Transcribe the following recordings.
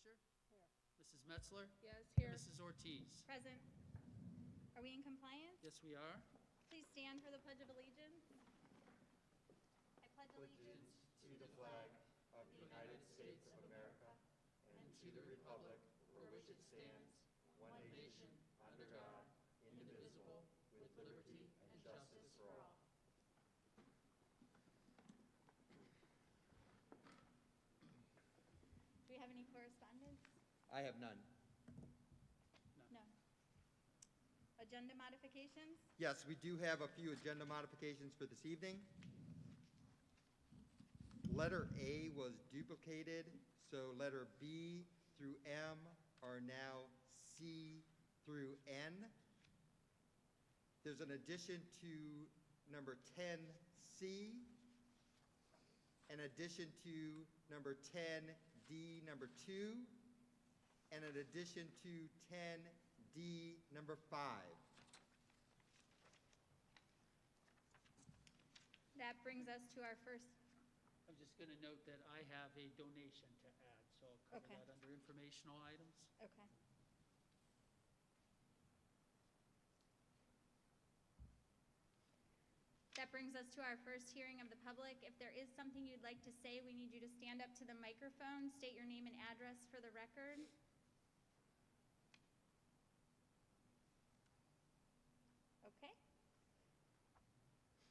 Fisher? Here. Mrs. Metzler? Yes, And here. Mrs. Ortiz? Present. Are we in compliance? Yes, we are. Please stand for the Pledge of Allegiance. I pledge allegiance To the flag of the United States of America and to the republic for which it stands, one nation, under God, indivisible, with liberty and justice for all. Do we have any correspondence? I have none. No. Agenda modifications? Yes, we do have a few agenda modifications for this evening. Letter A was duplicated, so letter B through M are now C through N. There's an addition to number 10C, an addition to number 10D number 2, and an addition to 10D number 5. That brings us to our first, I'm just going to note that I have a donation to add, so I'll cover Okay. that under informational items. okay. That brings us to our first hearing of the public. If there is something you'd like to say, we need you to stand up to the microphone, state your name and address for the record. Okay.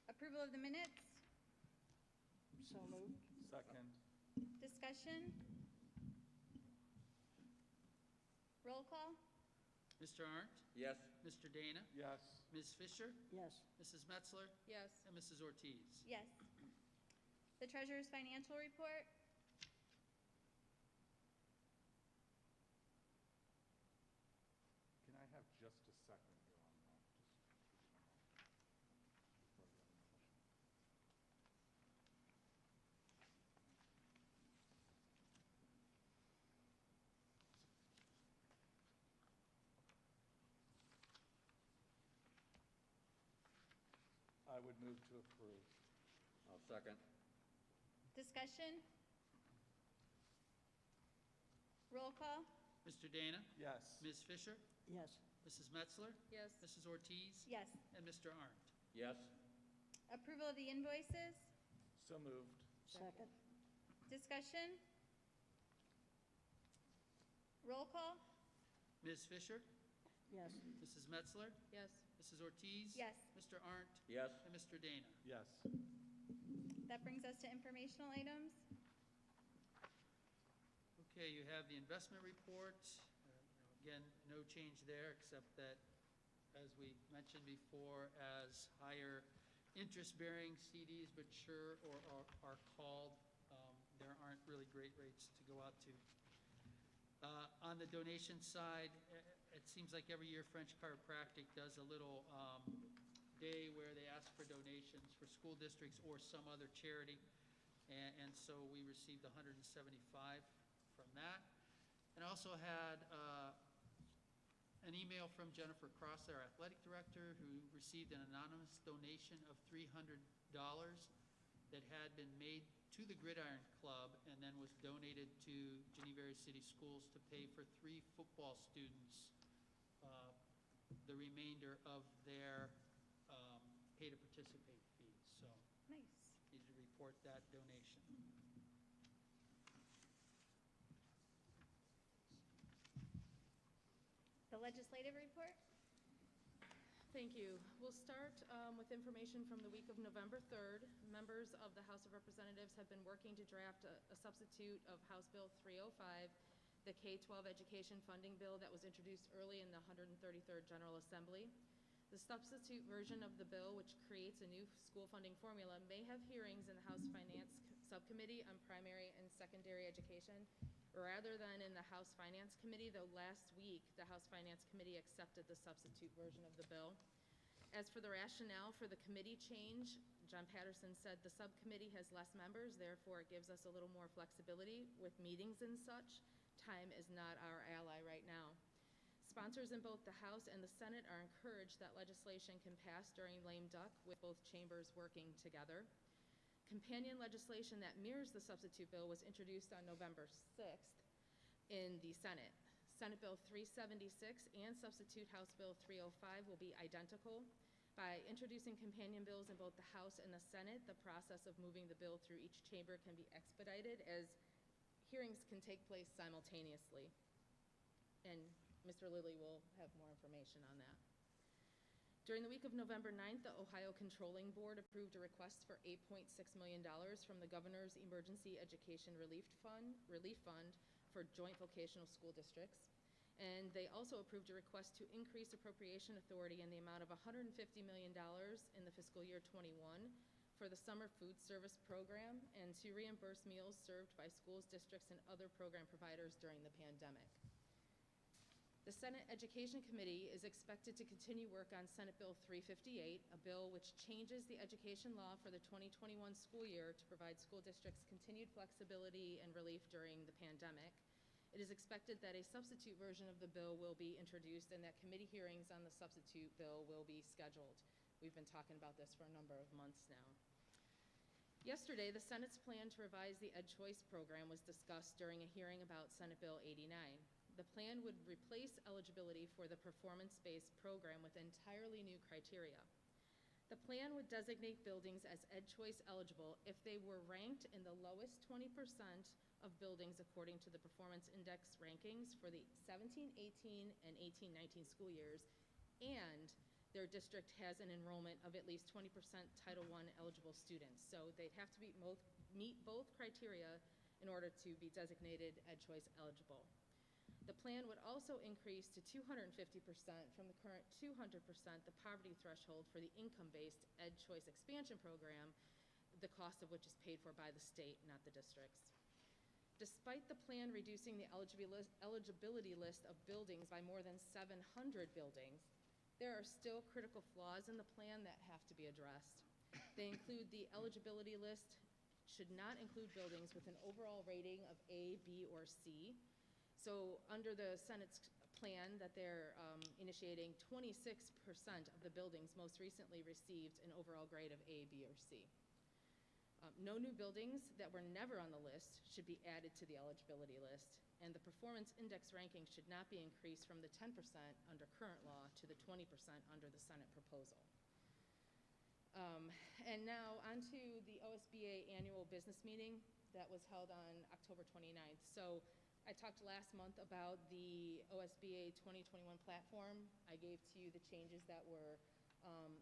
Approval of the minutes, So moved. Second. discussion. Roll call. Mr. Arndt? Yes. Mr. Dana? Yes. Ms. Fisher? Yes. Mrs. Metzler? Yes. And Mrs. Ortiz? Yes. The treasurer's financial report. Can I have just a second here on that? Just before we have a motion. I would move to approve. I'll second. Discussion. Roll call. Mr. Dana? Yes. Ms. Fisher? Yes. Mrs. Metzler? Yes. Mrs. Ortiz? Yes. And Mr. Arndt? Yes. Approval of the invoices. So moved. Second. Discussion. Roll call. Ms. Fisher? Yes. Mrs. Metzler? Yes. Mrs. Ortiz? Yes. Mr. Arndt? Yes. And Mr. Dana? Yes. That brings us to informational items. Okay, you have the investment report. Again, no change there, except that, as we mentioned before, as higher interest-bearing CDs mature or are called, there aren't really great rates to go out to. On the donation side, it seems like every year French Chiropractic does a little day where they ask for donations for school districts or some other charity. And so we received 175 from that. And I also had an email from Jennifer Cross, our athletic director, who received an anonymous donation of $300 that had been made to the Gridiron Club and then was donated to Geneva Area City Schools to pay for 3 football students the remainder of their pay to participate fees. So Nice. needed to report that donation. The legislative report. Thank you. We'll start with information from the week of November 3rd. Members of the House of Representatives have been working to draft a substitute of House Bill 305, the K-12 education funding bill that was introduced early in the 133rd General Assembly. The substitute version of the bill, which creates a new school funding formula, may have hearings in the House Finance Subcommittee on primary and secondary education, rather than in the House Finance Committee, though last week the House Finance Committee accepted the substitute version of the bill. As for the rationale for the committee change, John Patterson said the subcommittee has less members, therefore it gives us a little more flexibility with meetings and such. Time is not our ally right now. Sponsors in both the House and the Senate are encouraged that legislation can pass during lame duck with both chambers working together. Companion legislation that mirrors the substitute bill was introduced on November 6th. in the Senate. Senate Bill 376 and substitute House Bill 305 will be identical. By introducing companion bills in both the House and the Senate, the process of moving the bill through each chamber can be expedited as hearings can take place simultaneously. And Mr. Lillie will have more information on that. During the week of November 9th, the Ohio Controlling Board approved a request for $8.6 million from the Governor's Emergency Education Relief Fund for joint vocational school districts. And they also approved a request to increase appropriation authority in the amount of $150 million in the fiscal year 21 for the summer food service program and to reimburse meals served by schools, districts, and other program providers during the pandemic. The Senate Education Committee is expected to continue work on Senate Bill 358, a bill which changes the education law for the 2021 school year to provide school districts continued flexibility and relief during the pandemic. It is expected that a substitute version of the bill will be introduced and that committee hearings on the substitute bill will be scheduled. We've been talking about this for a number of months now. Yesterday, the Senate's plan to revise the Ed Choice program was discussed during a hearing about Senate Bill 89. The plan would replace eligibility for the performance-based program with entirely new criteria. The plan would designate buildings as Ed Choice eligible if they were ranked in the lowest 20% of buildings according to the Performance Index rankings for the 17-18 and 18-19 school years, and their district has an enrollment of at least 20% Title I eligible students. So they'd have to meet both criteria in order to be designated Ed Choice eligible. The plan would also increase to 250% from the current 200% the poverty threshold for the income-based Ed Choice expansion program, the cost of which is paid for by the state, not the districts. Despite the plan reducing the eligibility list of buildings by more than 700 buildings, there are still critical flaws in the plan that have to be addressed. They include the eligibility list should not include buildings with an overall rating of A, B, or C. So under the Senate's plan that they're initiating, 26% of the buildings most recently received an overall grade of A, B, or C. No new buildings that were never on the list should be added to the eligibility list, and the performance index ranking should not be increased from the 10% under current law to the 20% under the Senate proposal. And now on to the OSBA annual business meeting that was held on October 29th. So I talked last month about the OSBA 2021 platform. I gave to you the changes that were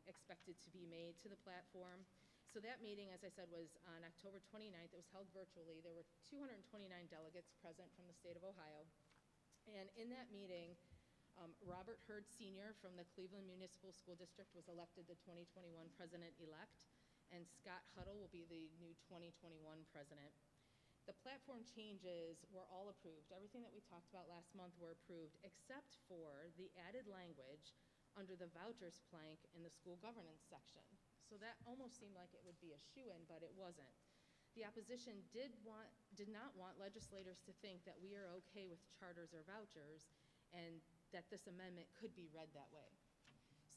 expected to be made to the platform. So that meeting, as I said, was on October 29th. It was held virtually. There were 229 delegates present from the state of Ohio. And in that meeting, Robert Hurd Sr. from the Cleveland Municipal School District was elected the 2021 president-elect, and Scott Huddle will be the new 2021 president. The platform changes were all approved. Everything that we talked about last month were approved, except for the added language under the vouchers plank in the school governance section. So that almost seemed like it would be a shoo-in, but it wasn't. The opposition did not want legislators to think that we are okay with charters or vouchers and that this amendment could be read that way.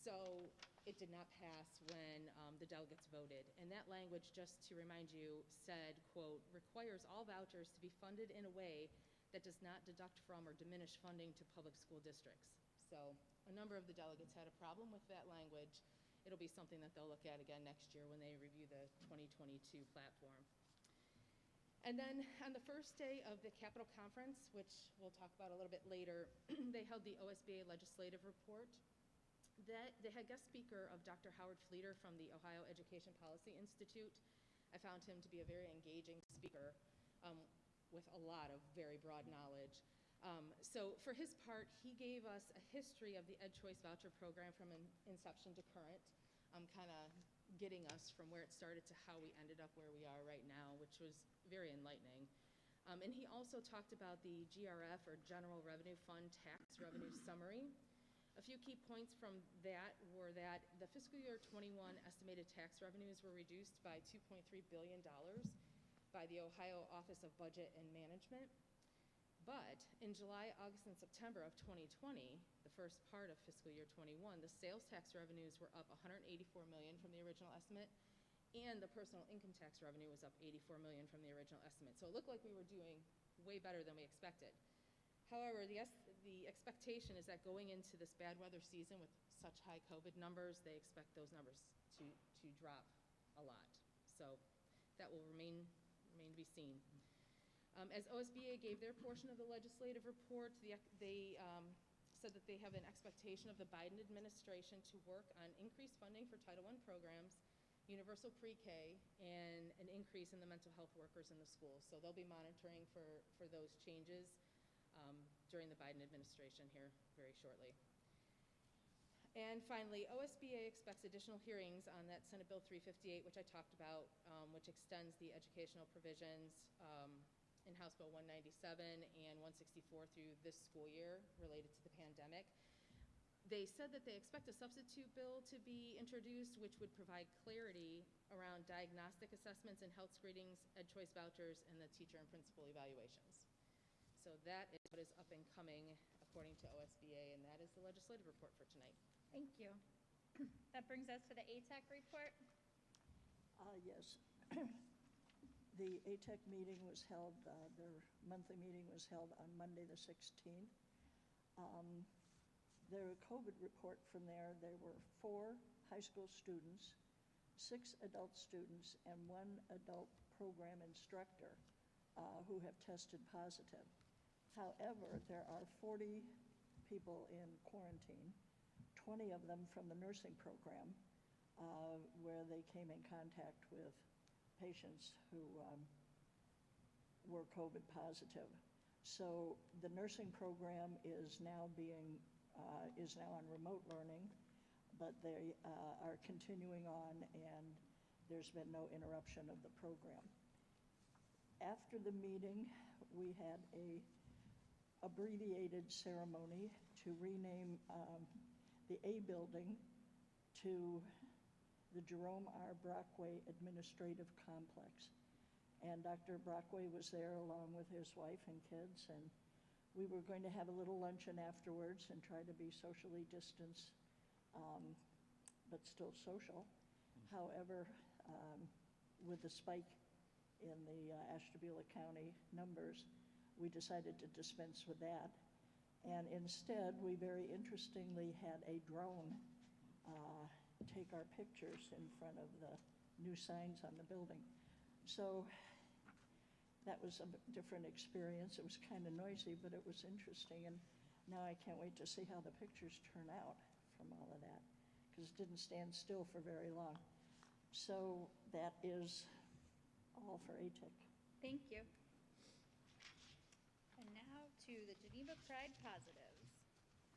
So it did not pass when the delegates voted. And that language, just to remind you, said, quote, requires all vouchers to be funded in a way that does not deduct from or diminish funding to public school districts. So a number of the delegates had a problem with that language. It'll be something that they'll look at again next year when they review the 2022 platform. And then on the first day of the Capitol Conference, which we'll talk about a little bit later, they held the OSBA legislative report. They had guest speaker of Dr. Howard Fleeter from the Ohio Education Policy Institute. I found him to be a very engaging speaker with a lot of very broad knowledge. So for his part, he gave us a history of the Ed Choice voucher program from inception to current, kind of getting us from where it started to how we ended up where we are right now, which was very enlightening. And he also talked about the GRF, or General Revenue Fund Tax Revenue Summary. A few key points from that were that the fiscal year 21 estimated tax revenues were reduced by $2.3 billion by the Ohio Office of Budget and Management. But in July, August, and September of 2020, the first part of fiscal year 21, the sales tax revenues were up $184 million from the original estimate, and the personal income tax revenue was up $84 million from the original estimate. So it looked like we were doing way better than we expected. However, the expectation is that going into this bad weather season with such high COVID numbers, they expect those numbers to drop a lot. So that will remain to be seen. As OSBA gave their portion of the legislative report, they said that they have an expectation of the Biden administration to work on increased funding for Title I programs, universal pre-K, and an increase in the mental health workers in the schools. So they'll be monitoring for those changes during the Biden administration here very shortly. And finally, OSBA expects additional hearings on that Senate Bill 358, which I talked about, which extends the educational provisions in House Bill 197 and 164 through this school year related to the pandemic. They said that they expect a substitute bill to be introduced, which would provide clarity around diagnostic assessments and health screenings, ed choice vouchers, and the teacher and principal evaluations. So that is what is up and coming according to OSBA, and that is the legislative report for tonight. Thank you. That brings us to the ATEC report. Yes. The ATEC meeting was held, their monthly meeting was held on Monday the 16th. Their COVID report from there were 4 high school students, 6 adult students, and 1 adult program instructor who have tested positive. However, there are 40 people in quarantine, 20 of them from the nursing program, where they came in contact with patients who were COVID positive. So the nursing program is now on remote learning, but they are continuing on, and there's been no interruption of the program. After the meeting, we had a abbreviated ceremony to rename the A building to the Jerome R. Brockway Administrative Complex. And Dr. Brockway was there along with his wife and kids, and we were going to have a little luncheon afterwards and try to be socially distanced, but still social. However, with the spike in the Ashtabula County numbers, we decided to dispense with that. And instead, we very interestingly had a drone take our pictures in front of the new signs on the building. So that was a different experience. It was kind of noisy, but it was interesting. And now I can't wait to see how the pictures turn out from all of that, because it didn't stand still for very long. So that is all for ATIC. Thank you. And now to the Geneva Pride Positives.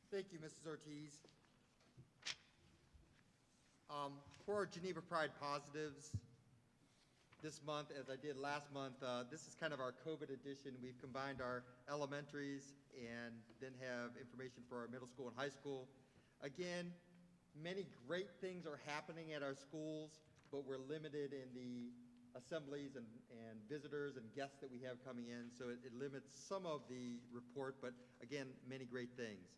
Thank you, Mrs. Ortiz. For our Geneva Pride Positives this month, as I did last month, this is kind of our COVID edition. We've combined our elementaries and then have information for our middle school and high school. Again, many great things are happening at our schools, but we're limited in the assemblies and visitors and guests that we have coming in, so it limits some of the report, but again, many great things.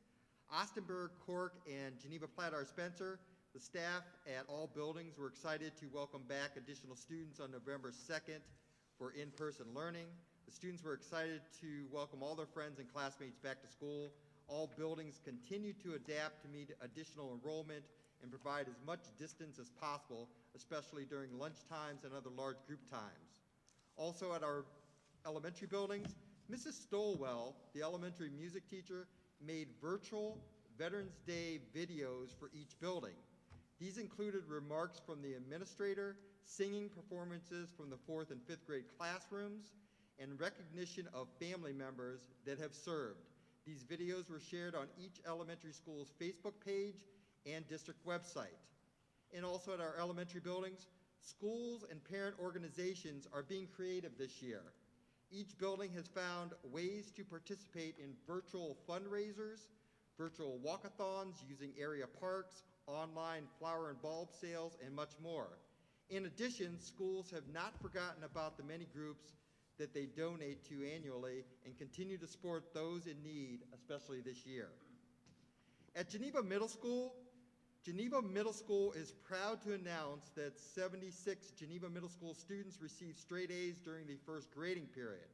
Austinburg, Cork, and Geneva Platte R. Spencer, the staff at all buildings were excited to welcome back additional students on November 2nd for in-person learning. The students were excited to welcome all their friends and classmates back to school. All buildings continue to adapt to meet additional enrollment and provide as much distance as possible, especially during lunch times and other large group times. Also at our elementary buildings, Mrs. Stolwell, the elementary music teacher, made virtual Veterans Day videos for each building. These included remarks from the administrator, singing performances from the 4th and 5th grade classrooms, and recognition of family members that have served. These videos were shared on each elementary school's Facebook page and district website. And also at our elementary buildings, schools and parent organizations are being creative this year. Each building has found ways to participate in virtual fundraisers, virtual walkathons using area parks, online flower and bulb sales, and much more. In addition, schools have not forgotten about the many groups that they donate to annually and continue to support those in need, especially this year. At Geneva Middle School is proud to announce that 76 Geneva Middle School students received straight A's during the first grading period.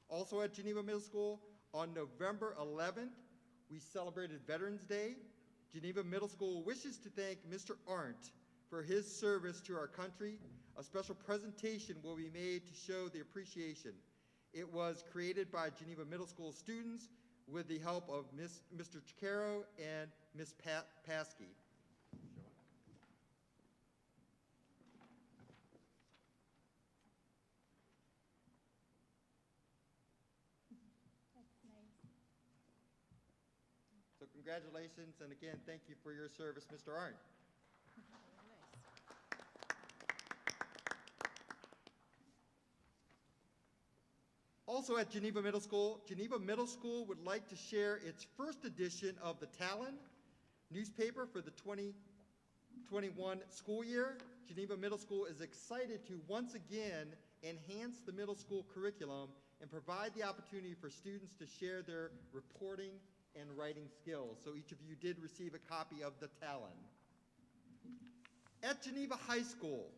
Also at Geneva Middle School, On November 11th, we celebrated Veterans Day. Geneva Middle School wishes to thank Mr. Arndt for his service to our country. A special presentation will be made to show the appreciation. It was created by Geneva Middle School students with the help of Mr. Chicaro and Ms. Paskey. That's nice. So congratulations, and again, thank you for your service, Mr. Arndt. Also at Geneva Middle School would like to share its first edition of the Talon newspaper for the 2021 school year. Geneva Middle School is excited to once again enhance the middle school curriculum and provide the opportunity for students to share their reporting and writing skills. So each of you did receive a copy of the Talon. At Geneva High School,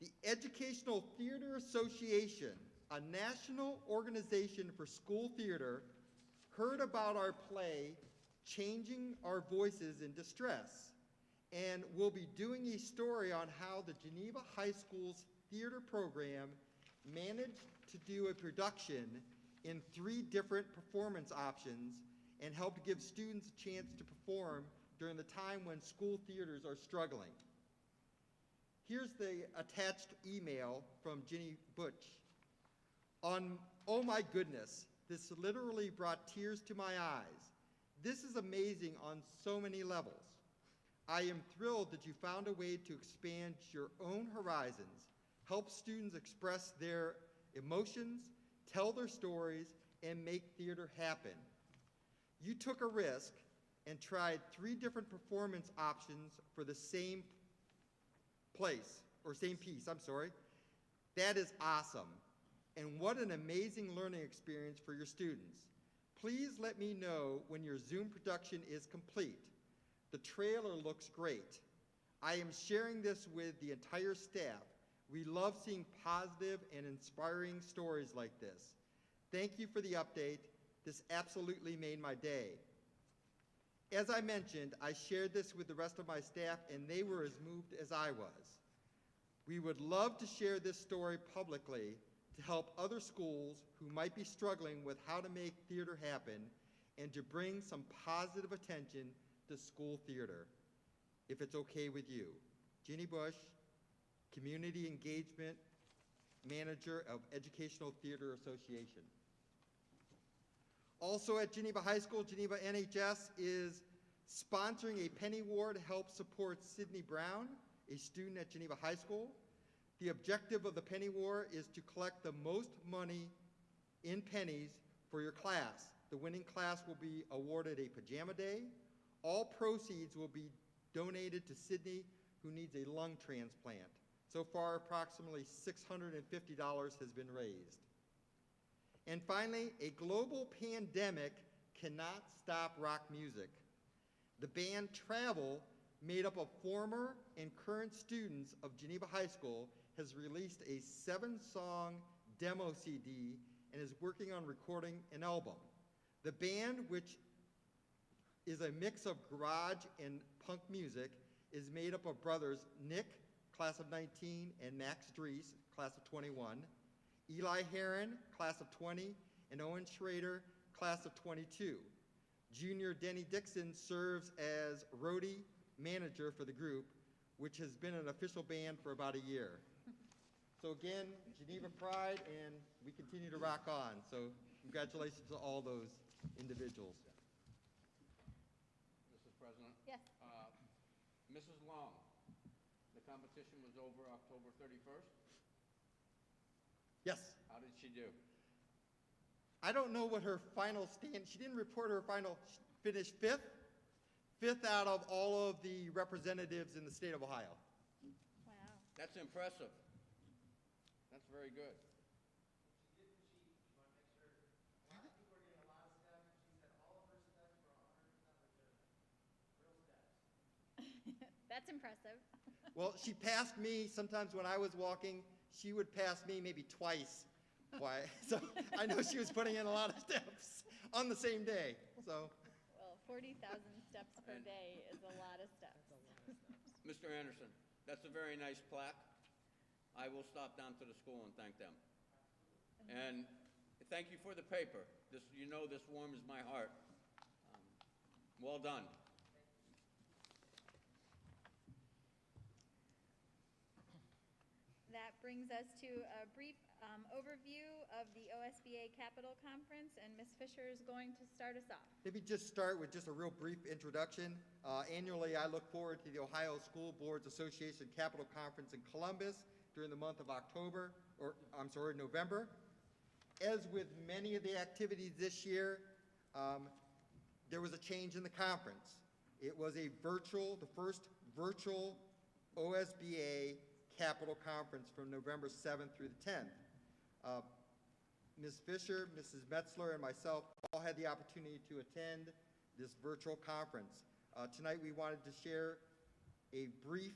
the Educational Theater Association, a national organization for school theater, heard about our play, Changing Our Voices in Distress, and will be doing a story on how the Geneva High School's theater program managed to do a production in 3 different performance options and helped give students a chance to perform during the time when school theaters are struggling. Here's the attached email from Ginny Butch. Oh my goodness, this literally brought tears to my eyes. This is amazing on so many levels. I am thrilled that you found a way to expand your own horizons, help students express their emotions, tell their stories, and make theater happen. You took a risk and tried 3 different performance options for the same piece. That is awesome. And what an amazing learning experience for your students. Please let me know when your Zoom production is complete. The trailer looks great. I am sharing this with the entire staff. We love seeing positive and inspiring stories like this. Thank you for the update. This absolutely made my day. As I mentioned, I shared this with the rest of my staff, and they were as moved as I was. We would love to share this story publicly to help other schools who might be struggling with how to make theater happen and to bring some positive attention to school theater, if it's okay with you. Ginny Bush, Community Engagement Manager of Educational Theater Association. Also at Geneva High School, Geneva NHS is sponsoring a penny war to help support Sydney Brown, a student at Geneva High School. The objective of the penny war is to collect the most money in pennies for your class. The winning class will be awarded a pajama day. All proceeds will be donated to Sydney, who needs a lung transplant. So far, approximately $650 has been raised. And finally, a global pandemic cannot stop rock music. The band Travel, made up of former and current students of Geneva High School, has released a 7-song demo CD and is working on recording an album. The band, which is a mix of garage and punk music, is made up of brothers Nick, class of 19, and Max Dries, class of 21, Eli Heron, class of 20, and Owen Schrader, class of 22. Junior Denny Dixon serves as roadie manager for the group, which has been an official band for about a year. So again, Geneva Pride, and we continue to rock on. So congratulations to all those individuals. Mrs. President? Yes. Mrs. Long, the competition was over October 31st. Yes. How did she do? I don't know what her final stand, she didn't report her final, finished 5th. 5th out of all of the representatives in the state of Ohio. Wow. That's impressive. That's very good. That's impressive. Well, she passed me, sometimes when I was walking, she would pass me maybe twice Why? So I know she was putting in a lot of steps on the same day, so. Well, 40,000 steps per day is a lot of steps. Mr. Anderson, that's a very nice plaque. I will stop down to the school and thank them. And thank you for the paper. This, you know, this warms my heart. Well done. That brings us to a brief overview of the OSBA Capital Conference, and Ms. Fisher is going to start us off. Maybe just start with just a real brief introduction. Annually, I look forward to the Ohio School Boards Association Capital Conference in Columbus during the month of November. As with many of the activities this year, there was a change in the conference. It was the first virtual OSBA Capital Conference from November 7th through the 10th. Ms. Fisher, Mrs. Metzler, and myself all had the opportunity to attend this virtual conference. Tonight we wanted to share a brief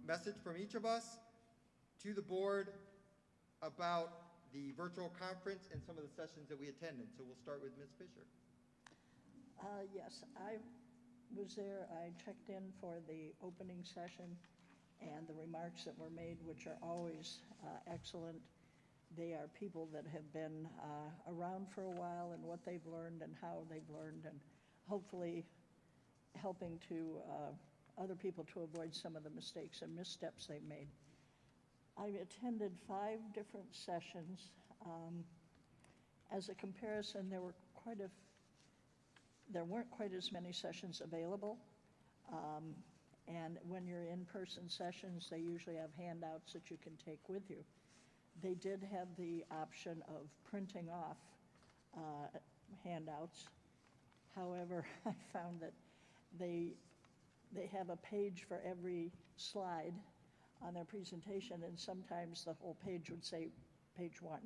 message from each of us to the board about the virtual conference and some of the sessions that we attended. So we'll start with Ms. Fisher. Yes, I was there. I checked in for the opening session and the remarks that were made, which are always excellent. They are people that have been around for a while and what they've learned and how they've learned, and hopefully helping to other people to avoid some of the mistakes and missteps they've made. I attended 5 different sessions. As a comparison, there weren't quite as many sessions available. And when you're in-person sessions, they usually have handouts that you can take with you. They did have the option of printing off handouts. However, I found that they have a page for every slide on their presentation, and sometimes the whole page would say page 1.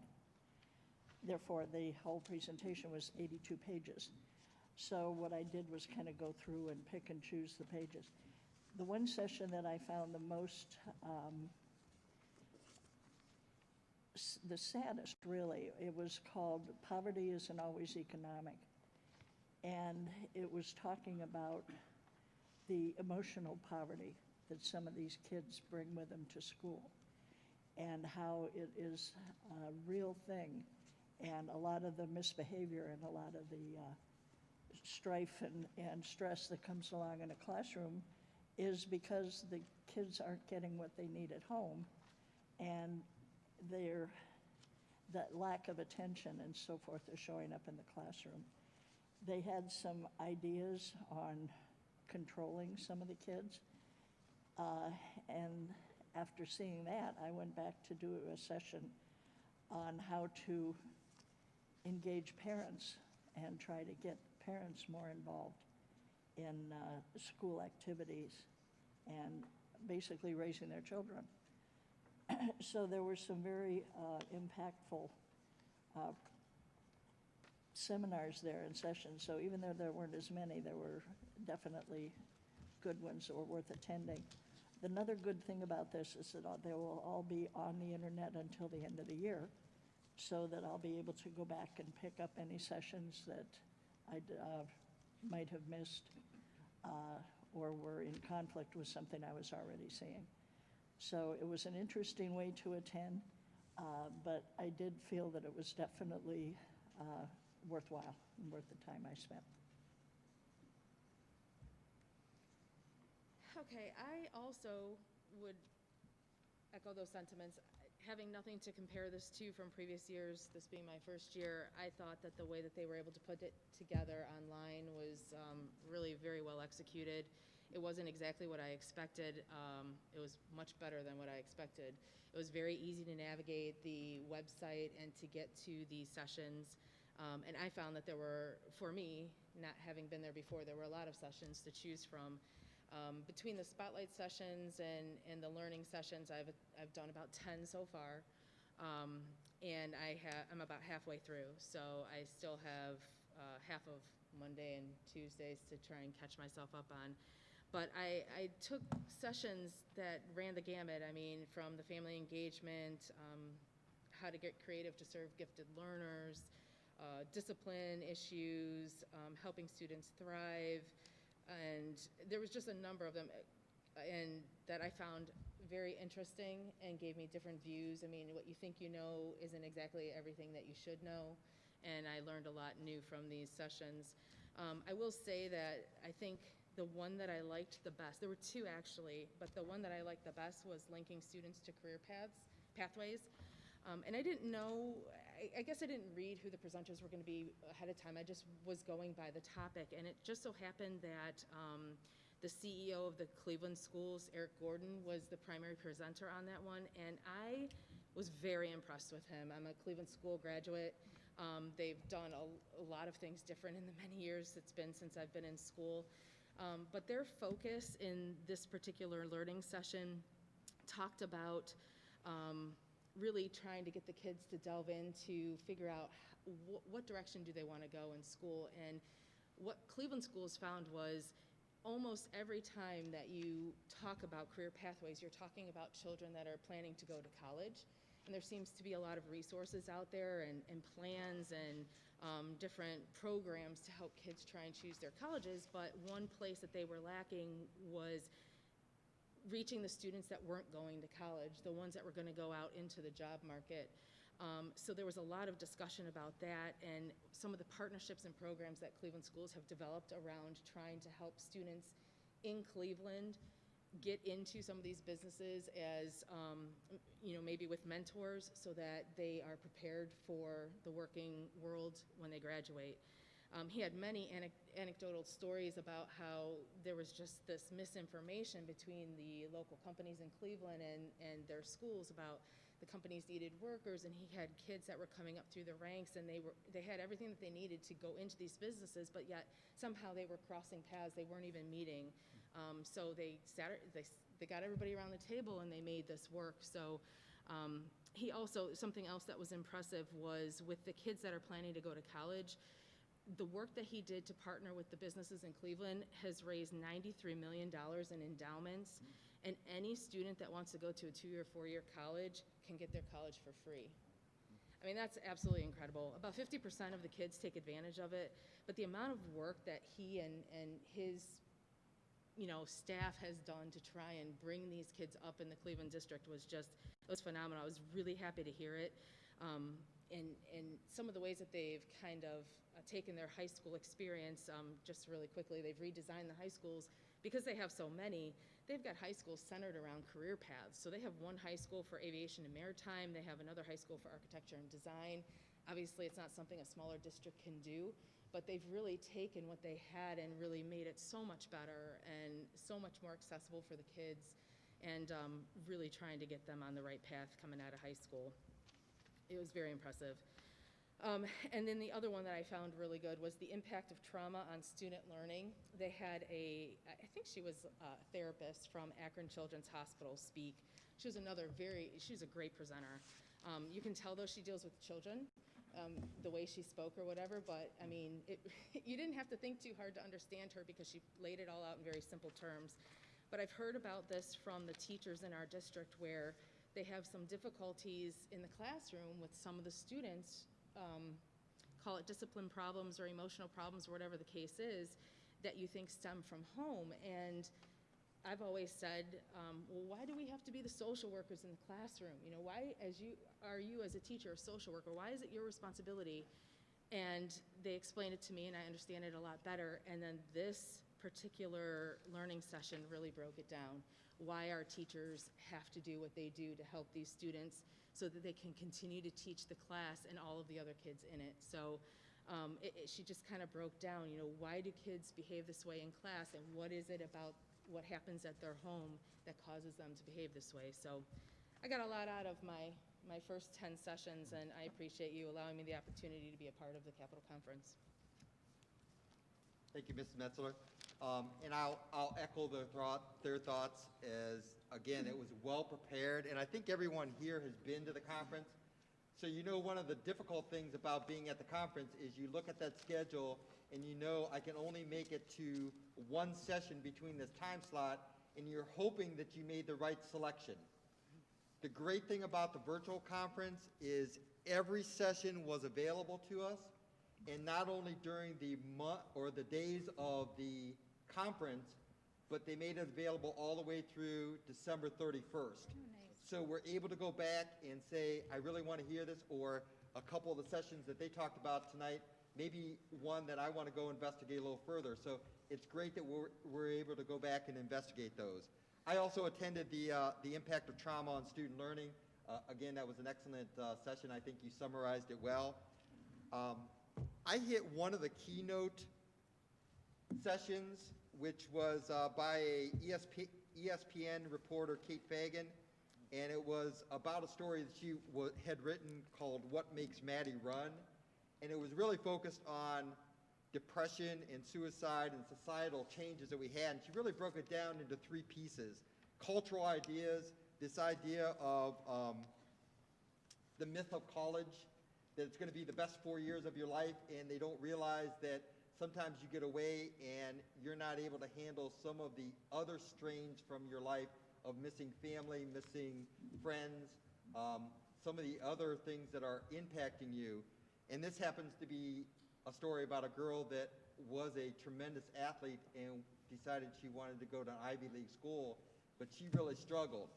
Therefore, the whole presentation was 82 pages. So what I did was kind of go through and pick and choose the pages. The one session that I found the most, the saddest really, it was called Poverty Isn't Always Economic. And it was talking about the emotional poverty that some of these kids bring with them to school and how it is a real thing. And a lot of the misbehavior and a lot of the strife and stress that comes along in a classroom is because the kids aren't getting what they need at home, and that lack of attention and so forth is showing up in the classroom. They had some ideas on controlling some of the kids, and after seeing that, I went back to do a session on how to engage parents and try to get parents more involved in school activities and basically raising their children. So there were some very impactful seminars there and sessions. So even though there weren't as many, there were definitely good ones that were worth attending. Another good thing about this is that they will all be on the internet until the end of the year, so that I'll be able to go back and pick up any sessions that I might have missed or were in conflict with something I was already seeing. So it was an interesting way to attend, but I did feel that it was definitely worthwhile and worth the time I spent. Okay, I also would echo those sentiments. Having nothing to compare this to from previous years, this being my first year, I thought that the way that they were able to put it together online was really very well executed. It wasn't exactly what I expected. It was much better than what I expected. It was very easy to navigate the website and to get to the sessions. And I found that there were, for me, not having been there before, there were a lot of sessions to choose from. Between the spotlight sessions and the learning sessions, I've done about 10 so far, and I'm about halfway through. So I still have half of Monday and Tuesdays to try and catch myself up on. But I took sessions that ran the gamut. I mean, from the family engagement, how to get creative to serve gifted learners, discipline issues, helping students thrive, and there was just a number of them, and that I found very interesting and gave me different views. I mean, what you think you know isn't exactly everything that you should know, and I learned a lot new from these sessions. I will say that I think the one that I liked the best, there were two actually, but the one that I liked the best was linking students to career pathways. And I didn't know, I guess I didn't read who the presenters were going to be ahead of time. I just was going by the topic, and it just so happened that the CEO of the Cleveland schools, Eric Gordon, was the primary presenter on that one, and I was very impressed with him. I'm a Cleveland school graduate. They've done a lot of things different in the many years it's been since I've been in school. But their focus in this particular learning session talked about really trying to get the kids to delve in to figure out what direction do they want to go in school. And what Cleveland schools found was almost every time that you talk about career pathways, you're talking about children that are planning to go to college. And there seems to be a lot of resources out there and plans and different programs to help kids try and choose their colleges, but one place that they were lacking was reaching the students that weren't going to college, the ones that were going to go out into the job market. So there was a lot of discussion about that and some of the partnerships and programs that Cleveland schools have developed around trying to help students in Cleveland get into some of these businesses as, maybe with mentors so that they are prepared for the working world when they graduate. He had many anecdotal stories about how there was just this misinformation between the local companies in Cleveland and their schools about the companies needed workers, and he had kids that were coming up through the ranks, and they had everything that they needed to go into these businesses, but yet somehow they were crossing paths, they weren't even meeting. So they got everybody around the table and they made this work. So he also, something else that was impressive was with the kids that are planning to go to college, the work that he did to partner with the businesses in Cleveland has raised $93 million in endowments, and any student that wants to go to a 2-year, 4-year college can get their college for free. I mean, that's absolutely incredible. About 50% of the kids take advantage of it, but the amount of work that he and his staff has done to try and bring these kids up in the Cleveland district was phenomenal. I was really happy to hear it. And some of the ways that they've kind of taken their high school experience, just really quickly, they've redesigned the high schools because they have so many. They've got high schools centered around career paths. So they have one high school for aviation and maritime. They have another high school for architecture and design. Obviously, it's not something a smaller district can do, but they've really taken what they had and really made it so much better and so much more accessible for the kids, and really trying to get them on the right path coming out of high school. It was very impressive. And then the other one that I found really good was the impact of trauma on student learning. They had I think she was a therapist from Akron Children's Hospital speak. She was a great presenter. You can tell though she deals with children, the way she spoke or whatever, but I mean, you didn't have to think too hard to understand her because she laid it all out in very simple terms. But I've heard about this from the teachers in our district where they have some difficulties in the classroom with some of the students, call it discipline problems or emotional problems or whatever the case is, that you think stem from home. And I've always said, well, why do we have to be the social workers in the classroom? Why, as you as a teacher, a social worker, why is it your responsibility? And they explained it to me, and I understand it a lot better. And then this particular learning session really broke it down. Why our teachers have to do what they do to help these students so that they can continue to teach the class and all of the other kids in it. So she just kind of broke down, why do kids behave this way in class, and what is it about what happens at their home that causes them to behave this way. So I got a lot out of my first 10 sessions, and I appreciate you allowing me the opportunity to be a part of the Capitol Conference. Thank you, Mrs. Metzler. And I'll echo their thoughts as, again, it was well prepared, and I think everyone here has been to the conference. So one of the difficult things about being at the conference is you look at that schedule and I can only make it to one session between this time slot, and you're hoping that you made the right selection. The great thing about the virtual conference is every session was available to us, and not only during the month or the days of the conference, but they made it available all the way through December 31st. So we're able to go back and say, I really want to hear this, or a couple of the sessions that they talked about tonight, maybe one that I want to go investigate a little further. So it's great that we're able to go back and investigate those. I also attended the impact of trauma on student learning. Again, that was an excellent session. I think you summarized it well. I hit one of the keynote sessions, which was by a ESPN reporter, Kate Fagan, and it was about a story that she had written called What Makes Maddie Run, and it was really focused on depression and suicide and societal changes that we had, and she really broke it down into three pieces. Cultural ideas, this idea of the myth of college, that it's going to be the best 4 years of your life, and they don't realize that sometimes you get away and you're not able to handle some of the other strains from your life of missing family, missing friends, some of the other things that are impacting you. And this happens to be a story about a girl that was a tremendous athlete and decided she wanted to go to an Ivy League school, but she really struggled.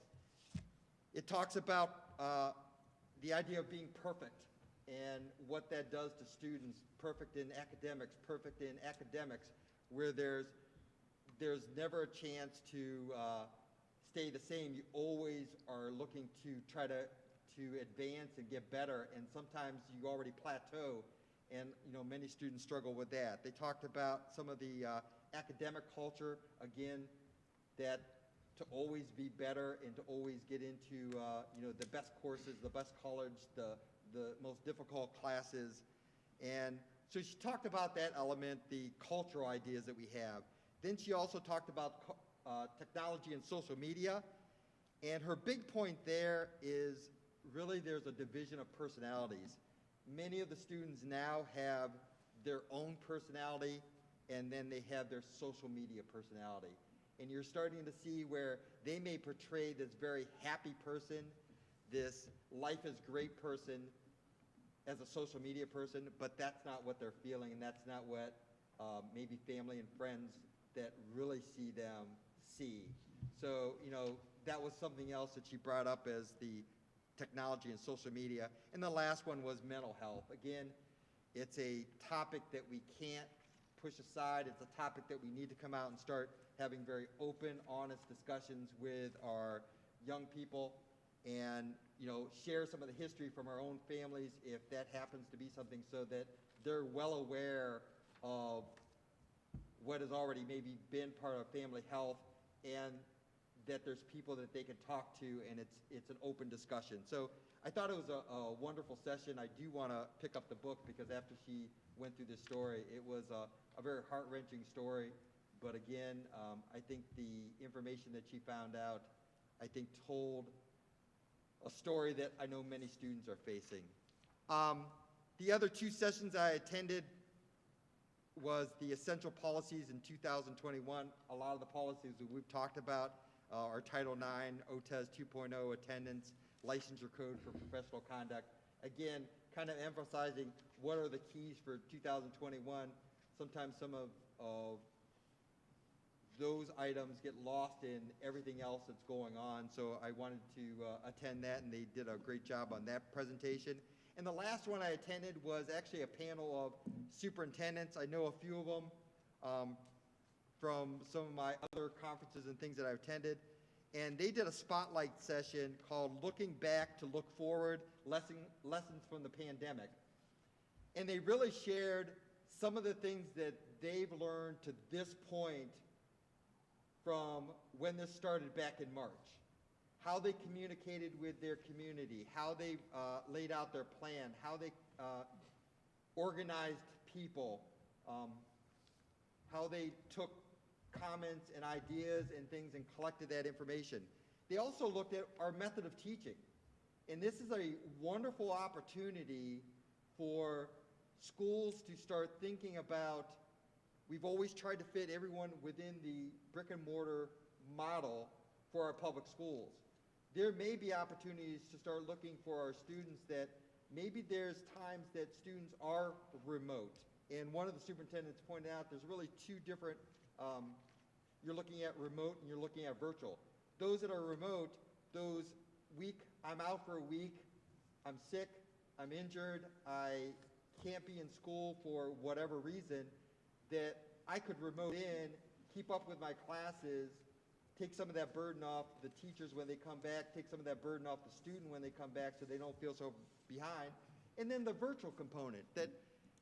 It talks about the idea of being perfect and what that does to students, perfect in academics, where there's never a chance to stay the same. You always are looking to try to advance and get better, and sometimes you already plateau, and many students struggle with that. They talked about some of the academic culture, again, that to always be better and to always get into the best courses, the best college, the most difficult classes. And so she talked about that element, the cultural ideas that we have. Then she also talked about technology and social media, and her big point there is really there's a division of personalities. Many of the students now have their own personality, and then they have their social media personality. And you're starting to see where they may portray this very happy person, this life is great person as a social media person, but that's not what they're feeling, and that's not what maybe family and friends that really see them see. So, that was something else that she brought up as the technology and social media. And the last one was mental health. Again, it's a topic that we can't push aside. It's a topic that we need to come out and start having very open, honest discussions with our young people and, share some of the history from our own families if that happens to be something, so that they're well aware of what has already maybe been part of family health, and that there's people that they can talk to, and it's an open discussion. So I thought it was a wonderful session. I do want to pick up the book, because after she went through this story, it was a very heart-wrenching story. But again, I think the information that she found out, I think, told a story that I know many students are facing. The other two sessions I attended was the essential policies in 2021. A lot of the policies that we've talked about are Title IX, OTES 2.0, attendance, licensure code for professional conduct. Again, kind of emphasizing what are the keys for 2021. Sometimes some of those items get lost in everything else that's going on. So I wanted to attend that, and they did a great job on that presentation. And the last one I attended was actually a panel of superintendents. I know a few of them from some of my other conferences and things that I've attended. And they did a spotlight session called Looking Back to Look Forward, Lessons from the Pandemic. And they really shared some of the things that they've learned to this point from when this started back in March. How they communicated with their community, how they laid out their plan, how they organized people, how they took comments and ideas and things and collected that information. They also looked at our method of teaching. And this is a wonderful opportunity for schools to start thinking about, we've always tried to fit everyone within the brick and mortar model for our public schools. there may be opportunities to start looking for our students that maybe there's times that students are remote. And one of the superintendents pointed out there's really two different, you're looking at remote and you're looking at virtual. Those that are remote, those I'm out for a week, I'm sick, I'm injured, I can't be in school for whatever reason, that I could remote in, keep up with my classes, take some of that burden off the teachers when they come back, take some of that burden off the student when they come back so they don't feel so behind. And then the virtual component, that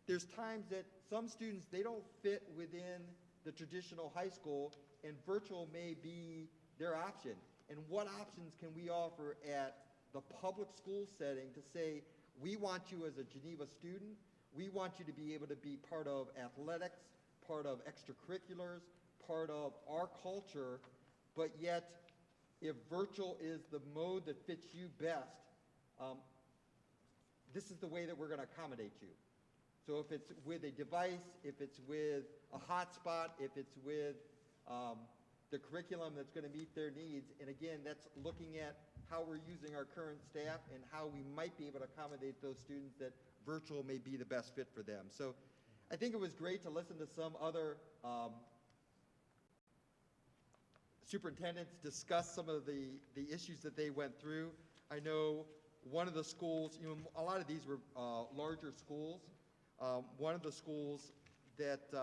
there's times that some students, they don't fit within the traditional high school, and virtual may be their option. And what options can we offer at the public school setting to say, we want you as a Geneva student, we want you to be able to be part of athletics, part of extracurriculars, part of our culture, but yet if virtual is the mode that fits you best, this is the way that we're going to accommodate you. So if it's with a device, if it's with a hotspot, if it's with the curriculum that's going to meet their needs, and again, that's looking at how we're using our current staff and how we might be able to accommodate those students that virtual may be the best fit for them. So I think it was great to listen to some other superintendents discuss some of the issues that they went through. I know one of the schools, a lot of these were larger schools. One of the schools that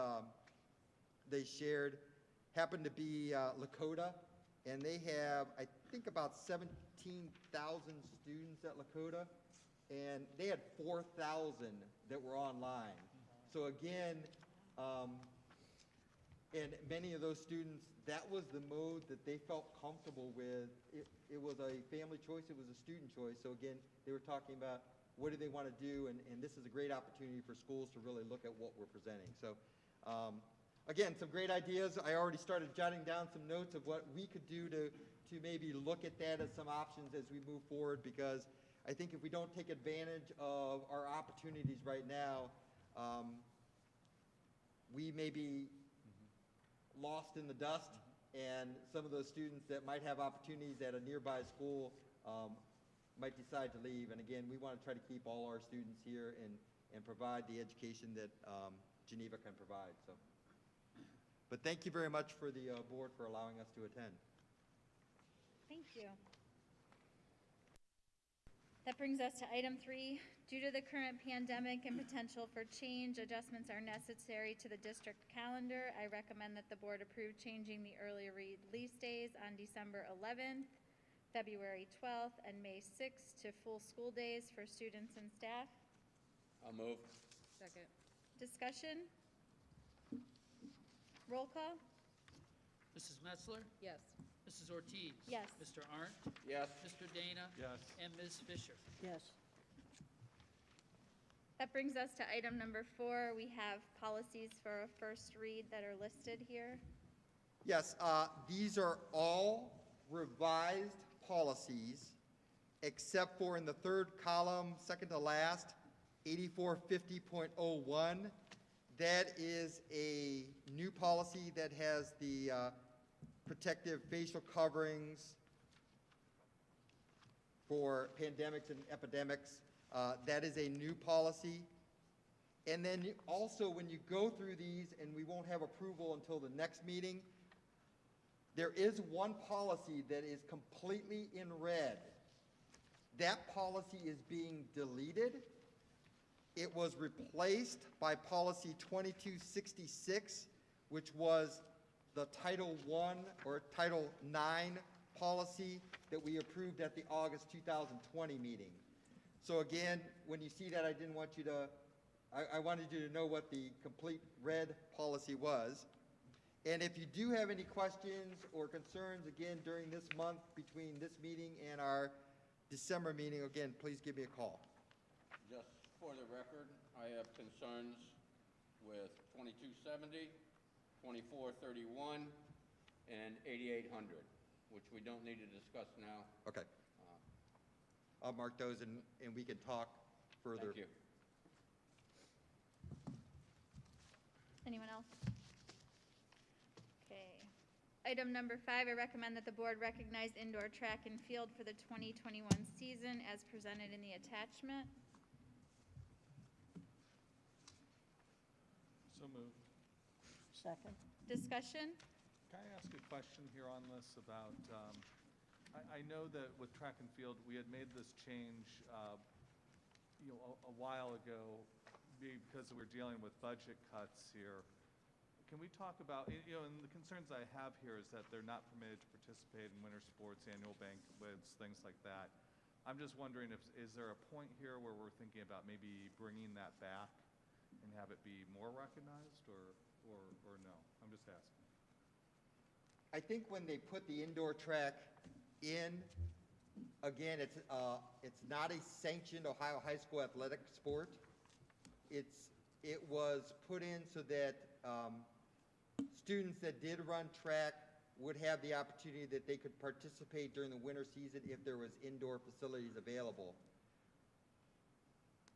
they shared happened to be Lakota, and they have, I think, about 17,000 students at Lakota, and they had 4,000 that were online. So again, and many of those students, that was the mode that they felt comfortable with. It was a family choice, it was a student choice. So again, they were talking about what do they want to do, and this is a great opportunity for schools to really look at what we're presenting. So again, some great ideas. I already started jotting down some notes of what we could do to maybe look at that as some options as we move forward, because I think if we don't take advantage of our opportunities right now, we may be lost in the dust, and some of those students that might have opportunities at a nearby school might decide to leave. And again, we want to try to keep all our students here and provide the education that Geneva can provide. So, but thank you very much for the board for allowing us to attend. Thank you. That brings us to item 3. Due to the current pandemic and potential for change, adjustments are necessary to the district calendar. I recommend that the board approve changing the early release days on December 11th, February 12th, and May 6th to full school days for students and staff. I'll move. Second. Discussion? Roll call? Mrs. Metzler? Yes. Mrs. Ortiz? Yes. Mr. Arndt? Yes. Mr. Dana? Yes. And Ms. Fisher? Yes. That brings us to item number 4. We have policies for a first read that are listed here. Yes, these are all revised policies, except for in the third column, second to last, 8450.01. That is a new policy that has the protective facial coverings for pandemics and epidemics. That is a new policy. And then also when you go through these, and we won't have approval until the next meeting, there is one policy that is completely in red. That policy is being deleted. It was replaced by policy 2266, which was the Title I or Title IX policy that we approved at the August 2020 meeting. So again, when you see that, I didn't want you to, I wanted you to know what the complete red policy was. And if you do have any questions or concerns, again, during this month between this meeting and our December meeting, again, please give me a call. Just for the record, I have concerns with 2270, 2431, and 8800, which we don't need to discuss now. Okay. I'll mark those and we can talk further. Thank you. Anyone else? Okay. Item number 5, I recommend that the board recognize indoor track and field for the 2021 season as presented in the attachment. So moved. Second. Discussion? Can I ask a question here on this about, I know that with track and field, we had made this change, a while ago because we're dealing with budget cuts here. Can we talk about, and the concerns I have here is that they're not permitted to participate in winter sports, annual banquets, things like that. I'm just wondering is there a point here where we're thinking about maybe bringing that back and have it be more recognized or no? I'm just asking. I think when they put the indoor track in, again, it's not a sanctioned Ohio high school athletic sport. It was put in so that students that did run track would have the opportunity that they could participate during the winter season if there was indoor facilities available.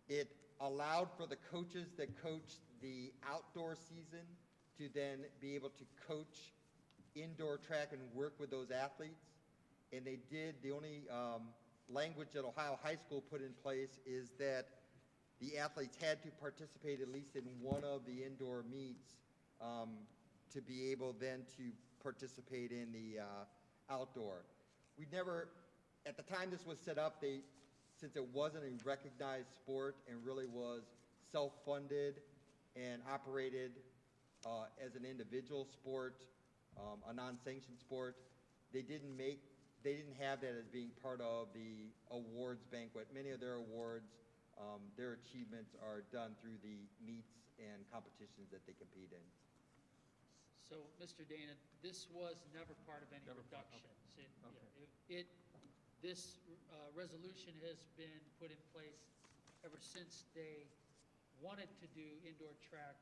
It allowed for the coaches that coached the outdoor season to then be able to coach indoor track and work with those athletes. And they did, the only language that Ohio High School put in place is that the athletes had to participate at least in one of the indoor meets to be able then to participate in the outdoor. We never, at the time this was set up, since it wasn't a recognized sport and really was self-funded and operated as an individual sport, a non-sanctioned sport, they didn't have that as being part of the awards banquet. Many of their awards, their achievements are done through the meets and competitions that they compete in. So, Mr. Dana, this was never part of any reductions. This resolution has been put in place ever since they wanted to do indoor track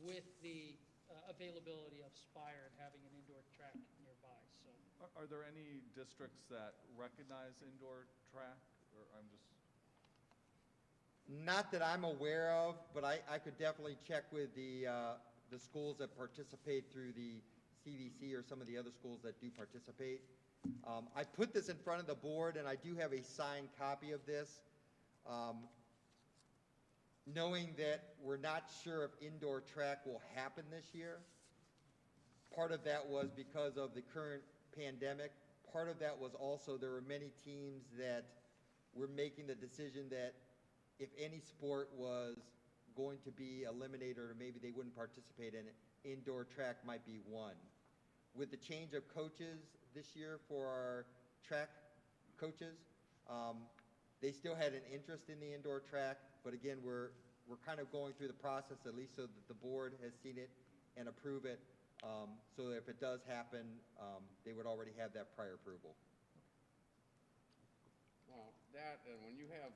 with the availability of Spire and having an indoor track nearby. So, Are there any districts that recognize indoor track? Or I'm just... Not that I'm aware of, but I could definitely check with the schools that participate through the CVC or some of the other schools that do participate. I put this in front of the board, and I do have a signed copy of this. Knowing that we're not sure if indoor track will happen this year. Part of that was because of the current pandemic. Part of that was also there were many teams that were making the decision that if any sport was going to be eliminated or maybe they wouldn't participate in it, indoor track might be one. With the change of coaches this year for our track coaches, they still had an interest in the indoor track, but again, we're kind of going through the process, at least so that the board has seen it and approve it, so that if it does happen, they would already have that prior approval. Well, that, and when you have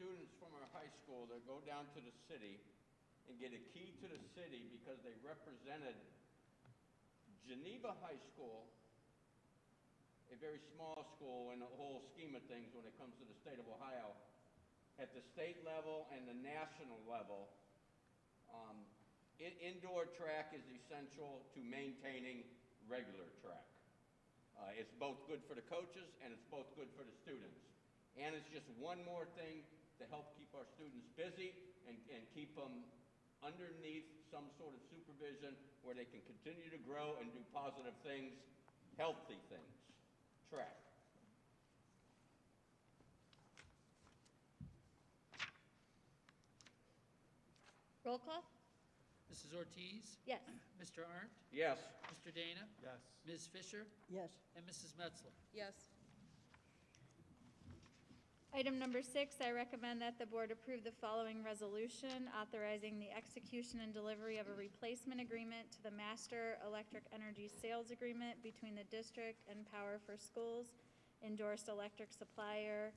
students from our high school that go down to the city and get a key to the city because they represented Geneva High School, a very small school in the whole scheme of things when it comes to the state of Ohio, at the state level and the national level, indoor track is essential to maintaining regular track. It's both good for the coaches and it's both good for the students. And it's just one more thing to help keep our students busy and keep them underneath some sort of supervision where they can continue to grow and do positive things, healthy things. Track. Roll call? Mrs. Ortiz? Yes. Mr. Arndt? Yes. Mr. Dana? Yes. Ms. Fisher? Yes. And Mrs. Metzler? Yes. Item number 6, I recommend that the board approve the following resolution authorizing the execution and delivery of a replacement agreement to the Master Electric Energy Sales Agreement between the district and Power for Schools, endorsed electric supplier,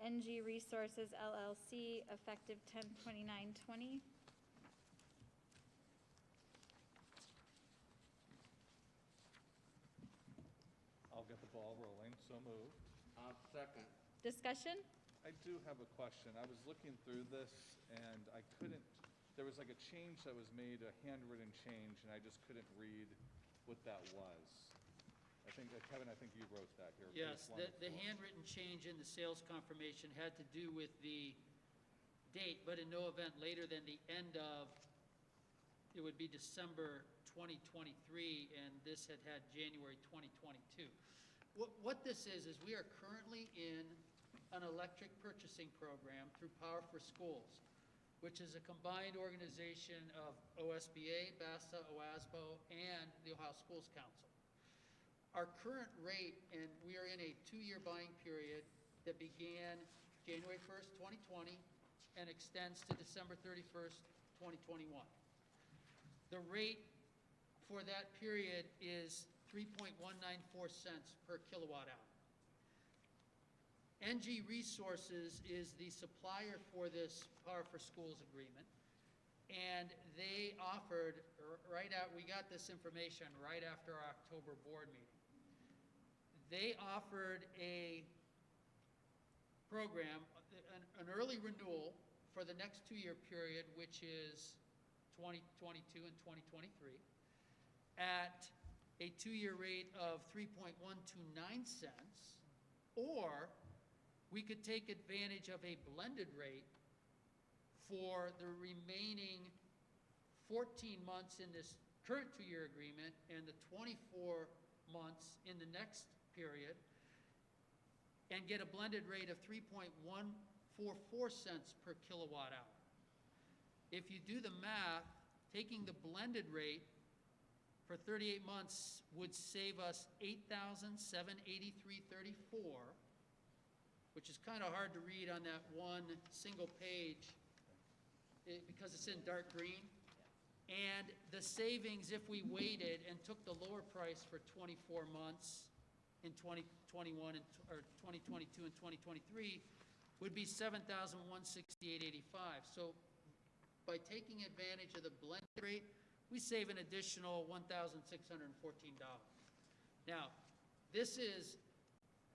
NG Resources LLC, effective 10/29/20. I'll get the ball rolling. So moved. I'll second. Discussion? I do have a question. I was looking through this and I couldn't there was like a change that was made, a handwritten change, and I just couldn't read what that was. I think, Kevin, I think you wrote that here. Yes, page 1 the of 4. handwritten change in the sales confirmation had to do with the date, but in no event later than the end of, it would be December 2023, and this had January 2022. What this is we are currently in an electric purchasing program through Power for Schools, which is a combined organization of OSBA, BASA, OSBA, and the Ohio Schools Council. Our current rate, and we are in a 2-year buying period that began January 1st, 2020, and extends to December 31st, 2021. The rate for that period is 3.194 cents per kilowatt hour. NG Resources is the supplier for this Power for Schools agreement, and they offered, we got this information right after our October board meeting. They offered a program, an early renewal for the next 2-year period, which is 2022 and 2023, at a 2-year rate of 3.129 cents, or we could take advantage of a blended rate for the remaining 14 months in this current 2-year agreement and the 24 months in the next period, and get a blended rate of 3.144 cents per kilowatt hour. If you do the math, taking the blended rate for 38 months would save us $8,783.34, which is kind of hard to read on that one single page because it's in dark green. And the savings, if we waited and took the lower price for 24 months in 2021 or 2022 and 2023, would be $7,168.85. So by taking advantage of the blended rate, we save an additional $1,614. Now, this is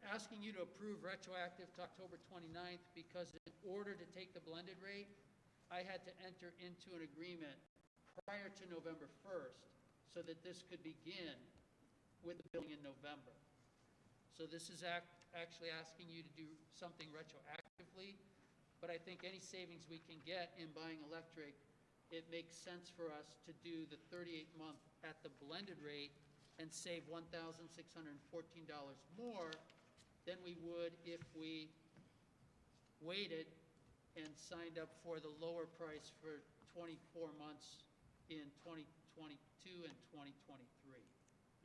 asking you to approve retroactive to October 29th because in order to take the blended rate, I had to enter into an agreement prior to November 1st so that this could begin with the billing in November. So this is actually asking you to do something retroactively, but I think any savings we can get in buying electric, it makes sense for us to do the 38-month at the blended rate and save $1,614 more than we would if we waited and signed up for the lower price for 24 months in 2022 and 2023.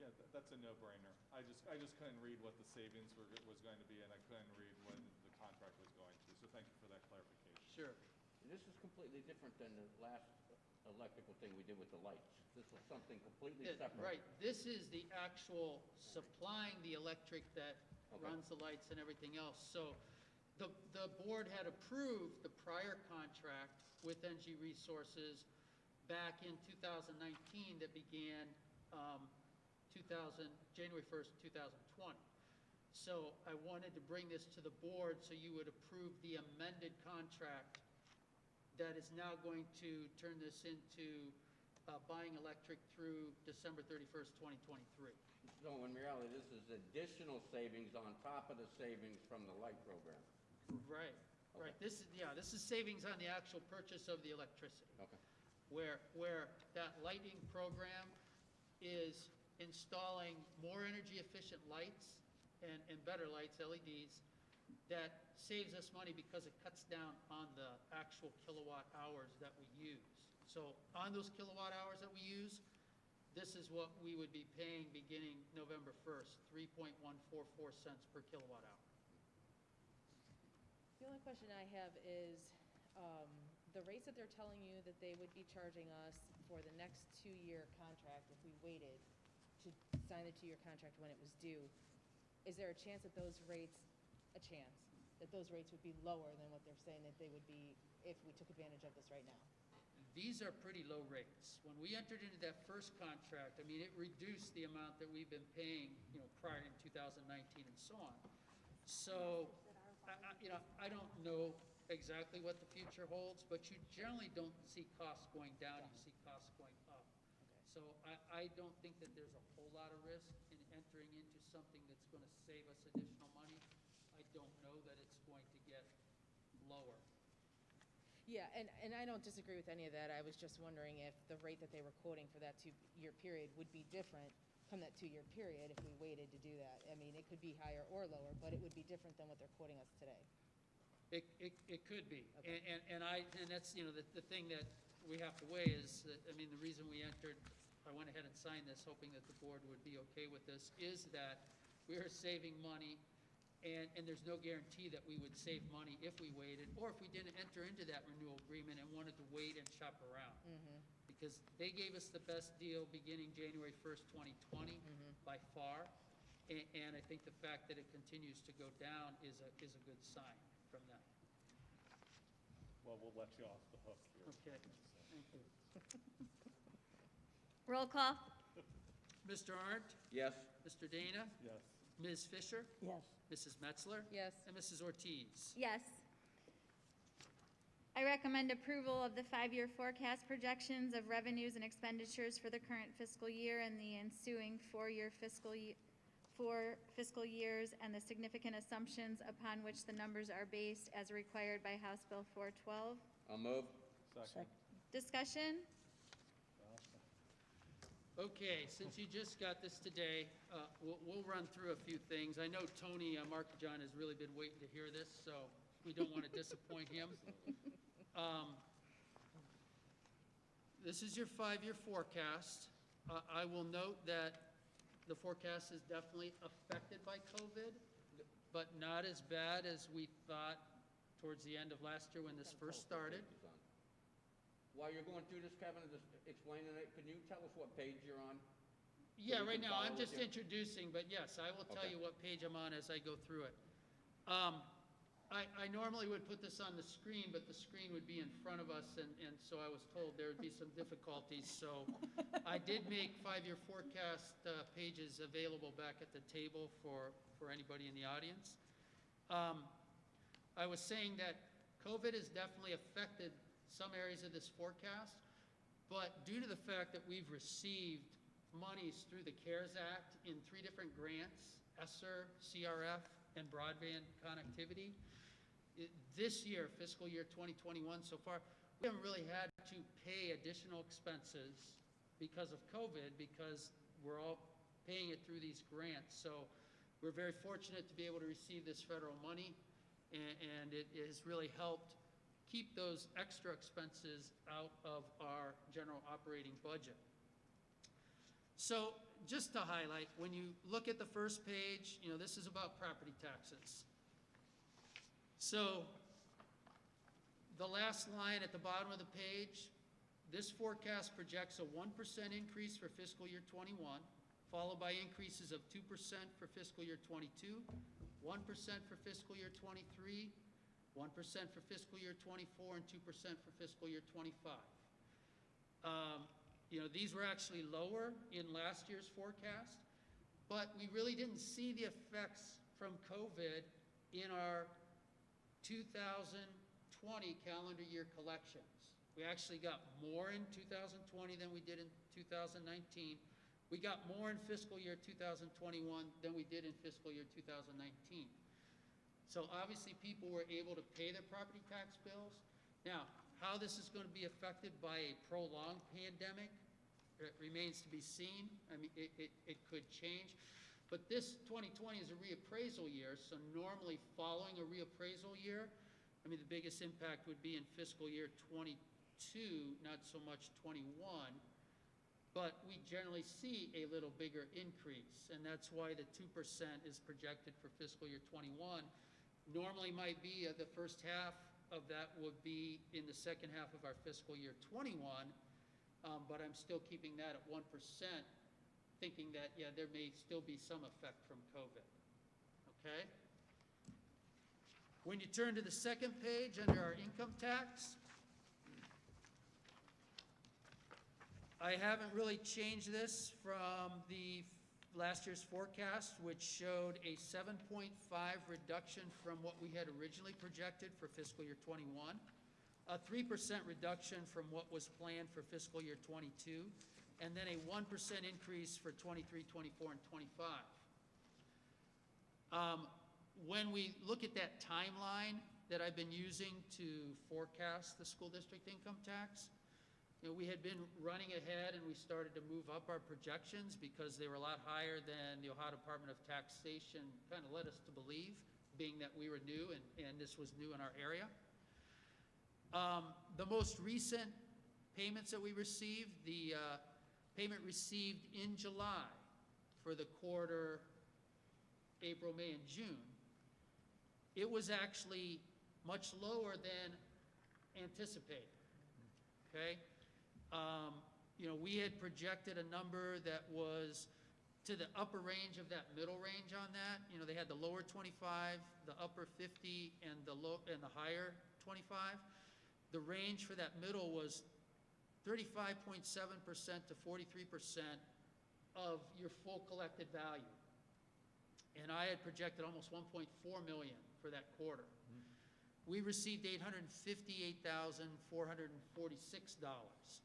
Yeah, that's a no-brainer. I just couldn't read what the savings was going to be, and I couldn't read when the contract was going to. So thank you for that clarification. Sure. This is completely different than the last electrical thing we did with the lights. This is something completely separate. Right. This is the actual supplying the electric that runs the lights and everything else. So the board had approved the prior contract with NG Resources back in 2019 that began January 1st, 2020. So I wanted to bring this to the board so you would approve the amended contract that is now going to turn this into buying electric through December 31st, 2023. So in reality, this is additional savings on top of the savings from the light program. Right, right. This is savings on the actual purchase of the electricity. Okay. Where that lighting program is installing more energy efficient lights and better lights, LEDs, that saves us money because it cuts down on the actual kilowatt hours that we use. So on those kilowatt hours that we use, this is what we would be paying beginning November 1st, 3.144 cents per kilowatt hour. The only question I have is, the rates that they're telling you that they would be charging us for the next 2-year contract if we waited to sign the 2-year contract when it was due, is there a chance that those rates would be lower than what they're saying that they would be if we took advantage of this right now? These are pretty low rates. When we entered into that first contract, I mean, it reduced the amount that we've been paying, prior in 2019 and so on. So, I don't know exactly what the future holds, but you generally don't see costs going down, you see costs going up. So I don't think that there's a whole lot of risk in entering into something that's going to save us additional money. I don't know that it's going to get lower. Yeah, and I don't disagree with any of that. I was just wondering if the rate that they were quoting for that two-year period would be different come that two-year period if we waited to do that. I mean, it could be higher or lower, but it would be different than what they're quoting us today. It could be. Okay. And that's, you know, the thing that we have to weigh is that, I mean, the reason I went ahead and signed this, hoping that the board would be okay with this, is that we are saving money, and there's no guarantee that we would save money if we waited, or if we didn't enter into that renewal agreement and wanted to wait and shop around. Because they gave us the best deal beginning January 1st, 2020, by far, and I think the fact that it continues to go down is a good sign from them. Well, we'll let you off the hook here. Okay, thank you. Roll call? Mr. Arndt? Yes? Mr. Dana? Yes. Ms. Fisher? Yes. Mrs. Metzler? Yes. And Mrs. Ortiz? Yes. I recommend approval of the 5-year forecast projections of revenues and expenditures for the current fiscal year and the ensuing 4 fiscal years, and the significant assumptions upon which the numbers are based as required by House Bill 412. I'll move. Second. Discussion? Okay, since you just got this today, we'll run through a few things. I know Tony Markajon has really been waiting to hear this, so we don't want to disappoint him. This is your 5-year forecast. I will note that the forecast is definitely affected by COVID, but not as bad as we thought towards the end of last year when this first started. While you're going through this, Kevin, just explaining it, can you tell us what page you're on? Yeah, we right can now, I'm follow just with you? introducing, but yes, I will tell Okay. you what page I'm on as I go through it. I normally would put this on the screen, but the screen would be in front of us, and so I was told there would be some difficulties. So I did make 5-year forecast pages available back at the table for anybody in the audience. I was saying that COVID has definitely affected some areas of this forecast, but due to the fact that we've received monies through the CARES Act in 3 different grants, ESSER, CRF, and broadband connectivity, this year, fiscal year 2021 so far, we haven't really had to pay additional expenses because of COVID, because we're all paying it through these grants. So we're very fortunate to be able to receive this federal money, and it has really helped keep those extra expenses out of our general operating budget. So just to highlight, when you look at the first page, you know, this is about property taxes. So the last line at the bottom of the page, this forecast projects a 1% increase for fiscal year 21, followed by increases of 2% for fiscal year 22, 1% for fiscal year 23, 1% for fiscal year 24, and 2% for fiscal year 25. You know, these were actually lower in last year's forecast, but we really didn't see the effects from COVID in our 2020 calendar year collections. We actually got more in 2020 than we did in 2019. We got more in fiscal year 2021 than we did in fiscal year 2019. So obviously people were able to pay their property tax bills. Now, how this is going to be affected by a prolonged pandemic, it remains to be seen. I mean, it could change. But this 2020 is a reappraisal year, so normally following a reappraisal year, I mean, the biggest impact would be in fiscal year 22, not so much 21. But we generally see a little bigger increase, and that's why the 2% is projected for fiscal year 21. Normally might be the first half of that would be in the second half of our fiscal year 21, but I'm still keeping that at 1%, thinking that, yeah, there may still be some effect from COVID, okay? When you turn to the second page under our income tax, I haven't really changed this from the last year's forecast, which showed a 7.5 reduction from what we had originally projected for fiscal year '21, a 3% reduction from what was planned for fiscal year '22, and then a 1% increase for '23, '24, and '25. When we look at that timeline that I've been using to forecast the school district income tax, we had been running ahead and we started to move up our projections because they were a lot higher than the Ohio Department of Taxation kind of led us to believe, being that we were new and this was new in our area. The most recent payments that we received, the payment received in July for the quarter April, May, and June, it was actually much lower than anticipated, okay? We had projected a number that was to the upper range of that middle range on that. They had the lower 25, the upper 50, and the higher 25. The range for that middle was 35.7% to 43% of your full collected value. And I had projected almost 1.4 million for that quarter. We received $858,446,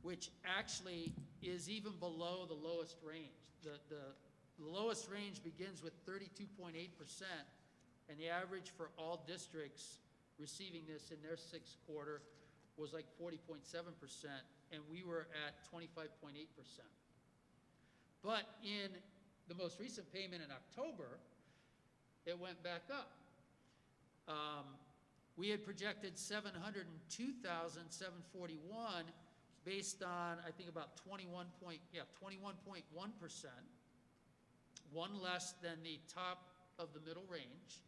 which actually is even below the lowest range. The lowest range begins with 32.8%, and the average for all districts receiving this in their sixth quarter was like 40.7%, and we were at 25.8%. But in the most recent payment in October, it went back up. We had projected 702,741 based on, I think, about 21.1%, one less than the top of the middle range.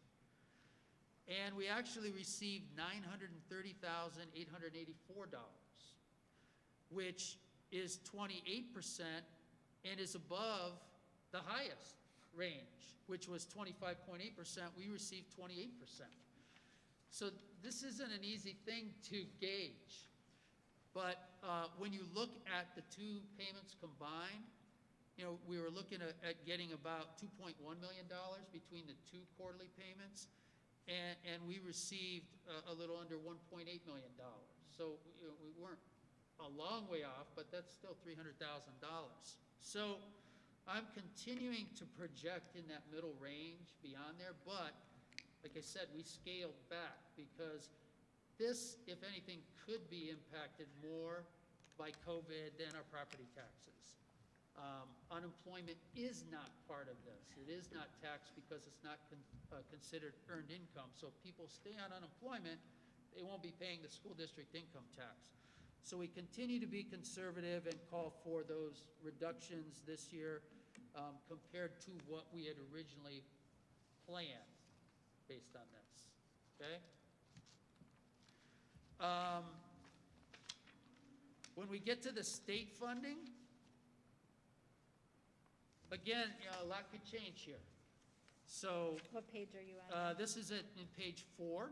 And we actually received $930,884, which is 28% and is above the highest range, which was 25.8%. We received 28%. So this isn't an easy thing to gauge. But when you look at the two payments combined, we were looking at getting about $2.1 million between the two quarterly payments, and we received a little under $1.8 million. So we weren't a long way off, but that's still $300,000. So I'm continuing to project in that middle range beyond there, but like I said, we scaled back because this, if anything, could be impacted more by COVID than our property taxes. Unemployment is not part of this. It is not taxed because it's not considered earned income. So if people stay on unemployment, they won't be paying the school district income tax. So we continue to be conservative and call for those reductions this year compared to what we had originally planned based on this, okay? When we get to the state funding, again, a lot could change here. So What page are you on? this is in page 4.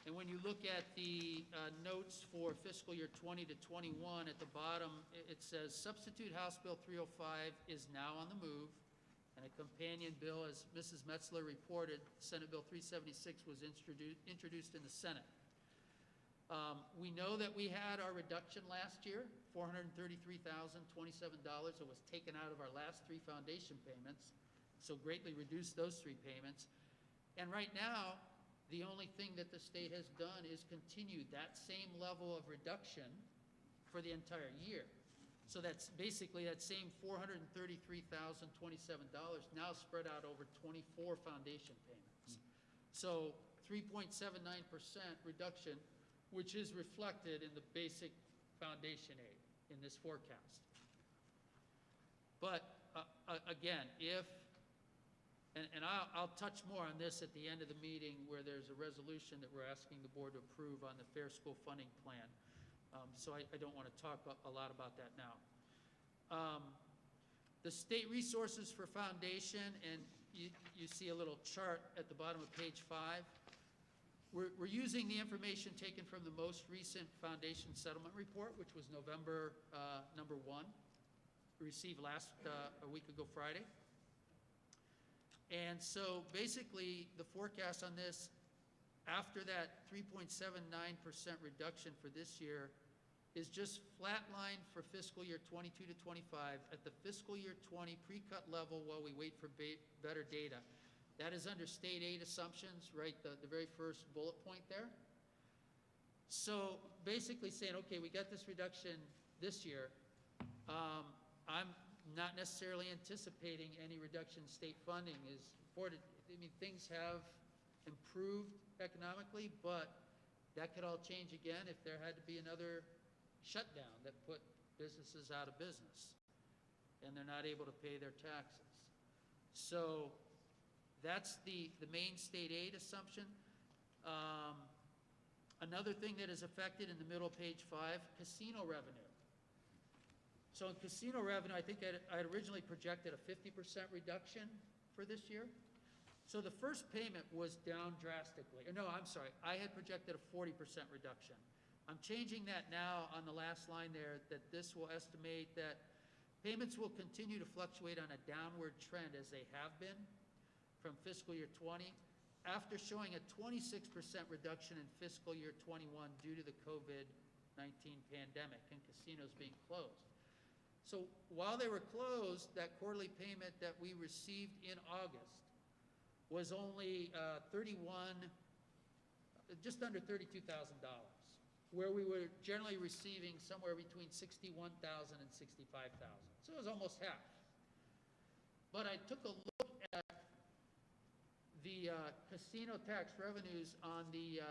And when you look at the notes for fiscal year 20 to 21, at the bottom, it says substitute House Bill 305 is now on the move, and a companion bill, as Mrs. Metzler reported, Senate Bill 376 was introduced in the Senate. We know that we had our reduction last year, $433,027. It was taken out of our last 3 foundation payments, so greatly reduced those 3 payments. And right now, the only thing that the state has done is continue that same level of reduction for the entire year. So that's basically that same $433,027 now spread out over 24 foundation payments. So 3.79% reduction, which is reflected in the basic foundation aid in this forecast. But again, and I'll touch more on this at the end of the meeting where there's a resolution that we're asking the board to approve on the Fair School Funding Plan. So I don't want to talk a lot about that now. The state resources for foundation, and you see a little chart at the bottom of page 5. We're using the information taken from the most recent foundation settlement report, which was November #1 received a week ago Friday. And so basically, the forecast on this, after that 3.79% reduction for this year, is just flatline for fiscal year 22 to 25 at the fiscal year 20 pre-cut level while we wait for better data. That is under state aid assumptions, right, the very first bullet point there. So basically saying, okay, we got this reduction this year. I'm not necessarily anticipating any reduction in state funding is afforded. I mean, things have improved economically, but that could all change again if there had to be another shutdown that put businesses out of business and they're not able to pay their taxes. So that's the main state aid assumption. Another thing that is affected in the middle of page 5, casino revenue. So in casino revenue, I think I'd originally projected a 50% reduction for this year. So the first payment was down drastically. No, I'm sorry. I had projected a 40% reduction. I'm changing that now on the last line there, that this will estimate that payments will continue to fluctuate on a downward trend as they have been from fiscal year 20, after showing a 26% reduction in fiscal year 21 due to the COVID-19 pandemic and casinos being closed. So while they were closed, that quarterly payment that we received in August was only just under $32,000, where we were generally receiving somewhere between $61,000 and $65,000. So it was almost half. But I took a look at the casino tax revenues on the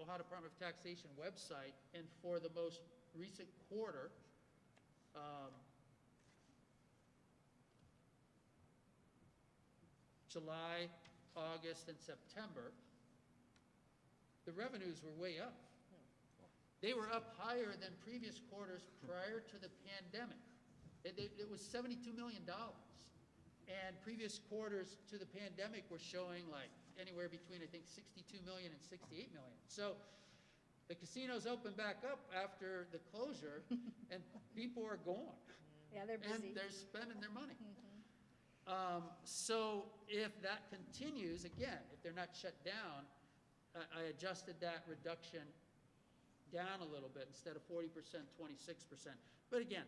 Ohio Department of Taxation website, and for the most recent quarter, July, August, and September, the revenues were way up. They were up higher than previous quarters prior to the pandemic. It was $72 million. And previous quarters to the pandemic were showing like anywhere between, I think, 62 million and 68 million. So the casinos opened back up after the closure, and people are gone. Yeah, they're busy. And they're spending their money. So if that continues, again, if they're not shut down, I adjusted that reduction down a little bit. Instead of 40%, 26%. But again,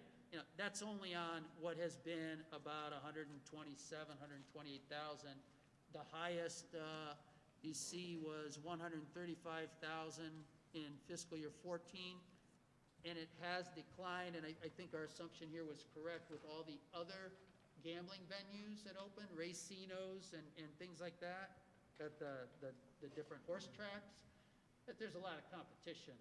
that's only on what has been about 127, 128,000. The highest you see was 135,000 in fiscal year 14, and it has declined, and I think our assumption here was correct with all the other gambling venues that open, racinos and things like that, at the different horse tracks, that there's a lot of competition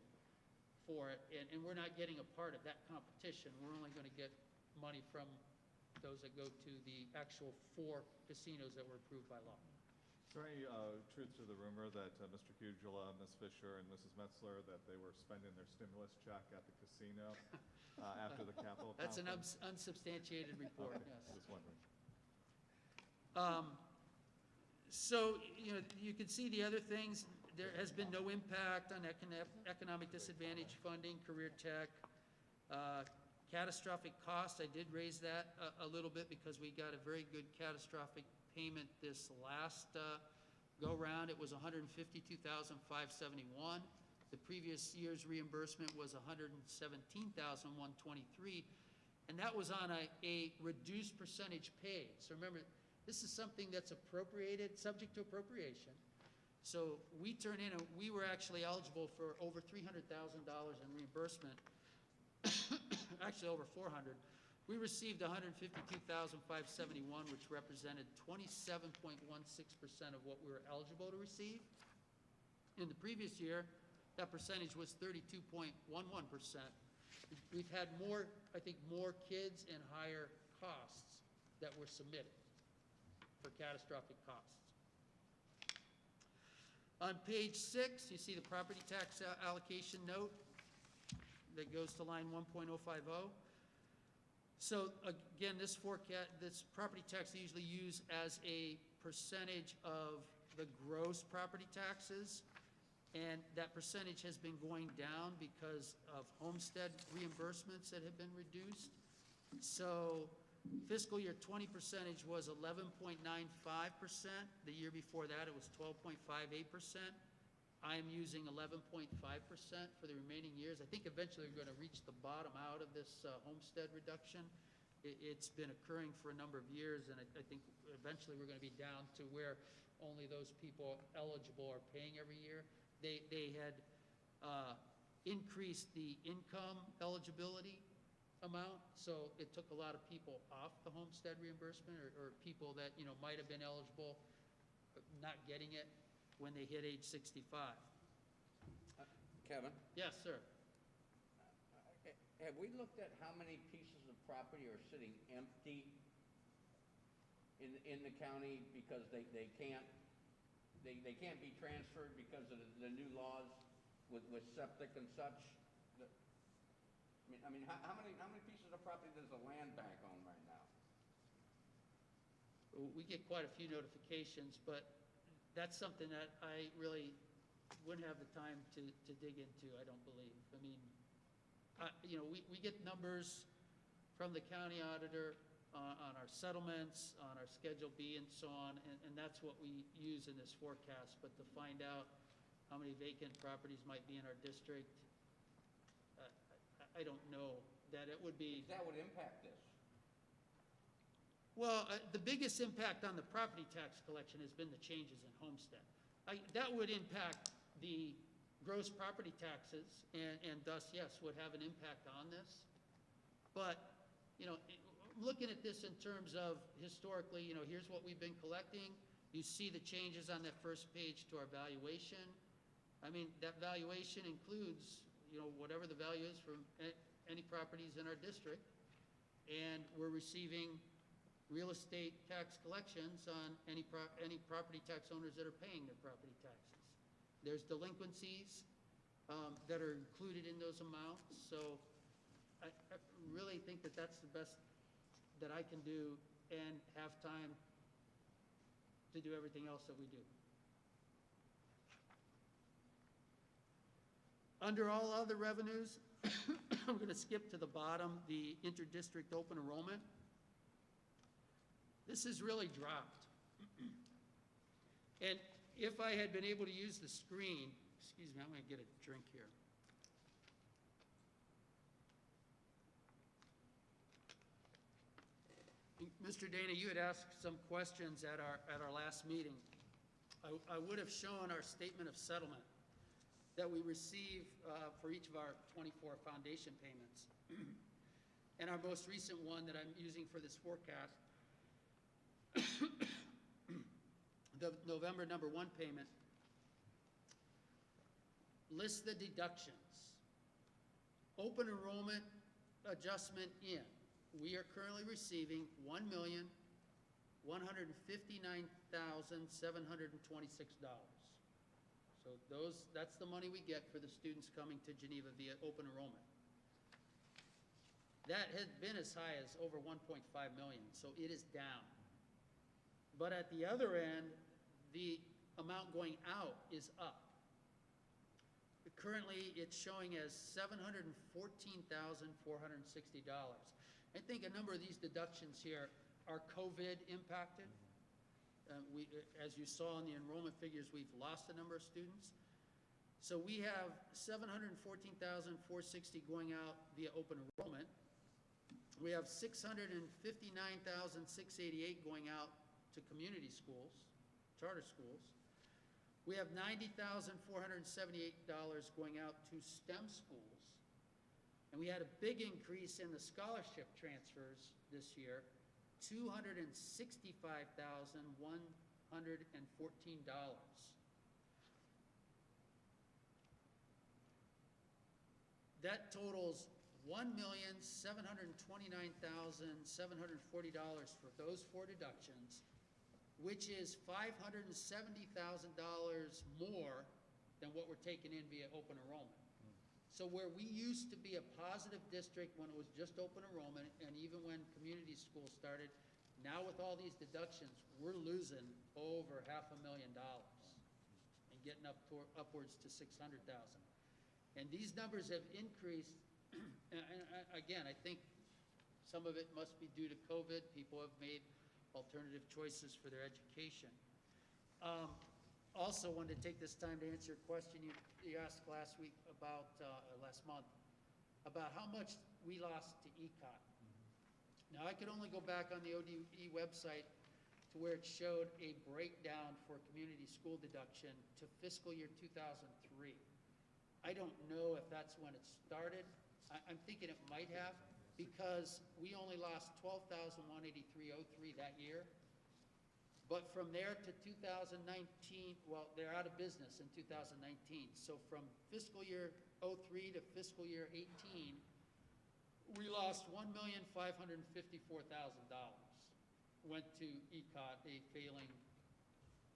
for it, and we're not getting a part of that competition. We're only going to get money from those that go to the actual 4 casinos that were approved by law. Is there any truth to the rumor that Mr. Cugula, Ms. Fisher, and Mrs. Metzler, that they were spending their stimulus check at the casino after the Capitol That's Conference? an unsubstantiated report, Okay, yes. just wondering. So, you can see the other things. There has been no impact on economic disadvantage funding, career tech. Catastrophic costs, I did raise that a little bit because we got a very good catastrophic payment this last go-round. It was $152,571. The previous year's reimbursement was $117,123, and that was on a reduced percentage paid. So remember, this is something that's appropriated, subject to appropriation. So we turn in, and we were actually eligible for over $300,000 in reimbursement, actually over 400. We received $152,571, which represented 27.16% of what we were eligible to receive. In the previous year, that percentage was 32.11%. We've had more, I think, more kids and higher costs that were submitted for catastrophic costs. On page 6, you see the property tax allocation note that goes to line 1.050. So again, this property tax is usually used as a percentage of the gross property taxes, and that percentage has been going down because of homestead reimbursements that have been reduced. So fiscal year 20 percentage was 11.95%. The year before that, it was 12.58%. I am using 11.5% for the remaining years. I think eventually we're going to reach the bottom out of this homestead reduction. It's been occurring for a number of years, and I think eventually we're going to be down to where only those people eligible are paying every year. They had increased the income eligibility amount, so it took a lot of people off the homestead reimbursement, or people that, you know, might have been eligible not getting it when they hit age 65. Kevin, Yes, sir. have we looked at how many pieces of property are sitting empty in the county because they can't be transferred because of the new laws with septic and such? I mean, how many pieces of property does the land bank own right now? We get quite a few notifications, but that's something that I really wouldn't have the time to dig into, I don't believe. I mean, you know, we get numbers from the county auditor on our settlements, on our Schedule B and so on, and that's what we use in this forecast. But to find out how many vacant properties might be in our district, I don't know that it would be. That would impact this. Well, the biggest impact on the property tax collection has been the changes in homestead. That would impact the gross property taxes, and thus, yes, would have an impact on this. But, you know, looking at this in terms of historically, you know, here's what we've been collecting. You see the changes on that first page to our valuation. I mean, that valuation includes, you know, whatever the value is from any properties in our district. And we're receiving real estate tax collections on any property tax owners that are paying their property taxes. There's delinquencies that are included in those amounts. So I really think that that's the best that I can do and have time to do everything else that we do. Under all other revenues, I'm going to skip to the bottom, the interdistrict open enrollment. This has really dropped. And if I had been able to use the screen, excuse me, I'm going to get a drink here. Mr. Dana, you had asked some questions at our last meeting. I would have shown our statement of settlement that we receive for each of our 24 foundation payments. And our most recent one that I'm using for this forecast, the November number 1 payment, lists the deductions. Open enrollment adjustment in. We are currently receiving $1,159,726. So that's the money we get for the students coming to Geneva via open enrollment. That had been as high as over 1.5 million, so it is down. But at the other end, the amount going out is up. Currently, it's showing as $714,460. I think a number of these deductions here are COVID impacted. As you saw in the enrollment figures, we've lost a number of students. So we have $714,460 going out via open enrollment. We have $659,688 going out to community schools, charter schools. We have $90,478 going out to STEM schools. And we had a big increase in the scholarship transfers this year, $265,114. That totals $1,729,740 for those 4 deductions, which is $570,000 more than what we're taking in via open enrollment. So where we used to be a positive district when it was just open enrollment, and even when community schools started, now with all these deductions, we're losing over $500,000 and getting upwards to $600,000. And these numbers have increased, and again, I think Some of it must be due to COVID. People have made alternative choices for their education. Also wanted to take this time to answer a question you asked last week about, last month, about how much we lost to ECOT. Now, I could only go back on the ODE website to where it showed a breakdown for community school deduction to fiscal year 2003. I don't know if that's when it started. I'm thinking it might have, because we only lost $12,183.03 that year. But from there to 2019, well, they're out of business in 2019. So from fiscal year 03 to fiscal year 18, we lost $1,554,000 went to ECOT, a failing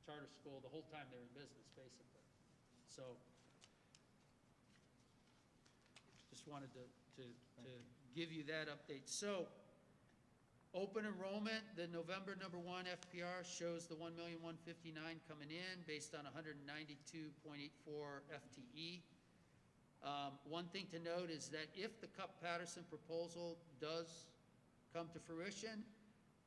charter school, the whole time they were in business, basically. So just wanted to give you that update. So open enrollment, the November #1 FPR shows the 1,159,000 coming in based on 192.84 FTE. One thing to note is that if the Cup-Patterson proposal does come to fruition,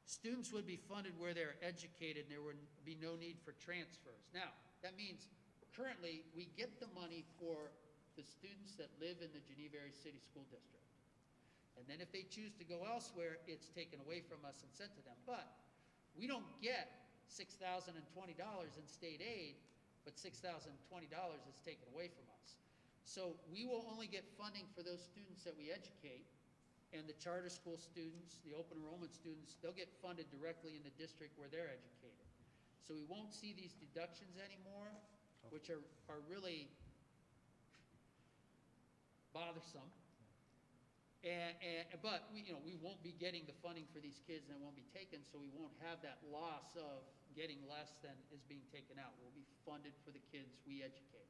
students would be funded where they're educated and there would be no need for transfers. Now, that means currently we get the money for the students that live in the Geneva Area City School District. And then if they choose to go elsewhere, it's taken away from us and sent to them. But we don't get $6,020 in state aid, but $6,020 is taken away from us. So we will only get funding for those students that we educate, and the charter school students, the open enrollment students, they'll get funded directly in the district where they're educated. So we won't see these deductions anymore, which are really bothersome. But we won't be getting the funding for these kids, and it won't be taken, so we won't have that loss of getting less than is being taken out. We'll be funded for the kids we educate.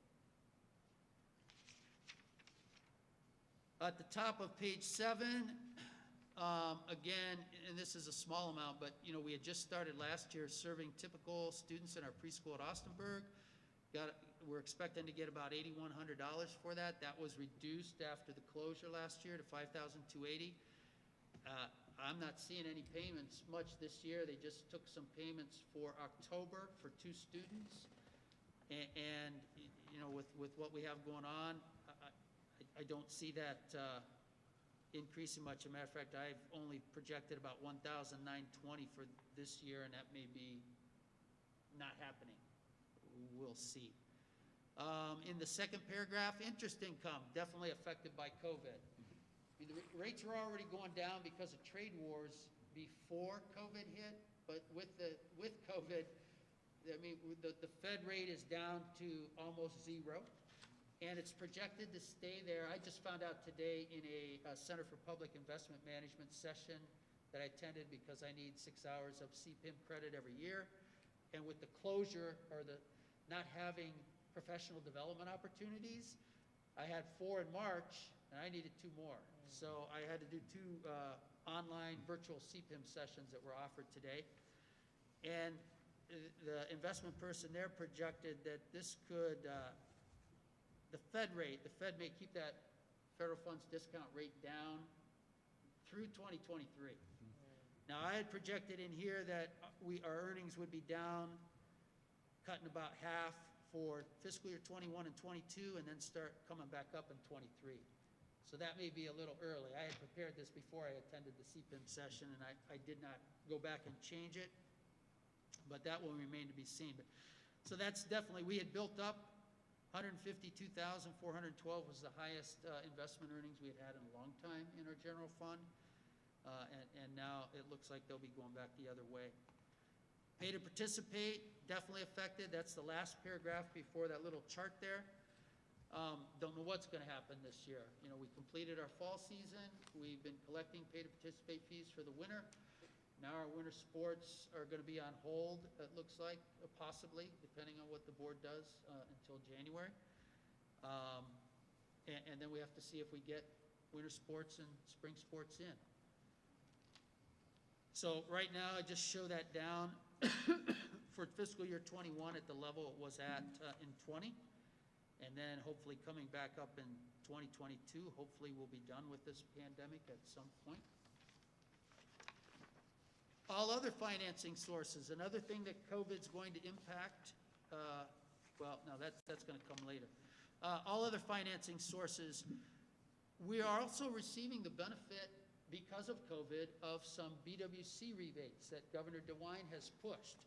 At the top of page 7, again, and this is a small amount, but we had just started last year serving typical students in our preschool at Austinburg. We're expecting to get about $8,100 for that. That was reduced after the closure last year to $5,280. I'm not seeing any payments much this year. They just took some payments for October for 2 students. And with what we have going on, I don't see that increasing much. As a matter of fact, I've only projected about $1,920 for this year, and that may be not happening. We'll see. In the second paragraph, interest income, definitely affected by COVID. I mean, the rates were already going down because of trade wars before COVID hit, but with COVID, I mean, the Fed rate is down to almost 0, and it's projected to stay there. I just found out today in a Center for Public Investment Management session that I attended because I need 6 hours of CPIM credit every year, and with the closure or the not having professional development opportunities, I had 4 in March, and I needed 2 more. So I had to do 2 online virtual CPIM sessions that were offered today. And the investment person there projected that this could, the Fed may keep that federal funds discount rate down through 2023. Now, I had projected in here that our earnings would be down, cutting about half for fiscal year 21 and 22, and then start coming back up in 23. So that may be a little early. I had prepared this before I attended the CPIM session, and I did not go back and change it, but that will remain to be seen. So that's definitely, we had built up $152,412 was the highest investment earnings we had in a long time in our general fund, and now it looks like they'll be going back the other way. Pay to participate, definitely affected. That's the last paragraph before that little chart there. Don't know what's going to happen this year. We completed our fall season. We've been collecting pay to participate fees for the winter. Now our winter sports are going to be on hold, it looks like, possibly, depending on what the board does until January. And then we have to see if we get winter sports and spring sports in. So right now, I just show that down for fiscal year 21 at the level it was at in 20. And then hopefully coming back up in 2022, hopefully we'll be done with this pandemic at some point. All other financing sources, another thing that COVID's going to impact, well, no, that's going to come later. All other financing sources, we are also receiving the benefit, because of COVID, of some BWC rebates that Governor DeWine has pushed.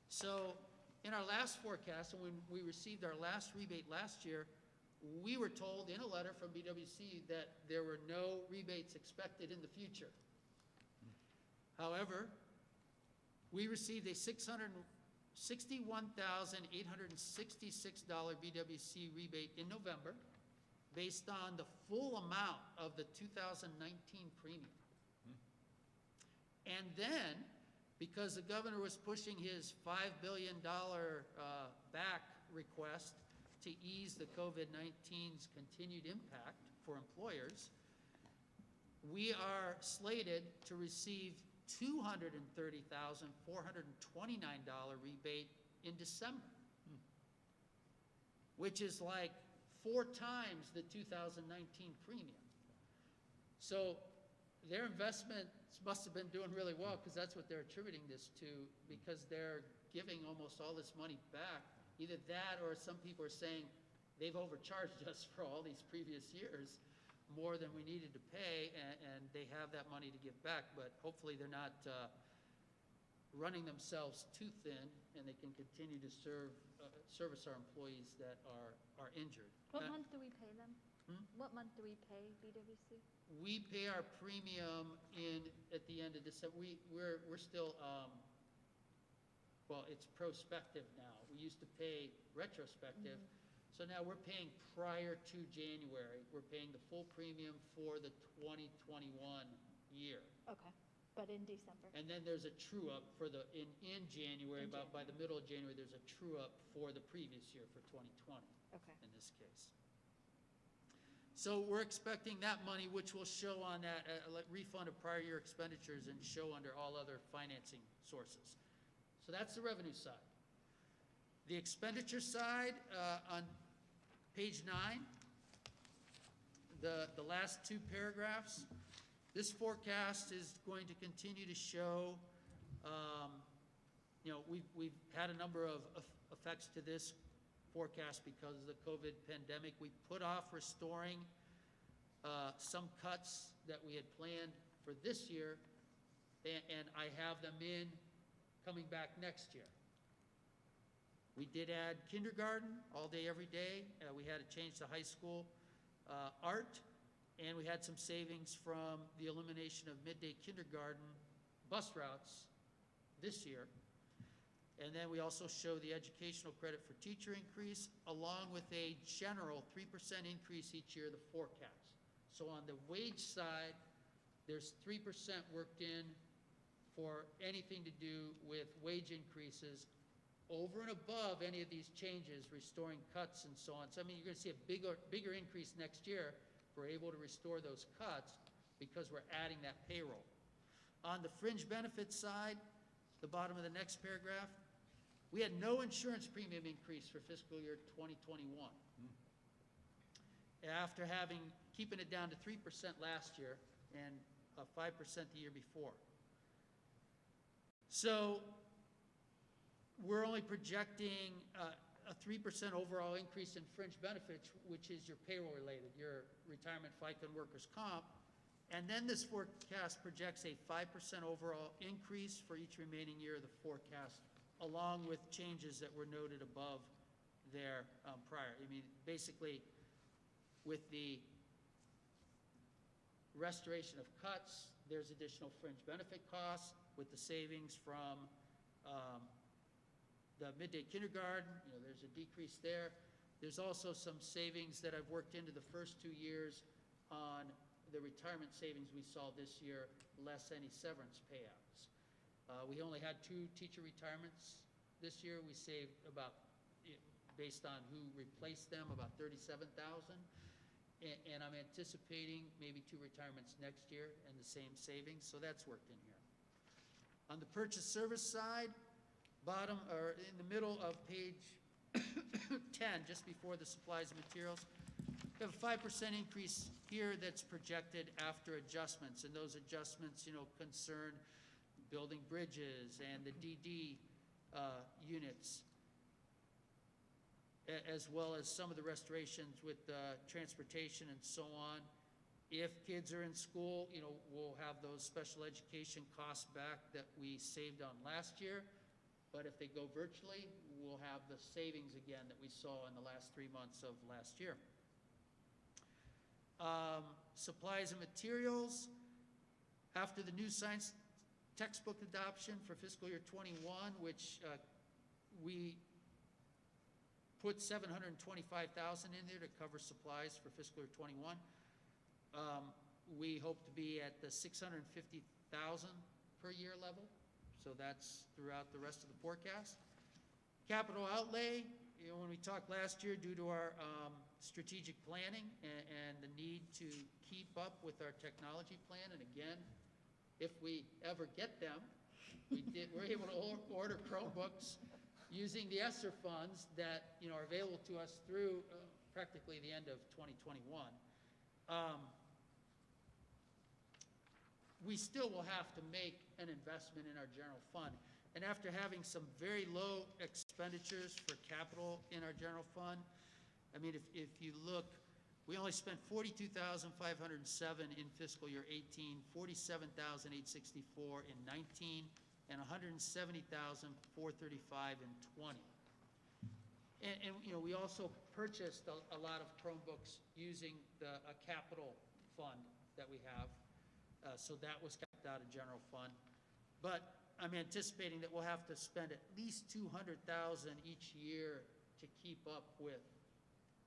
So in our last forecast, and when we received our last rebate last year, we were told in a letter from BWC that there were no rebates expected in the future. However, we received a $661,866 BWC rebate in November based on the full amount of the 2019 premium. And then, because the governor was pushing his $5 billion back request to ease the COVID-19's continued impact for employers, we are slated to receive $230,429 rebate in December, which is like 4 times the 2019 premium. So their investments must have been doing really well, because that's what they're attributing this to, because they're giving almost all this money back. Either that, or some people are saying they've overcharged us for all these previous years, more than we needed to pay, and they have that money to give back, but hopefully they're not running themselves too thin, and they can continue to service our employees that are injured. What month do we pay them? What month do we pay BWC? We pay our premium at the end of December. We're still, well, it's prospective now. We used to pay retrospective. So now we're paying prior to January. We're paying the full premium for the 2021 year. Okay, but in December? And then there's a true-up for in January, about by the middle of January, there's a true-up for the previous year, for 2020. Okay. In this case. So we're expecting that money, which will show on that refund of prior year expenditures and show under all other financing sources. So that's the revenue side. The expenditure side, on page 9, the last 2 paragraphs, this forecast is going to continue to show, we've had a number of effects to this forecast because of the COVID pandemic. We put off restoring some cuts that we had planned for this year, and I have them coming back next year. We did add kindergarten all day, every day. We had to change the high school art, and we had some savings from the elimination of midday kindergarten bus routes this year. And then we also show the educational credit for teacher increase, along with a general 3% increase each year, the forecast. So on the wage side, there's 3% worked in for anything to do with wage increases over and above any of these changes, restoring cuts and so on. So I mean, you're going to see a bigger increase next year if we're able to restore those cuts, because we're adding that payroll. On the fringe benefits side, the bottom of the next paragraph, we had no insurance premium increase for fiscal year 2021. After keeping it down to 3% last year and 5% the year before. So we're only projecting a 3% overall increase in fringe benefits, which is your payroll related, your retirement, FICA, and workers' comp. And then this forecast projects a 5% overall increase for each remaining year of the forecast, along with changes that were noted above there prior. I mean, basically, with the restoration of cuts, there's additional fringe benefit costs. With the savings from the midday kindergarten, there's a decrease there. There's also some savings that I've worked into the first 2 years on the retirement savings we saw this year, less any severance payouts. We only had 2 teacher retirements this year. We saved about, based on who replaced them, about $37,000. And I'm anticipating maybe 2 retirements next year and the same savings, so that's worked in here. On the purchase service side, bottom or in the middle of page 10, just before the supplies and materials, we have a 5% increase here that's projected after adjustments, and those adjustments, concern building bridges and the DD units, as well as some of the restorations with transportation and so on. If kids are in school, we'll have those special education costs back that we saved on last year. But if they go virtually, we'll have the savings again that we saw in the last 3 months of last year. Supplies and materials. After the new science textbook adoption for fiscal year '21, which we put $725,000 in there to cover supplies for fiscal year '21. We hope to be at the $650,000 per year level, so that's throughout the rest of the forecast. Capital outlay, when we talked last year, due to our strategic planning and the need to keep up with our technology plan, and again, if we ever get them, we're able to order Chromebooks using the ESSER funds that are available to us through practically the end of 2021. We still will have to make an investment in our general fund. And after having some very low expenditures for capital in our general fund, I mean, if you look, we only spent $42,507 in fiscal year '18, $47,864 in '19, and $170,435 in '20. And we also purchased a lot of Chromebooks using a capital fund that we have. So that was kept out of general fund. But I'm anticipating that we'll have to spend at least $200,000 each year to keep up with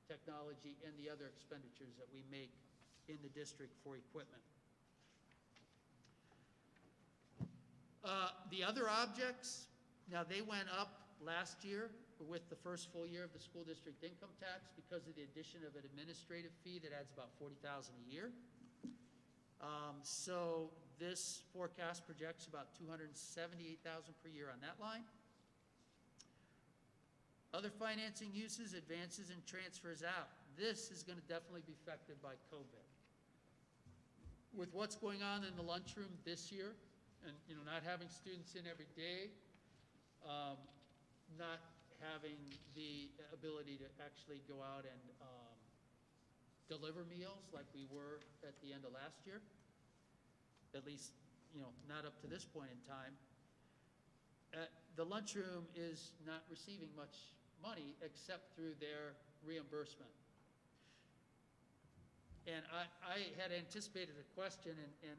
technology and the other expenditures that we make in the district for equipment. The other objects, now they went up last year with the first full year of the school district income tax because of the addition of an administrative fee that adds about $40,000 a year. So this forecast projects about $278,000 per year on that line. Other financing uses, advances and transfers out. This is going to definitely be affected by COVID. With what's going on in the lunchroom this year, and not having students in every day, not having the ability to actually go out and deliver meals like we were at the end of last year, at least, not up to this point in time. The lunchroom is not receiving much money except through their reimbursement. And I had anticipated a question and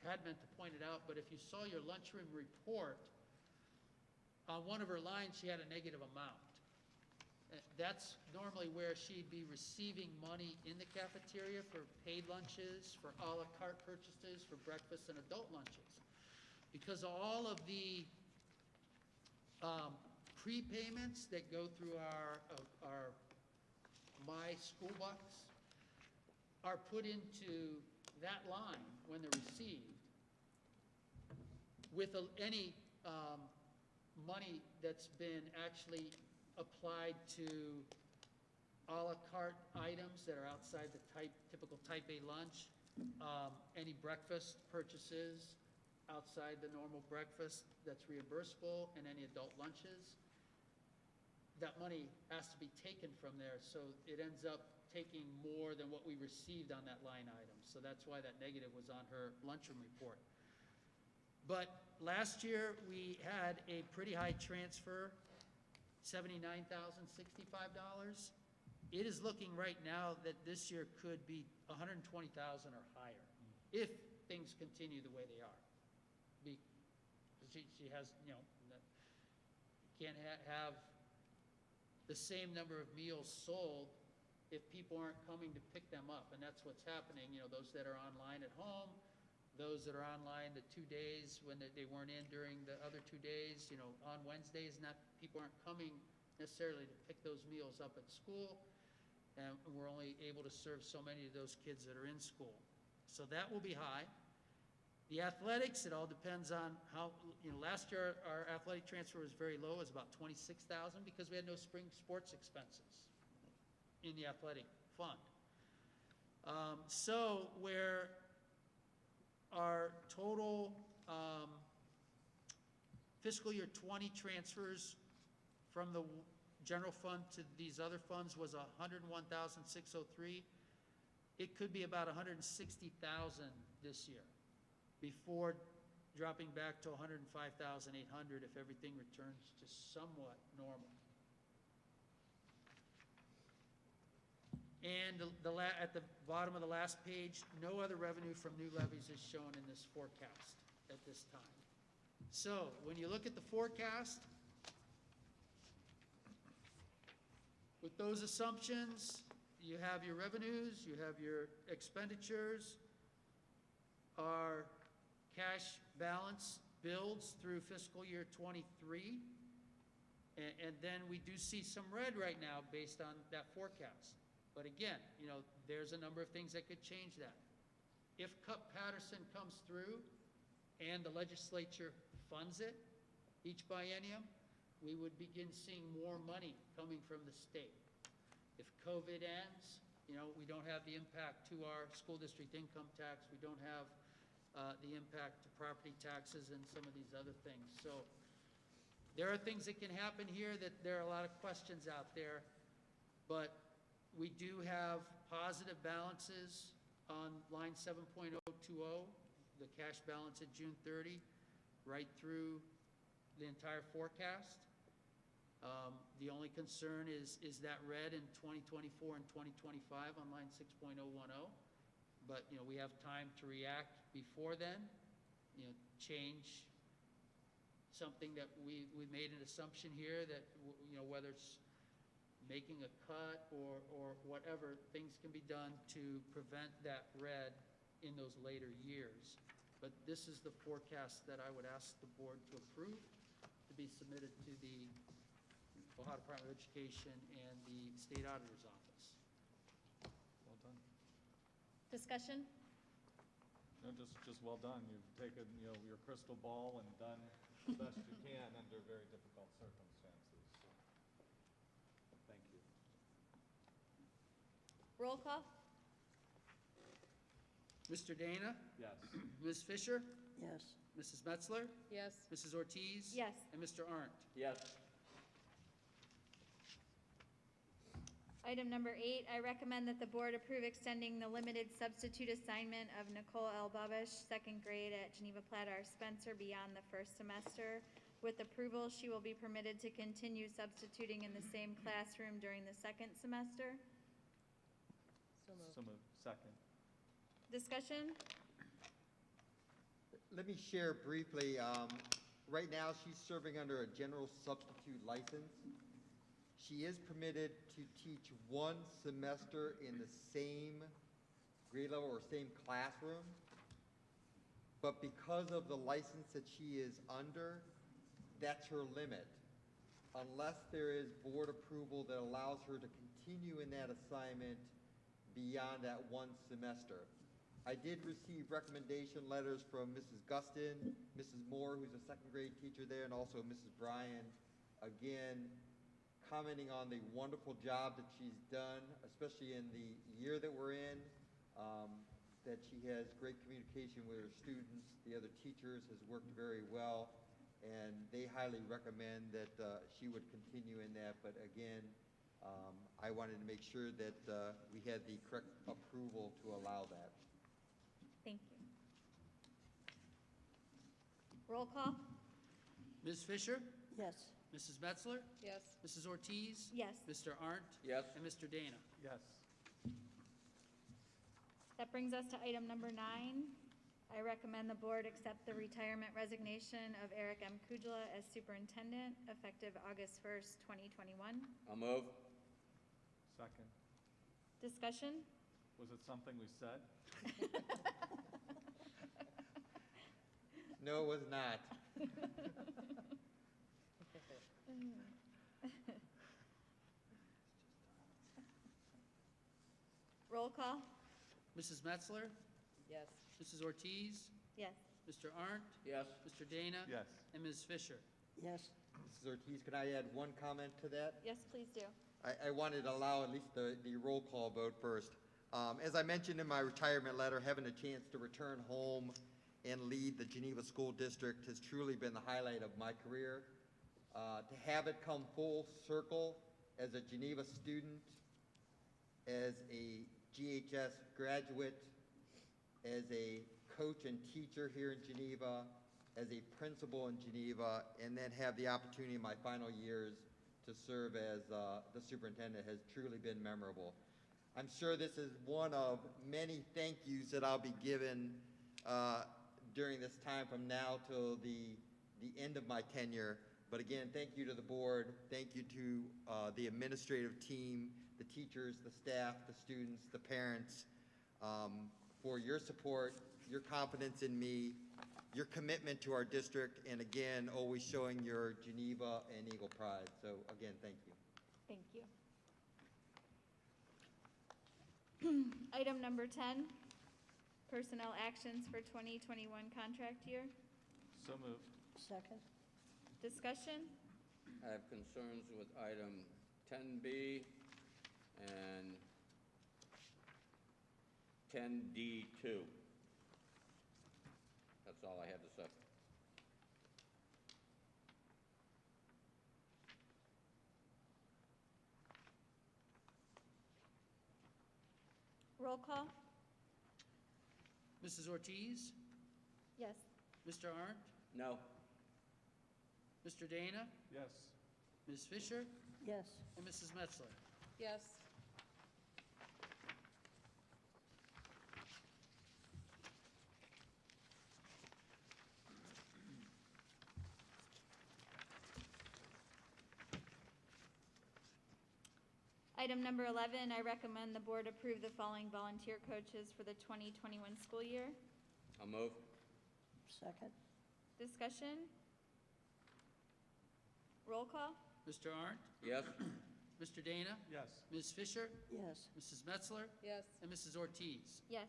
had meant to point it out, but if you saw your lunchroom report, on one of her lines, she had a negative amount. That's normally where she'd be receiving money in the cafeteria for paid lunches, for a la carte purchases, for breakfast and adult lunches. Because all of the prepayments that go through our My School Bucks are put into that line when they're received with any money that's been actually applied to a la carte items that are outside the typical type A lunch, any breakfast purchases outside the normal breakfast that's reimbursable, and any adult lunches. That money has to be taken from there, so it ends up taking more than what we received on that line item. So that's why that negative was on her lunchroom report. But last year, we had a pretty high transfer, $79,065. It is looking right now that this year could be $120,000 or higher if things continue the way they are. She has, can't have the same number of meals sold if people aren't coming to pick them up, and that's what's happening. Those that are online at home, those that are online the 2 days when they weren't in during the other 2 days, on Wednesdays, people aren't coming necessarily to pick those meals up at school, and we're only able to serve so many of those kids that are in school. So that will be high. The athletics, it all depends on how, last year our athletic transfer was very low, it was about $26,000 because we had no spring sports expenses in the athletic fund. So where our total fiscal year 20 transfers from the general fund to these other funds was 101,603. It could be about 160,000 this year before dropping back to 105,800 if everything returns to somewhat normal. And at the bottom of the last page, no other revenue from new levies is shown in this forecast at this time. So when you look at the forecast, with those assumptions, you have your revenues, you have your expenditures, our cash balance builds through fiscal year 23, and then we do see some red right now based on that forecast. But again, there's a number of things that could change that. If Cup-Patterson comes through and the legislature funds it each biennium, we would begin seeing more money coming from the state. If COVID ends, we don't have the impact to our school district income tax. We don't have the impact to property taxes and some of these other things. So there are things that can happen here that there are a lot of questions out there, but we do have positive balances on line 7.020, the cash balance at June 30, right through the entire forecast. The only concern is that red in 2024 and 2025 on line 6.010. But, we have time to react before then, change something that we made an assumption here that, whether it's making a cut or whatever, things can be done to prevent that red in those later years. But this is the forecast that I would ask the board to approve to be submitted to the Ohio Department of Education and the State Auditor's Office. Well done. Discussion? No, just well done. You've taken, your crystal ball and done the best you can under very difficult circumstances. So, thank you. Roll call? Mr. Dana? Yes. Ms. Fisher? Yes. Mrs. Metzler? Yes. Mrs. Ortiz? Yes. And Mr. Arndt? Yes. Item number 8, I recommend that the board approve extending the limited substitute assignment of Nicole L. Babish, second grade at Geneva Platt R. Spencer beyond the first semester. With approval, she will be permitted to continue substituting in the same classroom during the second semester. So moved. So moved. Second. Discussion? Let me share briefly. Right now, she's serving under a general substitute license. She is permitted to teach one semester in the same grade level or same classroom, but because of the license that she is under, that's her limit. Unless there is board approval that allows her to continue in that assignment beyond that one semester. I did receive recommendation letters from Mrs. Gustin, Mrs. Moore, who's a second grade teacher there, and also Mrs. Bryan, again, commenting on the wonderful job that she's done, especially in the year that we're in, that she has great communication with her students. The other teachers has worked very well, and they highly recommend that she would continue in that. But again, I wanted to make sure that we had the correct approval to allow that. Thank you. Roll call? Ms. Fisher? Yes. Mrs. Metzler? Yes. Mrs. Ortiz? Yes. Mr. Arndt? Yes. And Mr. Dana? Yes. That brings us to item number 9. I recommend the board accept the retirement resignation of Eric M. Kujla as superintendent effective August 1st, 2021. I'll move. Second. Discussion? Was it something we said? No, it was not. Roll call? Mrs. Metzler? Yes. Mrs. Ortiz? Yes. Mr. Arndt? Yes. Mr. Dana? Yes. And Ms. Fisher? Yes. Mrs. Ortiz, can I add one comment to that? Yes, please do. I wanted to allow at least the roll call vote first. As I mentioned in my retirement letter, having a chance to return home and lead the Geneva School District has truly been the highlight of my career. To have it come full circle as a Geneva student, as a GHS graduate, as a coach and teacher here in Geneva, as a principal in Geneva, and then have the opportunity in my final years to serve as the superintendent has truly been memorable. I'm sure this is one of many thank yous that I'll be given during this time from now till the end of my tenure. But again, thank you to the board, thank you to the administrative team, the teachers, the staff, the students, the parents, for your support, your confidence in me, your commitment to our district, and again, always showing your Geneva and Eagle pride. So again, thank you. Thank you. Item number 10, personnel actions for 2021 contract year. So moved. Second? Discussion? I have concerns with item 10B and 10D2. That's all I have to say. Roll call? Mrs. Ortiz? Yes. Mr. Arndt? No. Mr. Dana? Yes. Ms. Fisher? Yes. And Mrs. Metzler? Yes. Item number 11, I recommend the board approve the following volunteer coaches for the 2021 school year. I'll move. Second? Discussion? Roll call? Mr. Arndt? Yes. Mr. Dana? Yes. Ms. Fisher? Yes. Mrs. Metzler? Yes. And Mrs. Ortiz? Yes.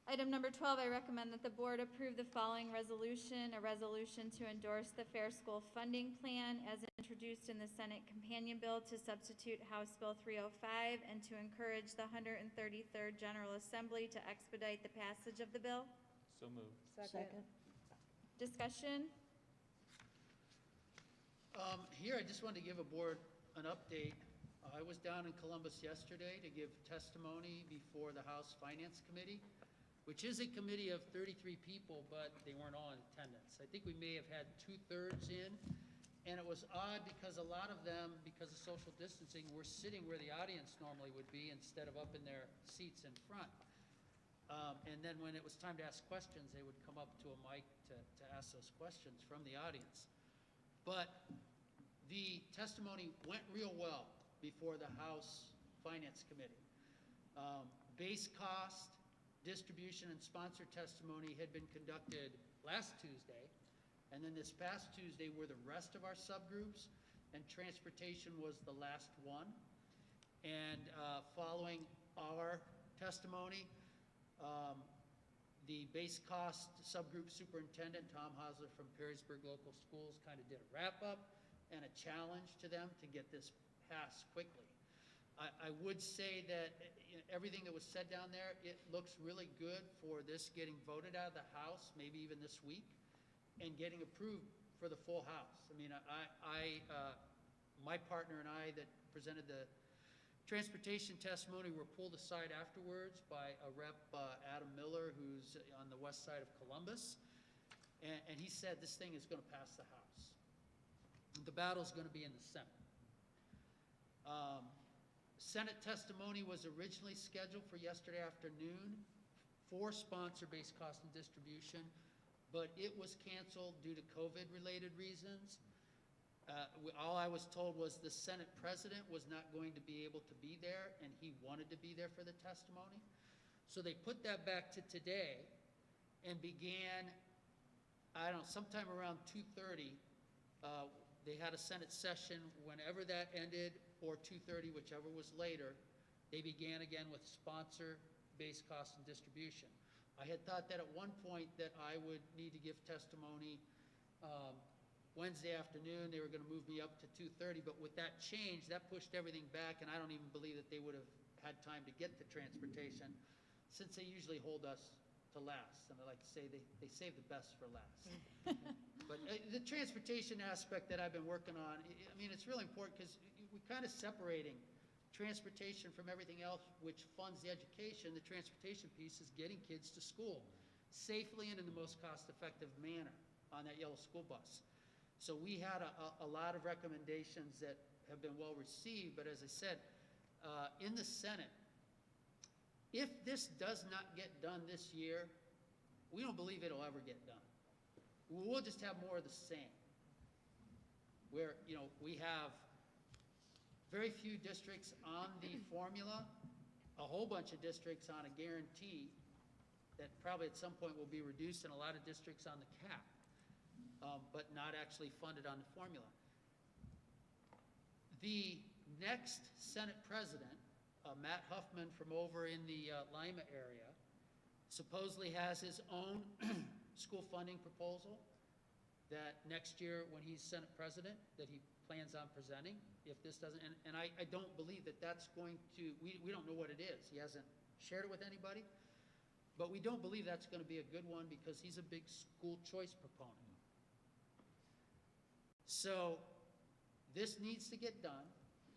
Item number 12, I recommend that the board approve the following resolution, a resolution to endorse the Fair School Funding Plan as introduced in the Senate Companion Bill to substitute House Bill 305 and to encourage the 133rd General Assembly to expedite the passage of the bill. So moved. Second? Discussion? Here, I just wanted to give a board an update. I was down in Columbus yesterday to give testimony before the House Finance Committee, which is a committee of 33 people, but they weren't all in attendance. I think we may have had 2/3 in, and it was odd because a lot of them, because of social distancing, were sitting where the audience normally would be instead of up in their seats in front. And then when it was time to ask questions, they would come up to a mic to ask those questions from the audience. But the testimony went real well before the House Finance Committee. Base cost, distribution, and sponsor testimony had been conducted last Tuesday, and then this past Tuesday were the rest of our subgroups, and transportation was the last one. And following our testimony, the base cost subgroup superintendent, Tom Hosler from Perrysburg Local Schools, kind of did a wrap-up and a challenge to them to get this passed quickly. I would say that everything that was said down there, it looks really good for this getting voted out of the House, maybe even this week, and getting approved for the full House. I mean, my partner and I that presented the transportation testimony were pulled aside afterwards by a rep, Adam Miller, who's on the west side of Columbus, and he said this thing is going to pass the House. The battle's going to be in the Senate. Senate testimony was originally scheduled for yesterday afternoon for sponsor-based cost and distribution, but it was canceled due to COVID-related reasons. All I was told was the Senate president was not going to be able to be there, and he wanted to be there for the testimony. So they put that back to today and began, I don't know, sometime around 2:30, they had a Senate session. Whenever that ended, or 2:30, whichever was later, they began again with sponsor-based cost and distribution. I had thought that at one point that I would need to give testimony Wednesday afternoon. They were going to move me up to 2:30, but with that change, that pushed everything back, and I don't even believe that they would have had time to get to transportation, since they usually hold us to last. And I like to say they save the best for last. But the transportation aspect that I've been working on, I mean, it's really important because we're kind of separating transportation from everything else which funds the education. The transportation piece is getting kids to school safely and in the most cost-effective manner on that yellow school bus. So we had a lot of recommendations that have been well received, but as I said, in the Senate, if this does not get done this year, we don't believe it'll ever get done. We'll just have more of the same, where, you know, we have very few districts on the formula, a whole bunch of districts on a guarantee that probably at some point will be reduced, and a lot of districts on the cap, but not actually funded on the formula. The next Senate president, Matt Huffman from over in the Lima area, supposedly has his own school funding proposal that next year when he's Senate president, that he plans on presenting if this doesn't, and I don't believe that that's going to, we don't know what it is. He hasn't shared it with anybody, but we don't believe that's going to be a good one because he's a big school choice proponent. So this needs to get done.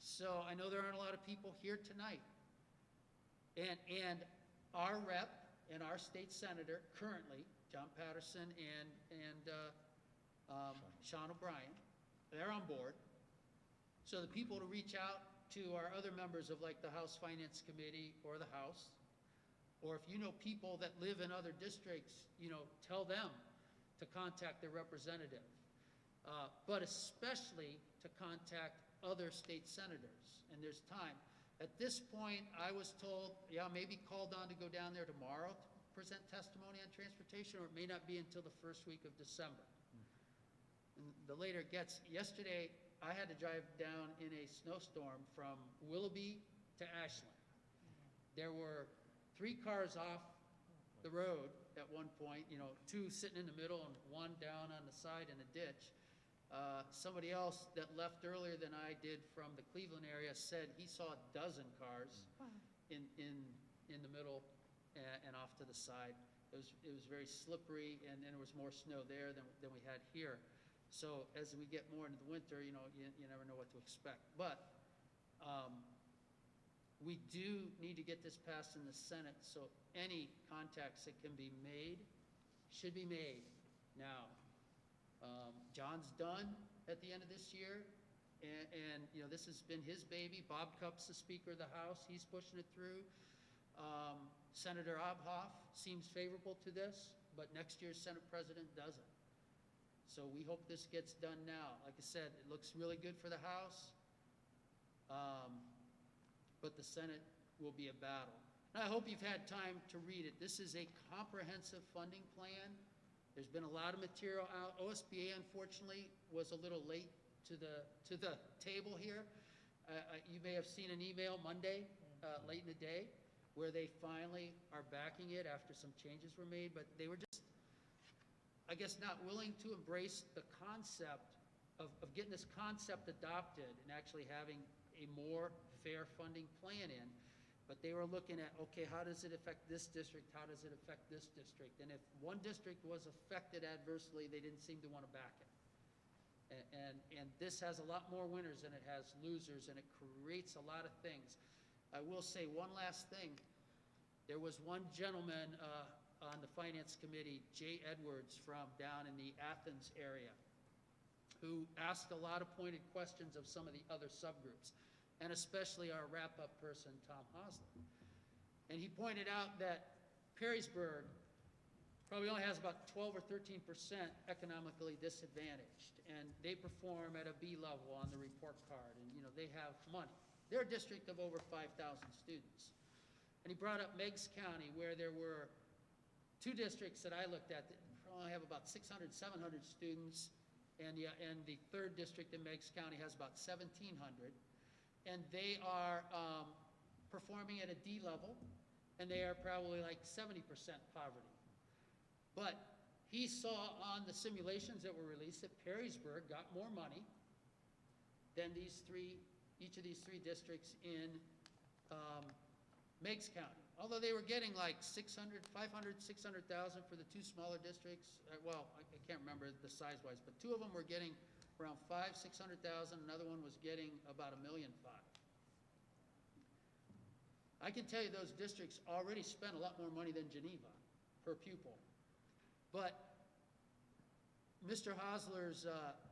So I know there aren't a lot of people here tonight. And our rep and our state senator currently, John Patterson and Sean O'Brien, they're on board. So the people to reach out to our other members of like the House Finance Committee or the House, or if you know people that live in other districts, you know, tell them to contact their representative. But especially to contact other state senators, and there's time. At this point, I was told, yeah, maybe called on to go down there tomorrow to present testimony on transportation, or it may not be until the first week of December. And the later it gets, yesterday, I had to drive down in a snowstorm from Willoughby to Ashland. There were 3 cars off the road at one point, you know, 2 sitting in the middle and 1 down on the side in a ditch. Somebody else that left earlier than I did from the Cleveland area said he saw a dozen cars in the middle and off to the side. It was very slippery, and there was more snow there than we had here. So as we get more into the winter, you know, you never know what to expect. But we do need to get this passed in the Senate, so any contacts that can be made should be made now. John's done at the end of this year, and you know, this has been his baby. Bob Cupp's the Speaker of the House. He's pushing it through. Senator Obhoff seems favorable to this, but next year's Senate President doesn't. So we hope this gets done now. Like I said, it looks really good for the House, but the Senate will be a battle. And I hope you've had time to read it. This is a comprehensive funding plan. There's been a lot of material out. OSBA, unfortunately, was a little late to the table here. You may have seen an email Monday, late in the day, where they finally are backing it after some changes were made, but they were just, I guess, not willing to embrace the concept of getting this concept adopted and actually having a more fair funding plan in. But they were looking at, okay, how does it affect this district? How does it affect this district? And if one district was affected adversely, they didn't seem to want to back it. And this has a lot more winners than it has losers, and it creates a lot of things. I will say one last thing. There was one gentleman on the Finance Committee, Jay Edwards, from down in the Athens area, who asked a lot of pointed questions of some of the other subgroups, and especially our wrap-up person, Tom Hosler. And he pointed out that Perrysburg probably only has about 12 or 13% economically disadvantaged, and they perform at a B level on the report card, and you know, they have money. They're a district of over 5,000 students. And he brought up Meigs County, where there were 2 districts that I looked at that probably have about 600, 700 students, and the 3rd district in Meigs County has about 1,700. And they are performing at a D level, and they are probably like 70% poverty. But he saw on the simulations that were released that Perrysburg got more money than each of these three districts in Meigs County. although they were getting like 600, 500, 600,000 for the two smaller districts, well, I can't remember the size-wise, but two of them were getting around 500,000, 600,000, another one was getting about $1.5 million. I can tell you those districts already spent a lot more money than Geneva per pupil. But Mr. Hosler's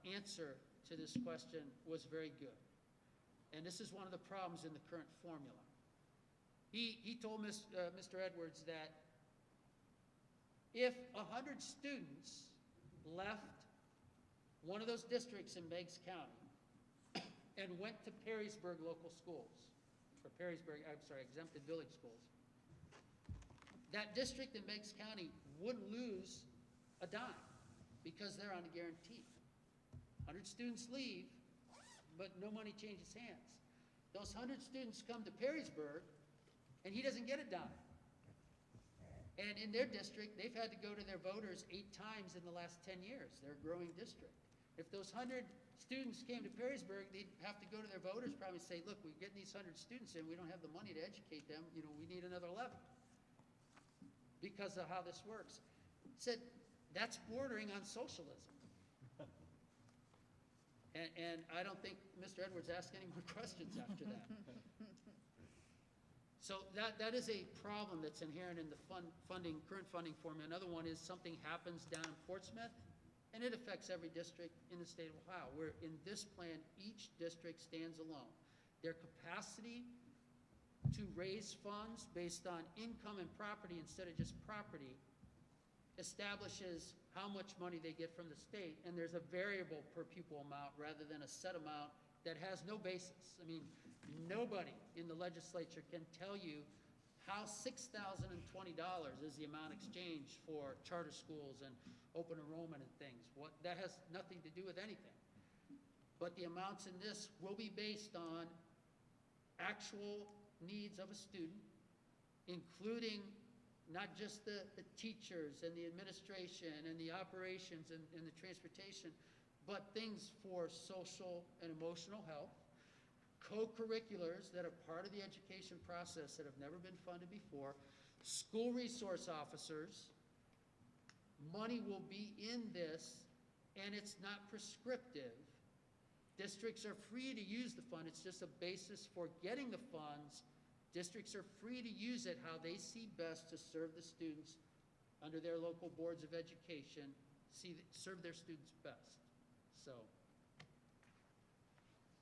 answer to this question was very good. And this is one of the problems in the current formula. He told Mr. Edwards that if 100 students left one of those districts in Meigs County and went to Perrysburg local schools, or exempted village schools, that district in Meigs County wouldn't lose a dime because they're on a guarantee. 100 students leave, but no money changes hands. Those 100 students come to Perrysburg, and he doesn't get a dime. And in their district, they've had to go to their voters 8 times in the last 10 years. They're a growing district. If those 100 students came to Perrysburg, they'd have to go to their voters probably and say, look, we're getting these 100 students in, we don't have the money to educate them, you know, we need another levy because of how this works. Said, that's bordering on socialism. And I don't think Mr. Edwards asked any more questions after that. So that is a problem that's inherent in the current funding formula. Another one is something happens down in Portsmouth, and it affects every district in the state of Ohio, where in this plan, each district stands alone. Their capacity to raise funds based on income and property instead of just property establishes how much money they get from the state, and there's a variable per pupil amount rather than a set amount that has no basis. I mean, nobody in the legislature can tell you how $6,020 is the amount exchanged for charter schools and open enrollment and things. That has nothing to do with anything. But the amounts in this will be based on actual needs of a student, including not just the teachers and the administration and the operations and the transportation, but things for social and emotional health, co-curriculars that are part of the education process that have never been funded before, school resource officers. Money will be in this, and it's not prescriptive. Districts are free to use the fund. It's just a basis for getting the funds. Districts are free to use it how they see best to serve the students under their local boards of education, serve their students best. So.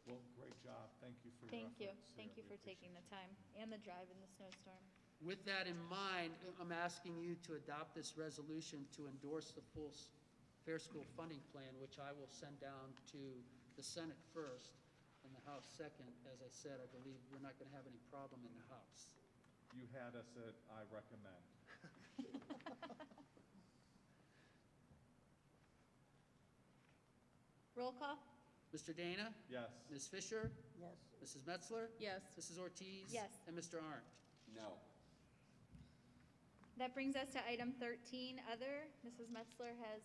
Well, great job. Thank you for your Thank you. efforts. Thank you We for taking appreciate the time and the drive in the snowstorm. With that in mind, I'm asking you to adopt this resolution to endorse the full Fair School Funding Plan, which I will send down to the Senate first and the House second. As I said, I believe we're not going to have any problem in the House. You had us at I recommend. Roll call? Mr. Dana? Yes. Ms. Fisher? Yes. Mrs. Metzler? Yes. Mrs. Ortiz? Yes. And Mr. Arndt? No. That brings us to item 13, other. Mrs. Metzler has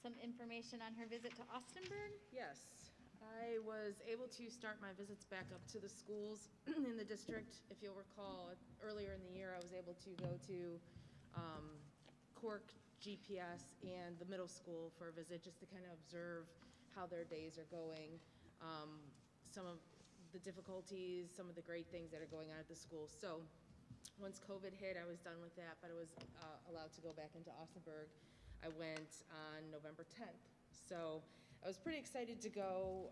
some information on her visit to Austinburg. Yes, I was able to start my visits back up to the schools in the district. If you'll recall, earlier in the year, I was able to go to Cork, GPS, and the middle school for a visit, just to kind of observe how their days are going, some of the difficulties, some of the great things that are going on at the school. So once COVID hit, I was done with that, but I was allowed to go back into Austinburg. I went on November 10th. So I was pretty excited to go.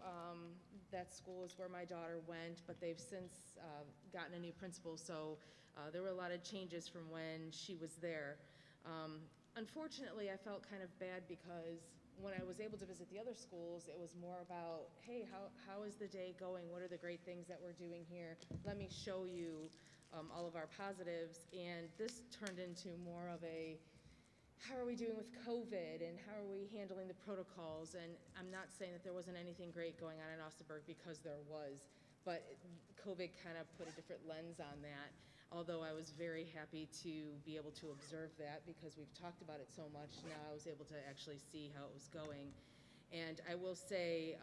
That school is where my daughter went, but they've since gotten a new principal, so there were a lot of changes from when she was there. Unfortunately, I felt kind of bad because when I was able to visit the other schools, it was more about, hey, how is the day going? What are the great things that we're doing here? Let me show you all of our positives. And this turned into more of a, how are we doing with COVID and how are we handling the protocols? And I'm not saying that there wasn't anything great going on in Austinburg, because there was, but COVID kind of put a different lens on that. Although I was very happy to be able to observe that, because we've talked about it so much, now I was able to actually see how it was going. And I will say,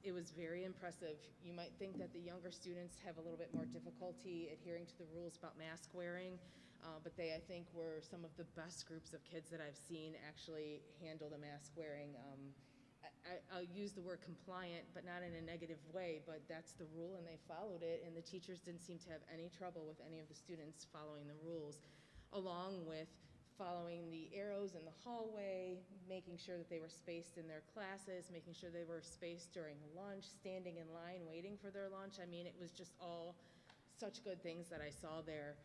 it was very impressive. You might think that the younger students have a little bit more difficulty adhering to the rules about mask wearing, but they, I think, were some of the best groups of kids that I've seen actually handle the mask wearing. I'll use the word compliant, but not in a negative way, but that's the rule and they followed it, and the teachers didn't seem to have any trouble with any of the students following the rules, along with following the arrows in the hallway, making sure that they were spaced in their classes, making sure they were spaced during lunch, standing in line waiting for their lunch. I mean, it was just all such good things that I saw there.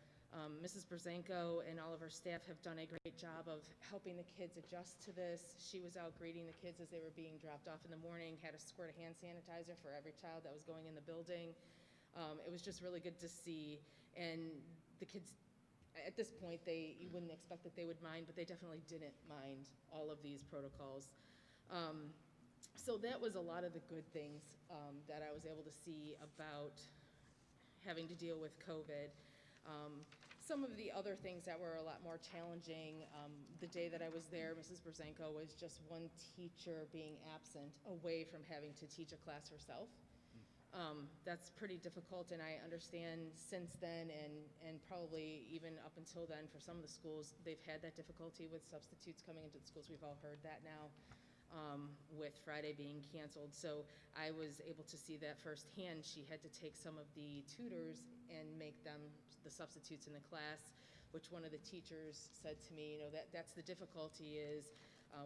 Mrs. Brzenko and all of her staff have done a great job of helping the kids adjust to this. She was out greeting the kids as they were being dropped off in the morning, had a squirt of hand sanitizer for every child that was going in the building. It was just really good to see. And the kids, at this point, you wouldn't expect that they would mind, but they definitely didn't mind all of these protocols. So that was a lot of the good things that I was able to see about having to deal with COVID. Some of the other things that were a lot more challenging, the day that I was there, Mrs. Brzenko, was just one teacher being absent away from having to teach a class herself. That's pretty difficult, and I understand since then and probably even up until then for some of the schools, they've had that difficulty with substitutes coming into the schools. We've all heard that now with Friday being canceled. So I was able to see that firsthand. She had to take some of the tutors and make them the substitutes in the class, which one of the teachers said to me, that's the difficulty is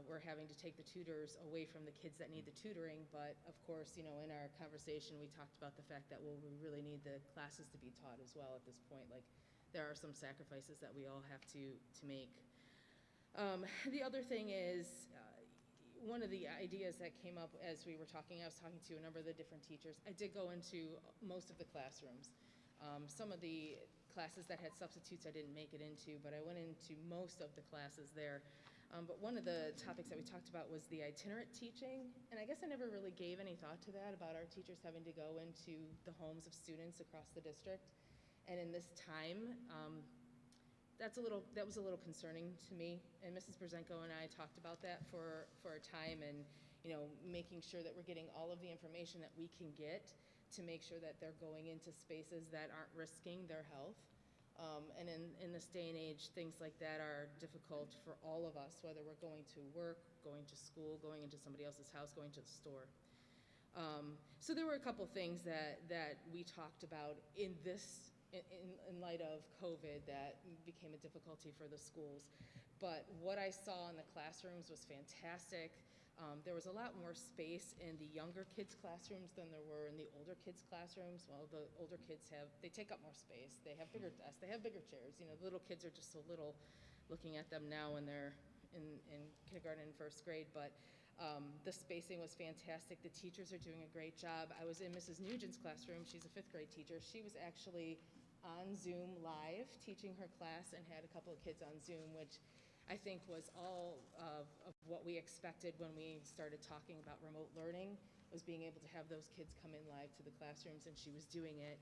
we're having to take the tutors away from the kids that need the tutoring, but of course, in our conversation, we talked about the fact that, well, we really need the classes to be taught as well at this point. Like, there are some sacrifices that we all have to make. The other thing is, one of the ideas that came up as we were talking, I was talking to a number of the different teachers. I did go into most of the classrooms. Some of the classes that had substitutes I didn't make it into, but I went into most of the classes there. But one of the topics that we talked about was the itinerant teaching, and I guess I never really gave any thought to that, about our teachers having to go into the homes of students across the district. And in this time, that was a little concerning to me, and Mrs. Brzenko and I talked about that for a time, and making sure that we're getting all of the information that we can get to make sure that they're going into spaces that aren't risking their health. And in this day and age, things like that are difficult for all of us, whether we're going to work, going to school, going into somebody else's house, going to the store. So there were a couple things that we talked about in light of COVID that became a difficulty for the schools. But what I saw in the classrooms was fantastic. There was a lot more space in the younger kids' classrooms than there were in the older kids' classrooms. Well, the older kids they take up more space. They have bigger desks. They have bigger chairs. The little kids are just so little, looking at them now when they're in kindergarten and first grade. But the spacing was fantastic. The teachers are doing a great job. I was in Mrs. Nugent's classroom. She's a fifth grade teacher. She was actually on Zoom live teaching her class and had a couple of kids on Zoom, which I think was all of what we expected when we started talking about remote learning, was being able to have those kids come in live to the classrooms, and she was doing it.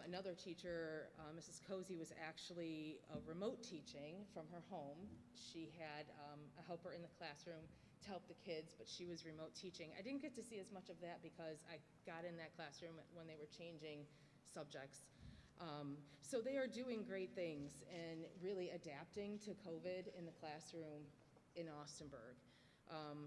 Another teacher, Mrs. Cozy, was actually remote teaching from her home. She had a helper in the classroom to help the kids, but she was remote teaching. I didn't get to see as much of that because I got in that classroom when they were changing subjects. So they are doing great things and really adapting to COVID in the classroom in Austinburg.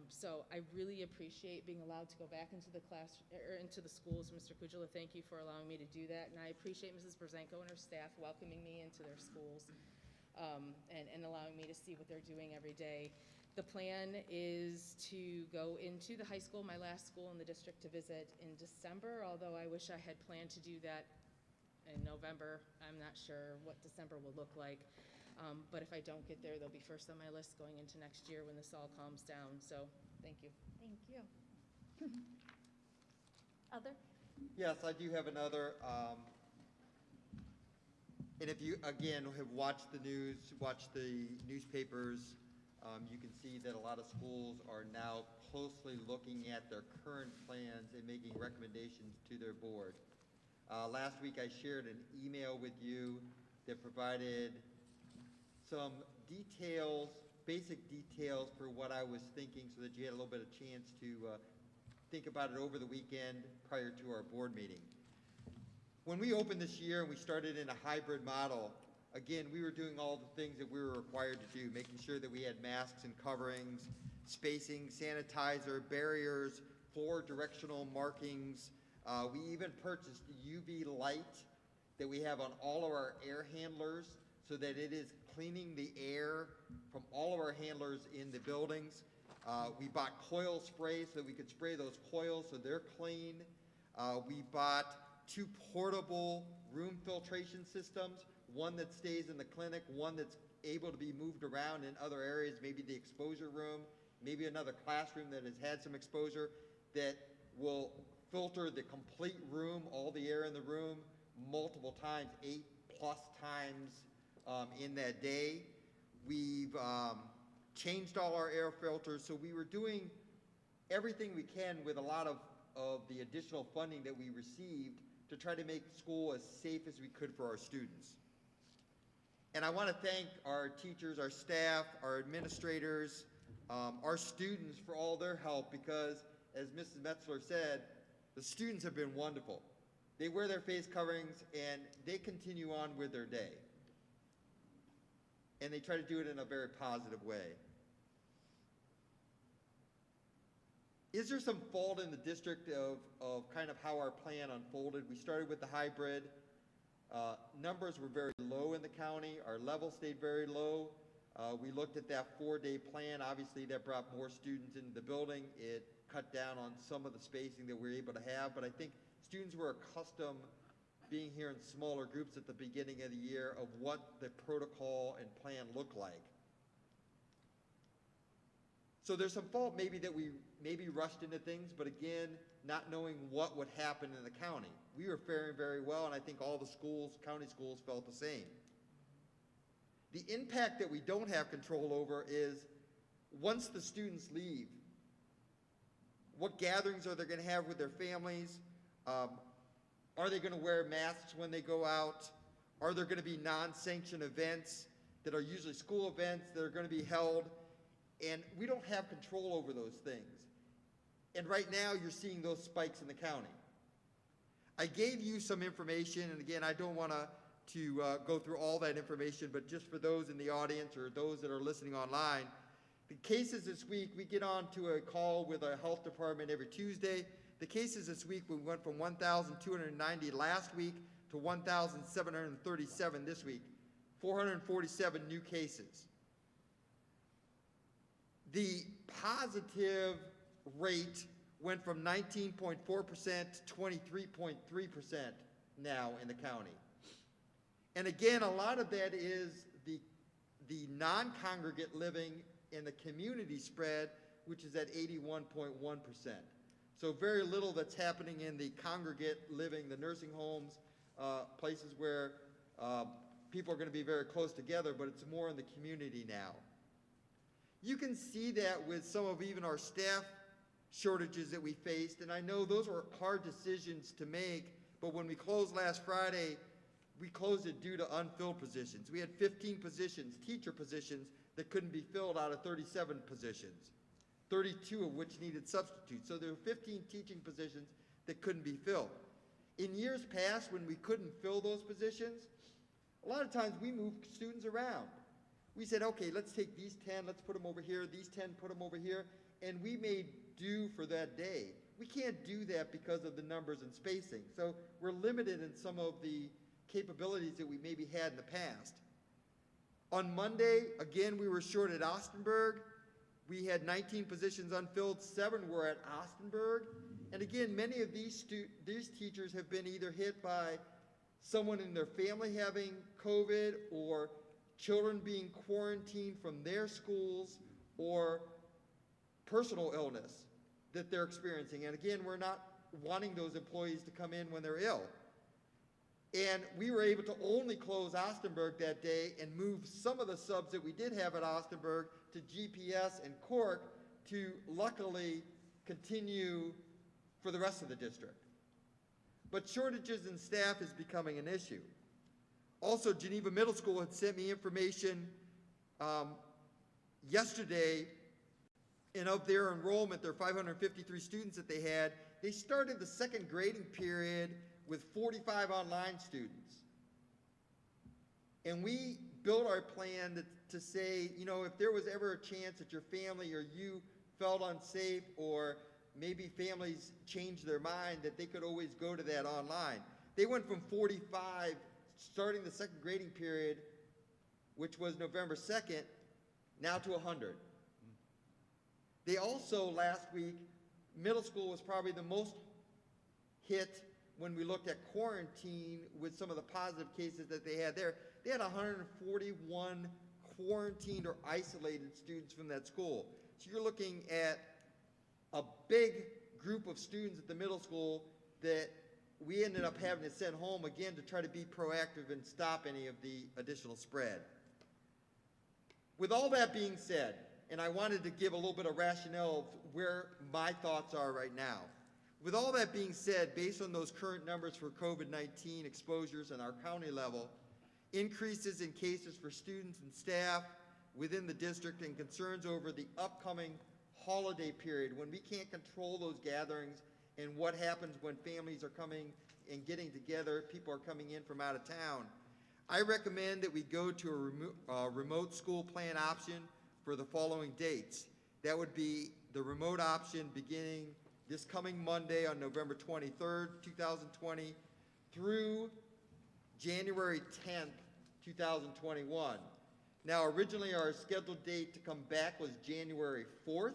So I really appreciate being allowed to go back into the class or into the schools. Mr. Kujala, thank you for allowing me to do that, and I appreciate Mrs. Brzenko and her staff welcoming me into their schools and allowing me to see what they're doing every day. The plan is to go into the high school, my last school in the district, to visit in December, although I wish I had planned to do that in November. I'm not sure what December will look like. But if I don't get there, they'll be first on my list going into next year when this all calms down. So, thank you. Thank you. Other? Yes, I do have another. And if you, again, have watched the news, watched the newspapers, you can see that a lot of schools are now closely looking at their current plans and making recommendations to their board. Last week I shared an email with you that provided some details basic details for what I was thinking so that you had a little bit of chance to think about it over the weekend prior to our board meeting. When we opened this year and we started in a hybrid model, again, we were doing all the things that we were required to do, making sure that we had masks and coverings, spacing, sanitizer, barriers, floor directional markings. We even purchased UV light that we have on all of our air handlers so that it is cleaning the air from all of our handlers in the buildings. We bought coil spray so that we could spray those coils so they're clean. We bought 2 portable room filtration systems, one that stays in the clinic, one that's able to be moved around in other areas, maybe the exposure room, maybe another classroom that has had some exposure, that will filter the complete room, all the air in the room, multiple times, 8+ times in that day. We've changed all our air filters, so we were doing everything we can with a lot of the additional funding that we received to try to make school as safe as we could for our students. And I want to thank our teachers, our staff, our administrators, our students for all their help because, as Mrs. Metzler said, the students have been wonderful. They wear their face coverings and they continue on with their day. And they try to do it in a very positive way. Is there some fault in the district of kind of how our plan unfolded? We started with the hybrid. Numbers were very low in the county. Our level stayed very low. We looked at that 4-day plan. Obviously, that brought more students into the building. It cut down on some of the spacing that we were able to have, but I think students were accustomed being here in smaller groups at the beginning of the year of what the protocol and plan looked like. So there's some fault maybe that we maybe rushed into things, but again, not knowing what would happen in the county. We were faring very well, and I think all the schools, county schools, felt the same. The impact that we don't have control over is once the students leave, what gatherings are they going to have with their families? Are they going to wear masks when they go out? Are there going to be non-sanctioned events that are usually school events that are going to be held? And we don't have control over those things. And right now, you're seeing those spikes in the county. I gave you some information, and again, I don't want to go through all that information, but just for those in the audience or those that are listening online, the cases this week, we get on to a call with our health department every Tuesday. The cases this week, we went from 1,290 last week to 1,737 this week, 447 new cases. The positive rate went from 19.4% to 23.3% now in the county. And again, a lot of that is the non-congregate living and the community spread, which is at 81.1%. So very little that's happening in the congregate living, the nursing homes, places where people are going to be very close together, but it's more in the community now. You can see that with some of even our staff shortages that we faced, and I know those were hard decisions to make, but when we closed last Friday, we closed it due to unfilled positions. We had 15 positions, teacher positions, that couldn't be filled out of 37 positions, 32 of which needed substitutes. So there were 15 teaching positions that couldn't be filled. In years past, when we couldn't fill those positions, a lot of times we moved students around. We said, okay, let's take these 10, let's put them over here, these 10, put them over here, and we made do for that day. We can't do that because of the numbers and spacing. So we're limited in some of the capabilities that we maybe had in the past. On Monday, again, we were short at Austenburg. We had 19 positions unfilled, 7 were at Austenburg. And again, many of these teachers have been either hit by someone in their family having COVID or children being quarantined from their schools or personal illness that they're experiencing. And again, we're not wanting those employees to come in when they're ill. And we were able to only close Austenburg that day and move some of the subs that we did have at Austenburg to GPS and Cork to luckily continue for the rest of the district. But shortages in staff is becoming an issue. Also, Geneva Middle School had sent me information yesterday, and of their enrollment, their 553 students that they had, they started the second grading period with 45 online students. And we built our plan to say, you know, if there was ever a chance that your family or you felt unsafe, or maybe families changed their mind, that they could always go to that online. They went from 45, starting the second grading period, which was November 2nd, now to 100. They also, last week, middle school was probably the most hit when we looked at quarantine with some of the positive cases that they had there. They had 141 quarantined or isolated students from that school. So you're looking at a big group of students at the middle school that we ended up having to send home again to try to be proactive and stop any of the additional spread. With all that being said, and I wanted to give a little bit of rationale of where my thoughts are right now. With all that being said, based on those current numbers for COVID-19 exposures on our county level, increases in cases for students and staff within the district, and concerns over the upcoming holiday period when we can't control those gatherings, and what happens when families are coming and getting together, people are coming in from out of town, I recommend that we go to a remote school plan option for the following dates. That would be the remote option beginning this coming Monday on November 23rd, 2020 through January 10th, 2021. Now, originally our scheduled date to come back was January 4th.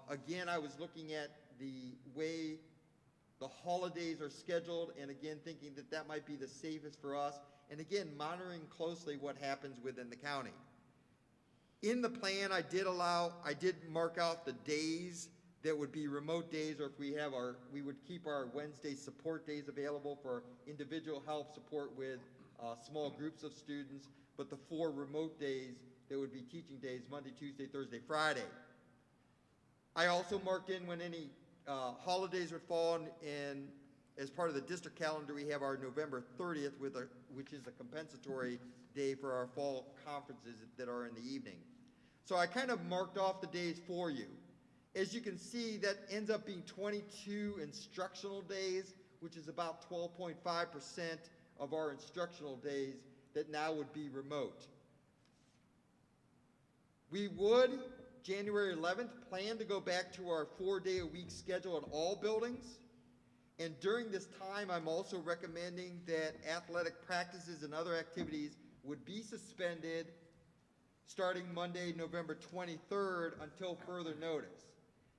Again, I was looking at the way the holidays are scheduled, and again, thinking that that might be the safest for us, and again, monitoring closely what happens within the county. In the plan, I did mark out the days that would be remote days, or if we would keep our Wednesday support days available for individual help support with small groups of students, but the 4 remote days that would be teaching days, Monday, Tuesday, Thursday, Friday. I also marked in when any holidays would fall, and as part of the district calendar, we have our November 30th, which is a compensatory day for our fall conferences that are in the evening. So I kind of marked off the days for you. As you can see, that ends up being 22 instructional days, which is about 12.5% of our instructional days that now would be remote. We would, January 11th, plan to go back to our 4-day-a-week schedule in all buildings. And during this time, I'm also recommending that athletic practices and other activities would be suspended starting Monday, November 23rd, until further notice.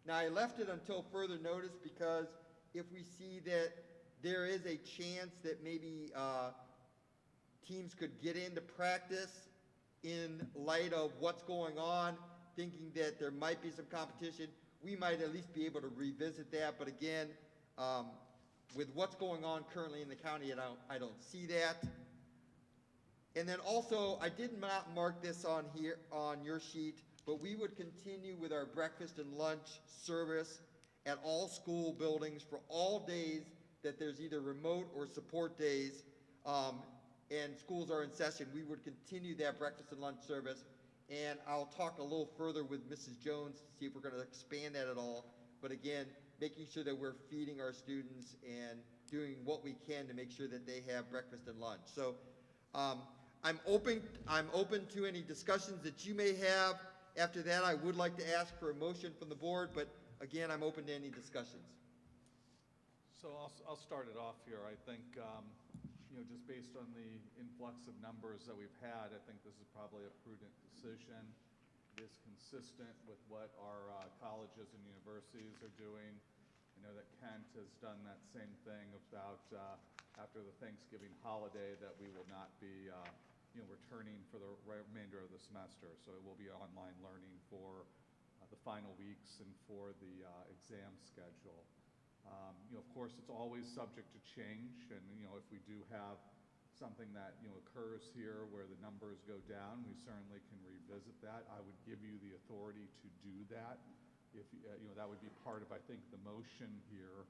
Now, I left it until further notice because if we see that there is a chance that maybe teams could get into practice in light of what's going on, thinking that there might be some competition, we might at least be able to revisit that. But again, with what's going on currently in the county, I don't see that. And then also, I did not mark this on here on your sheet, but we would continue with our breakfast and lunch service at all school buildings for all days that there's either remote or support days, and schools are in session. We would continue that breakfast and lunch service, and I'll talk a little further with Mrs. Jones to see if we're going to expand that at all. But again, making sure that we're feeding our students and doing what we can to make sure that they have breakfast and lunch. So I'm open to any discussions that you may have. After that, I would like to ask for a motion from the board, but again, I'm open to any discussions. So I'll start it off here. I think, just based on the influx of numbers that we've had, I think this is probably a prudent decision. It is consistent with what our colleges and universities are doing. I know that Kent has done that same thing about after the Thanksgiving holiday, that we will not be returning for the remainder of the semester. So it will be online learning for the final weeks and for the exam schedule. Of course, it's always subject to change, and if we do have something that occurs here where the numbers go down, we certainly can revisit that. I would give you the authority to do that. If that would be part of, I think, the motion here,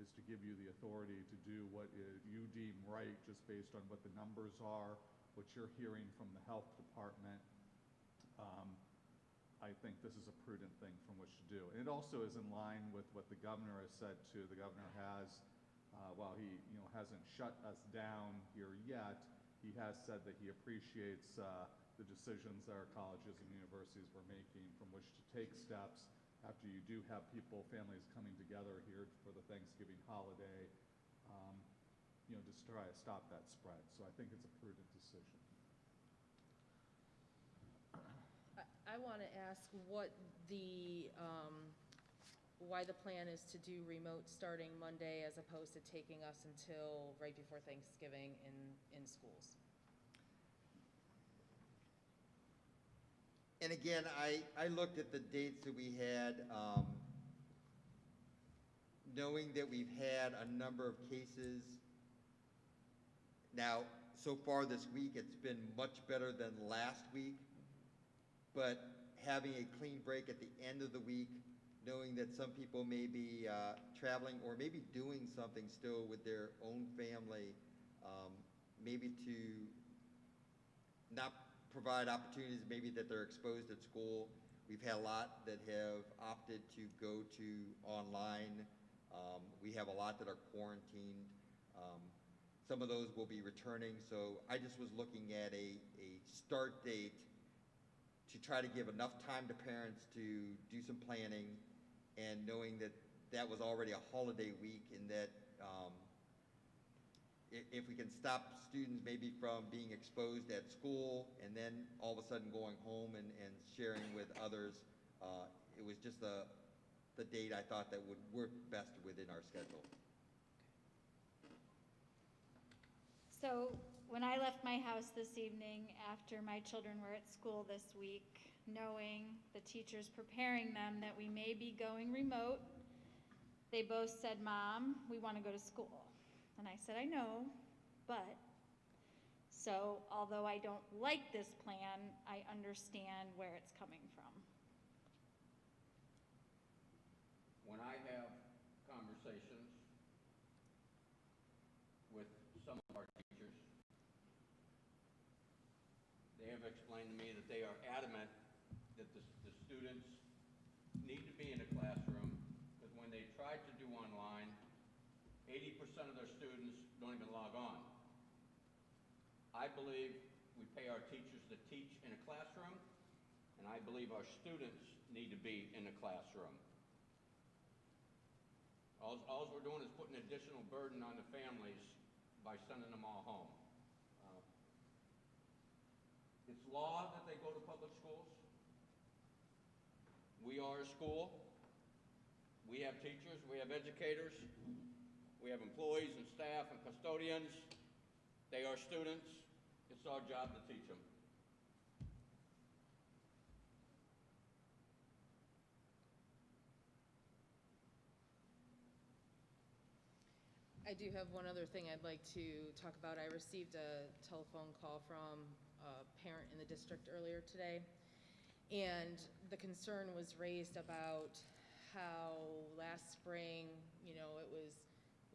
is to give you the authority to do what you deem right, just based on what the numbers are, what you're hearing from the health department. I think this is a prudent thing from which to do. And it also is in line with what the governor has said too. The governor has, while he hasn't shut us down here yet, he has said that he appreciates the decisions that our colleges and universities were making from which to take steps after you do have people, families coming together here for the Thanksgiving holiday, just try to stop that spread. So I think it's a prudent decision. I want to ask what why the plan is to do remote starting Monday as opposed to taking us until right before Thanksgiving in schools. And again, I looked at the dates that we had, knowing that we've had a number of cases. Now, so far this week, it's been much better than last week, but having a clean break at the end of the week, knowing that some people may be traveling or maybe doing something still with their own family, maybe to not provide opportunities maybe that they're exposed at school. We've had a lot that have opted to go to online. We have a lot that are quarantined. Some of those will be returning. So I just was looking at a start date to try to give enough time to parents to do some planning, and knowing that that was already a holiday week, and that if we can stop students maybe from being exposed at school and then all of a sudden going home and sharing with others, it was just the date I thought that would work best within our schedule. So when I left my house this evening after my children were at school this week, knowing the teachers preparing them that we may be going remote, they both said, "Mom, we want to go to school." And I said, "I know, but..." So although I don't like this plan, I understand where it's coming from. When I have conversations with some of our teachers, they have explained to me that they are adamant that the students need to be in a classroom, because when they tried to do online, 80% of their students don't even log on. I believe we pay our teachers to teach in a classroom, and I believe our students need to be in a classroom. All we're doing is putting additional burden on the families by sending them all home. It's law that they go to public schools. We are a school. We have teachers, we have educators, we have employees and staff and custodians. They are students. It's our job to teach them. I do have one other thing I'd like to talk about. I received a telephone call from a parent in the district earlier today, and the concern was raised about how last spring,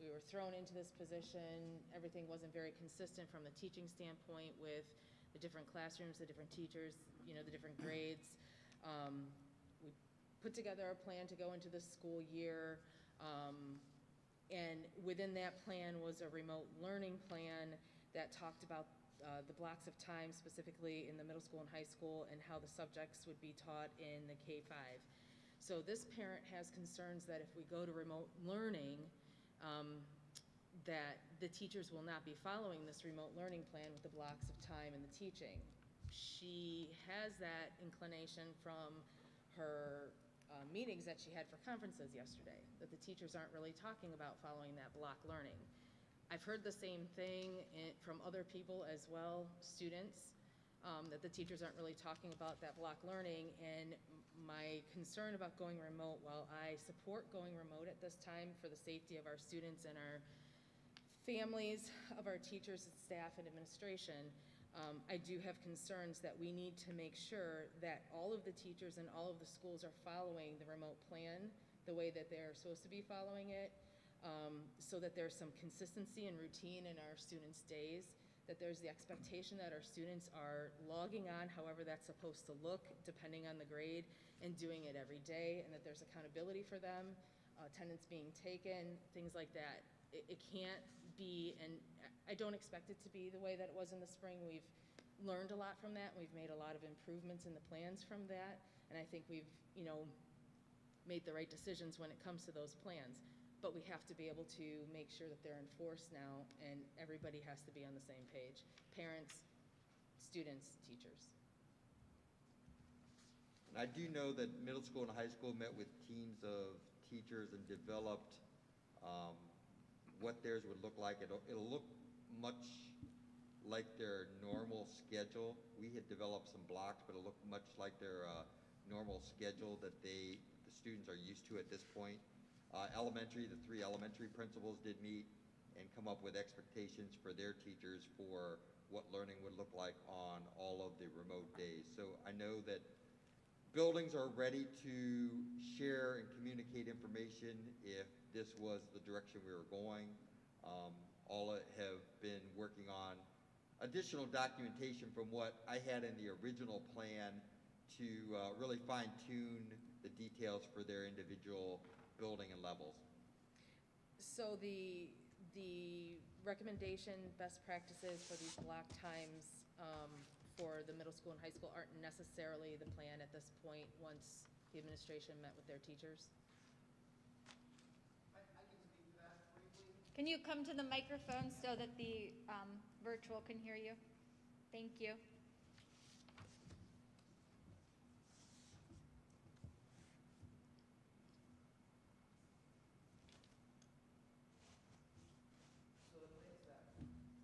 we were thrown into this position. Everything wasn't very consistent from the teaching standpoint with the different classrooms, the different teachers, the different grades. We put together a plan to go into this school year, and within that plan was a remote learning plan that talked about the blocks of time, specifically in the middle school and high school, and how the subjects would be taught in the K-5. So this parent has concerns that if we go to remote learning, that the teachers will not be following this remote learning plan with the blocks of time and the teaching. She has that inclination from her meetings that she had for conferences yesterday, that the teachers aren't really talking about following that block learning. I've heard the same thing from other people as well, students, that the teachers aren't really talking about that block learning. And my concern about going remote, while I support going remote at this time for the safety of our students and our families, of our teachers and staff and administration, I do have concerns that we need to make sure that all of the teachers and all of the schools are following the remote plan the way that they're supposed to be following it, so that there's some consistency and routine in our students' days, that there's the expectation that our students are logging on however that's supposed to look, depending on the grade, and doing it every day, and that there's accountability for them, attendance being taken, things like that. It can't be, and I don't expect it to be the way that it was in the spring. We've learned a lot from that. We've made a lot of improvements in the plans from that, and I think we've, made the right decisions when it comes to those plans. But we have to be able to make sure that they're enforced now, and everybody has to be on the same page. Parents, students, teachers. And I do know that middle school and high school met with teams of teachers and developed what theirs would look like. It'll look much like their normal schedule. We had developed some blocks, but it'll look much like their normal schedule that the students are used to at this point. Elementary, the 3 elementary principals did meet and come up with expectations for their teachers for what learning would look like on all of the remote days. So I know that buildings are ready to share and communicate information if this was the direction we were going. All have been working on additional documentation from what I had in the original plan to really fine-tune the details for their individual building and levels. So the recommendation, best practices for these block times for the middle school and high school aren't necessarily the plan at this point once the administration met with their teachers? I can speak to that briefly. Can you come to the microphone so that the virtual can hear you? Thank you.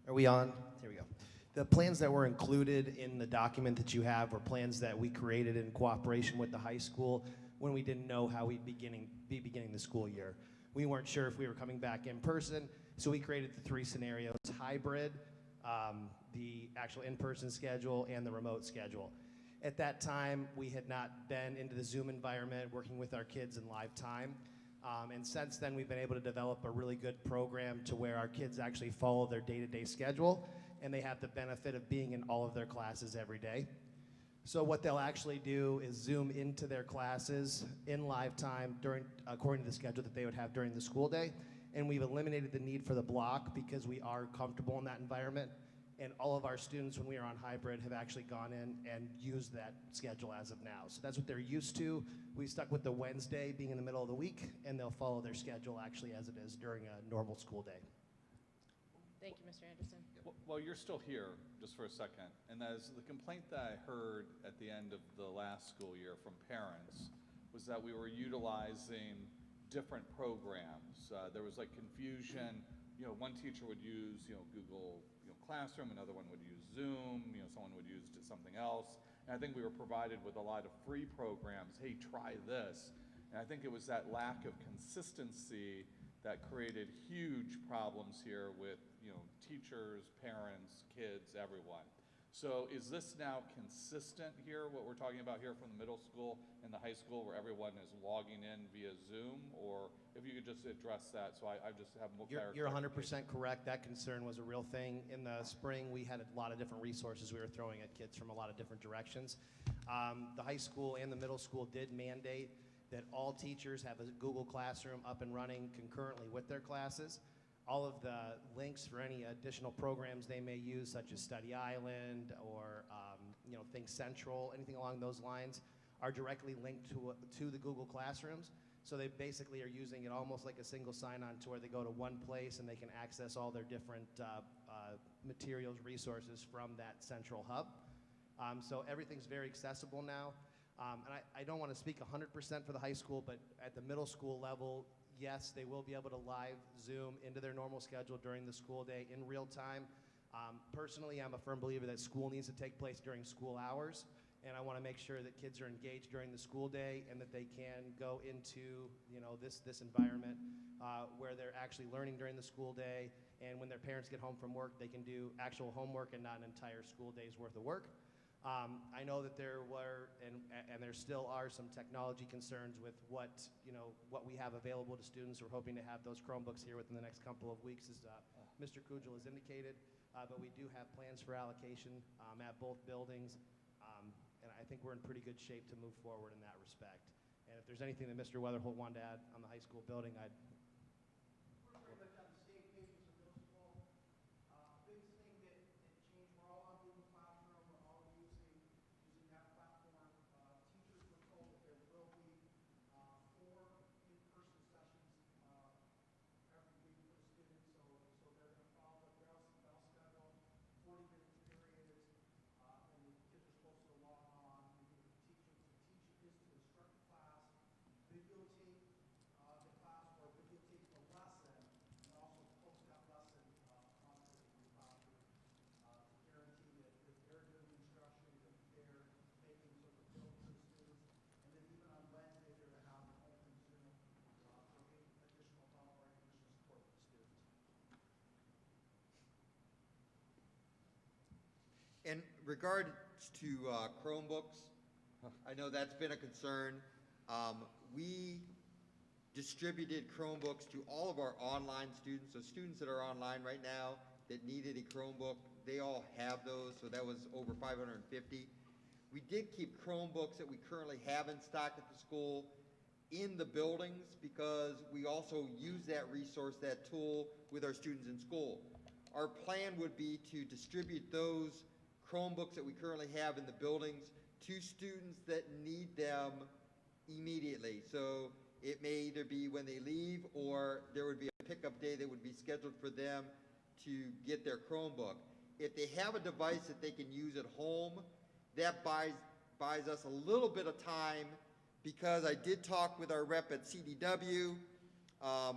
Are we on? Here we go. The plans that were included in the document that you have were plans that we created in cooperation with the high school when we didn't know how we'd be beginning the school year. We weren't sure if we were coming back in person, so we created the 3 scenarios: hybrid, the actual in-person schedule, and the remote schedule. At that time, we had not been into the Zoom environment working with our kids in live time. And since then, we've been able to develop a really good program to where our kids actually follow their day-to-day schedule, and they have the benefit of being in all of their classes every day. So what they'll actually do is Zoom into their classes in live time according to the schedule that they would have during the school day. And we've eliminated the need for the block because we are comfortable in that environment. And all of our students, when we are on hybrid, have actually gone in and used that schedule as of now. So that's what they're used to. We stuck with the Wednesday being in the middle of the week, and they'll follow their schedule actually as it is during a normal school day. Thank you, Mr. Anderson. Well, you're still here, just for a second, and as the complaint that I heard at the end of the last school year from parents was that we were utilizing different programs. There was like confusion. One teacher would use, Google, Classroom, another one would use Zoom, someone would use something else. And I think we were provided with a lot of free programs. Hey, try this. And I think it was that lack of consistency that created huge problems here with, teachers, parents, kids, everyone. So is this now consistent here, what we're talking about here from the middle school and the high school, where everyone is logging in via Zoom? Or if you could just address that, so I just have more clarity. You're 100% correct. That concern was a real thing. In the spring, we had a lot of different resources we were throwing at kids from a lot of different directions. The high school and the middle school did mandate that all teachers have a Google Classroom up and running concurrently with their classes. All of the links for any additional programs they may use, such as Study Island or Think Central, anything along those lines, are directly linked to the Google Classrooms. So they basically are using it almost like a single sign-on to where they go to one place and they can access all their different materials, resources from that central hub. So everything's very accessible now. And I don't want to speak 100% for the high school, but at the middle school level, yes, they will be able to live Zoom into their normal schedule during the school day in real time. Personally, I'm a firm believer that school needs to take place during school hours, and I want to make sure that kids are engaged during the school day and that they can go into this environment where they're actually learning during the school day, and when their parents get home from work, they can do actual homework and not an entire school day's worth of work. I know that there were and there still are some technology concerns with what we have available to students. We're hoping to have those Chromebooks here within the next couple of weeks, as Mr. Kujal has indicated. but we do have plans for allocation at both buildings, and I think we're in pretty good shape to move forward in that respect. And if there's anything that Mr. Weatherholt wanted to add on the high school building, I'd We're pretty much on the same page as the middle school. Biggest thing that changed, we're all on Google Classroom, we're all using that platform. Teachers were told that there will be 4 in-person sessions every week for the students, so they're going to follow the bell schedule, 40-minute periods, and the kids are supposed to log on. The teacher is to instruct the class, videotape the class or videotape the lesson, and also post that lesson onto the classroom to guarantee that they're doing instruction, that they're making sort of build to the students. And then even on Wednesday, they're going to have an open Zoom for any additional help or any additional support for the students. In regards to Chromebooks, I know that's been a concern. We distributed Chromebooks to all of our online students, so students that are online right now that needed a Chromebook, they all have those, so that was over 550. We did keep Chromebooks that we currently have in stock at the school in the buildings because we also use that resource, that tool, with our students in school. Our plan would be to distribute those Chromebooks that we currently have in the buildings to students that need them immediately. So it may either be when they leave or there would be a pickup day that would be scheduled for them to get their Chromebook. If they have a device that they can use at home, that buys us a little bit of time because I did talk with our rep at CDW. I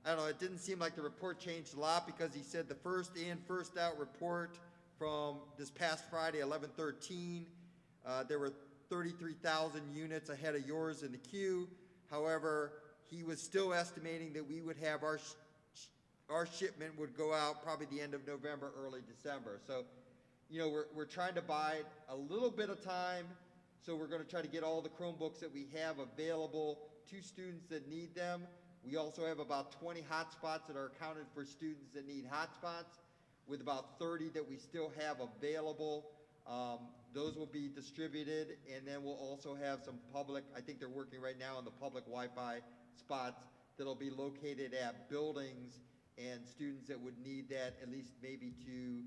don't know, it didn't seem like the report changed a lot because he said the first in, first out report from this past Friday, 11/13, there were 33,000 units ahead of yours in the queue. However, he was still estimating that we would have our shipment would go out probably the end of November, early December. So, you know, we're trying to buy a little bit of time. So we're going to try to get all the Chromebooks that we have available to students that need them. We also have about 20 hotspots that are accounted for students that need hotspots, with about 30 that we still have available. Those will be distributed, and then we'll also have some public, I think they're working right now on the public Wi-Fi spots that'll be located at buildings, and students that would need that at least maybe to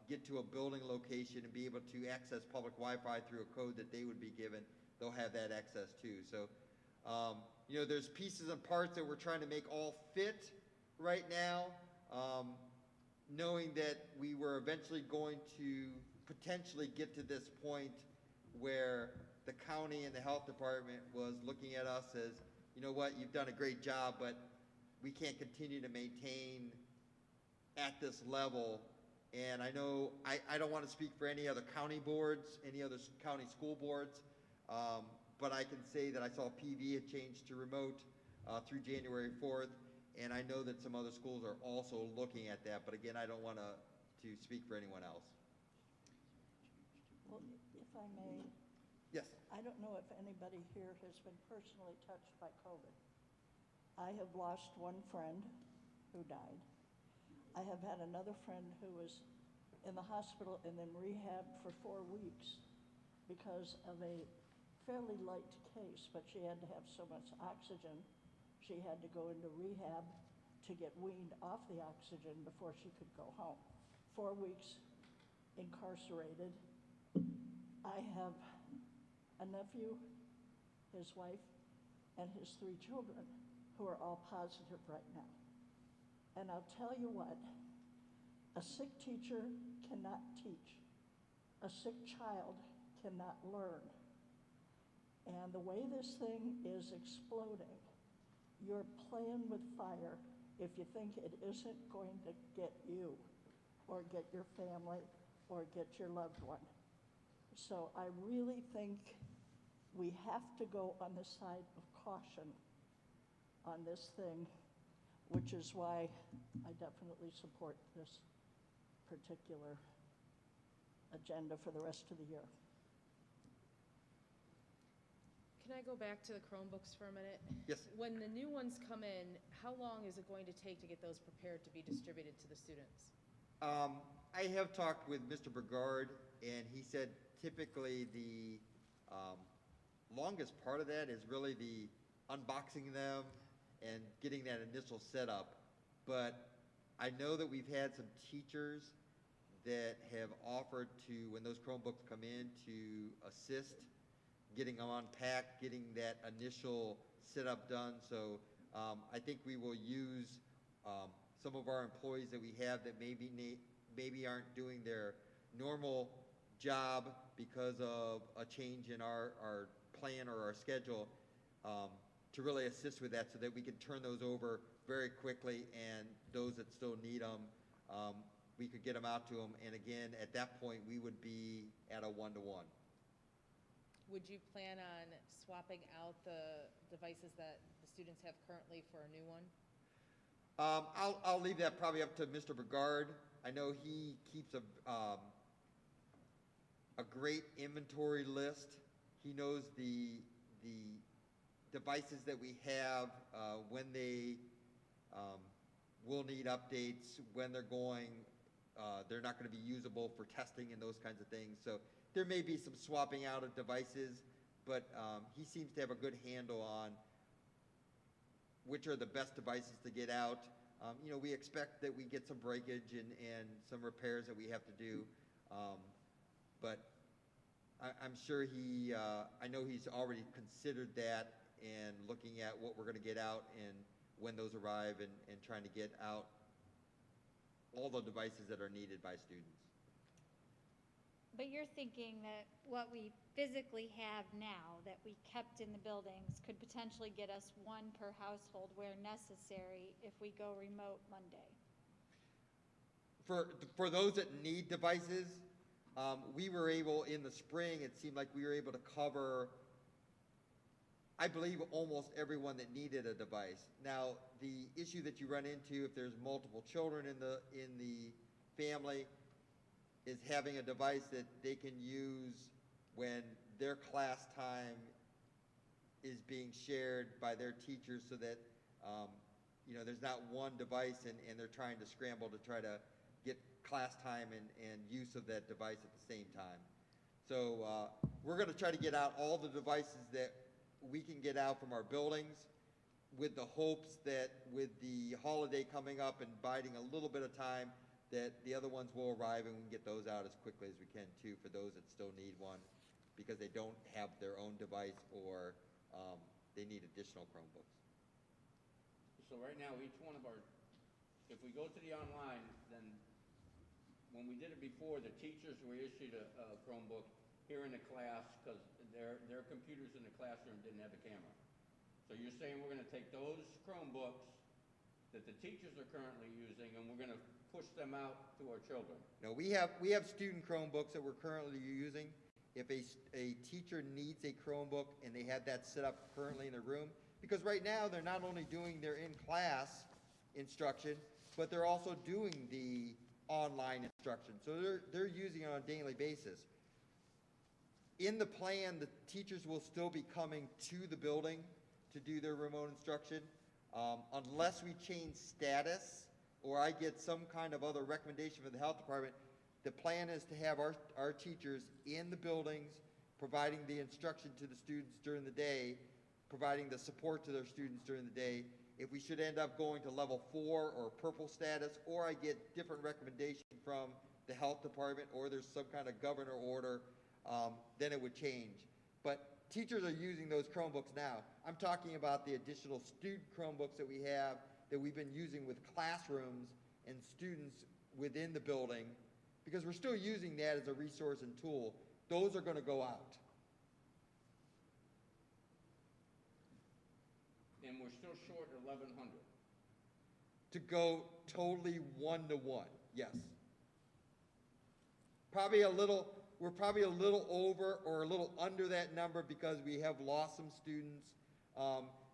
get to a building location and be able to access public Wi-Fi through a code that they would be given, they'll have that access too. So, you know, there's pieces and parts that we're trying to make all fit right now, knowing that we were eventually going to potentially get to this point where the county and the health department was looking at us as, you know what, you've done a great job, but we can't continue to maintain at this level. And I know, I don't want to speak for any other county boards, any other county school boards, but I can say that I saw PV had changed to remote through January 4th, and I know that some other schools are also looking at that, but again, I don't want to speak for anyone else. Well, if I may, Yes. I don't know if anybody here has been personally touched by COVID. I have lost one friend who died. I have had another friend who was in the hospital and then rehabbed for 4 weeks because of a fairly light case, but she had to have so much oxygen. She had to go into rehab to get weaned off the oxygen before she could go home. 4 weeks incarcerated. I have a nephew, his wife, and his 3 children who are all positive right now. And I'll tell you what, a sick teacher cannot teach. A sick child cannot learn. And the way this thing is exploding, you're playing with fire if you think it isn't going to get you or get your family or get your loved one. So I really think we have to go on the side of caution on this thing, which is why I definitely support this particular agenda for the rest of the year. Can I go back to the Chromebooks for a minute? Yes. When the new ones come in, how long is it going to take to get those prepared to be distributed to the students? I have talked with Mr. Brigard, and he said typically the longest part of that is really the unboxing them and getting that initial setup. But I know that we've had some teachers that have offered to, when those Chromebooks come in, to assist getting them unpacked, getting that initial setup done. So I think we will use some of our employees that we have that maybe aren't doing their normal job because of a change in our plan or our schedule, to really assist with that so that we can turn those over very quickly, and those that still need them, we could get them out to them. And again, at that point, we would be at a 1-to-1. Would you plan on swapping out the devices that the students have currently for a new one? I'll leave that probably up to Mr. Brigard. I know he keeps a great inventory list. He knows the devices that we have, when they will need updates, when they're not going to be usable for testing and those kinds of things. So there may be some swapping out of devices, but he seems to have a good handle on which are the best devices to get out. We expect that we get some breakage and some repairs that we have to do, but I'm sure I know he's already considered that and looking at what we're going to get out and when those arrive, and trying to get out all the devices that are needed by students. But you're thinking that what we physically have now that we kept in the buildings could potentially get us one per household where necessary if we go remote Monday? For those that need devices, we were able, in the spring, it seemed like we were able to cover, I believe, almost everyone that needed a device. Now, the issue that you run into if there's multiple children in the family is having a device that they can use when their class time is being shared by their teachers, so that there's not one device and they're trying to scramble to try to get class time and use of that device at the same time. So we're going to try to get out all the devices that we can get out from our buildings, with the hopes that with the holiday coming up and biding a little bit of time, that the other ones will arrive and we can get those out as quickly as we can too, for those that still need one because they don't have their own device, or they need additional Chromebooks. So right now, each one of our, if we go to the online, then when we did it before, the teachers were issued a Chromebook here in the class because their computers in the classroom didn't have a camera. So you're saying we're going to take those Chromebooks that the teachers are currently using, and we're going to push them out to our children? No, we have student Chromebooks that we're currently using. If a teacher needs a Chromebook and they have that set up currently in their room, because right now they're not only doing their in-class instruction, but they're also doing the online instruction. So they're using it on a daily basis. In the plan, the teachers will still be coming to the building to do their remote instruction, unless we change status or I get some kind of other recommendation from the health department. The plan is to have our teachers in the buildings providing the instruction to the students during the day, providing the support to their students during the day. If we should end up going to level 4 or purple status, or I get different recommendation from the health department, or there's some kind of governor order, then it would change. But teachers are using those Chromebooks now. I'm talking about the additional student Chromebooks that we have that we've been using with classrooms and students within the building, because we're still using that as a resource and tool. Those are going to go out. And we're still short 1,100. To go totally 1-to-1, yes. We're probably a little over or a little under that number because we have lost some students.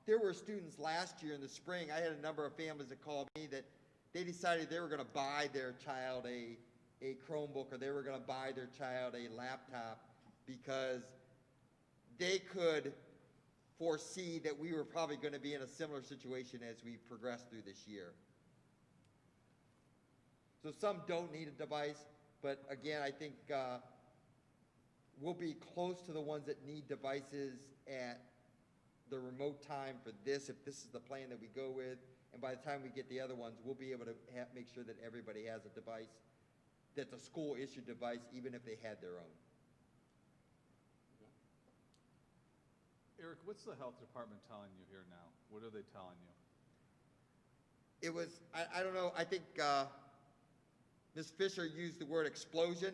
There were students last year in the spring. I had a number of families that called me that they decided they were going to buy their child a Chromebook, or they were going to buy their child a laptop because they could foresee that we were probably going to be in a similar situation as we progress through this year. So some don't need a device, but again, I think we'll be close to the ones that need devices at the remote time for this, if this is the plan that we go with. And by the time we get the other ones, we'll be able to make sure that everybody has a device that's a school-issued device, even if they had their own. Eric, what's the health department telling you here now? What are they telling you? It was, I don't know, I think Ms. Fisher used the word explosion.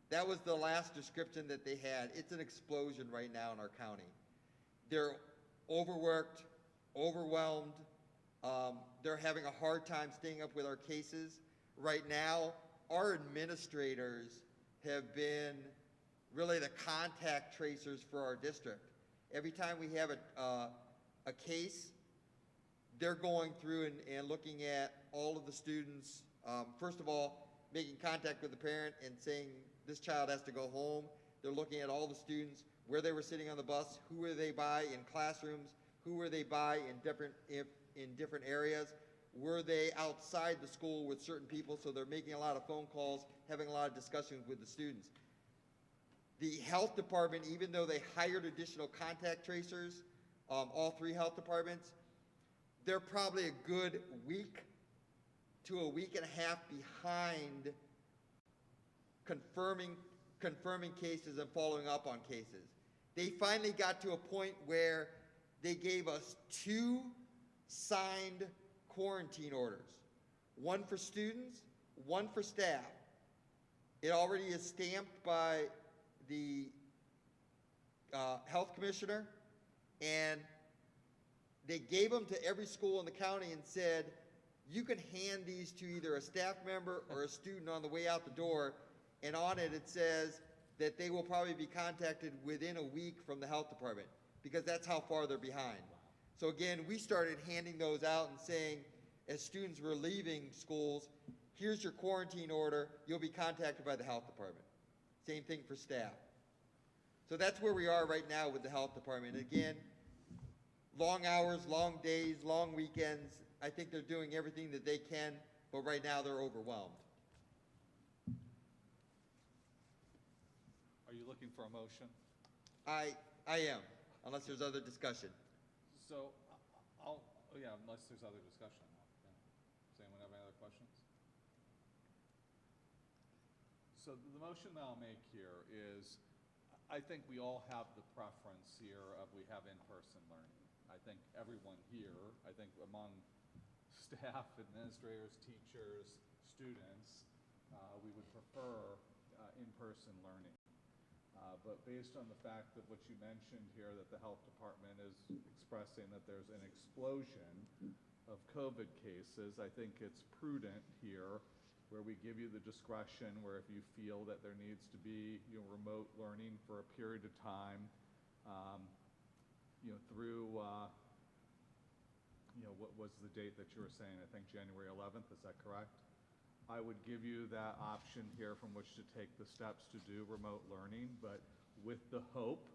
That was the last description that they had. It's an explosion right now in our county. They're overworked, overwhelmed. They're having a hard time staying up with our cases. Right now, our administrators have been really the contact tracers for our district. Every time we have a case, they're going through and looking at all of the students. First of all, making contact with the parent and saying this child has to go home. They're looking at all the students, where they were sitting on the bus, who were they by in classrooms, who were they by in different areas, were they outside the school with certain people, so they're making a lot of phone calls, having a lot of discussions with the students. The health department, even though they hired additional contact tracers, all 3 health departments, they're probably a good week to a week and a half behind confirming cases and following up on cases. They finally got to a point where they gave us 2 signed quarantine orders, 1 for students, 1 for staff. It already is stamped by the health commissioner, and they gave them to every school in the county and said, you can hand these to either a staff member or a student on the way out the door, and on it it says that they will probably be contacted within a week from the health department, because that's how far they're behind. So again, we started handing those out and saying, as students were leaving schools, here's your quarantine order, you'll be contacted by the health department. Same thing for staff. So that's where we are right now with the health department. Again, long hours, long days, long weekends. I think they're doing everything that they can, but right now they're overwhelmed. Are you looking for a motion? I am, unless there's other discussion. So, unless there's other discussion. Yeah. Does anyone have any other questions? So the motion that I'll make here is, I think we all have the preference here of we have in-person learning. I think everyone here, I think among staff, administrators, teachers, students, we would prefer in-person learning. But based on the fact that what you mentioned here, that the health department is expressing that there's an explosion of COVID cases, I think it's prudent here where we give you the discretion where if you feel that there needs to be remote learning for a period of time, through what was the date that you were saying? I think January 11th, is that correct? I would give you that option here from which to take the steps to do remote learning, but with the hope,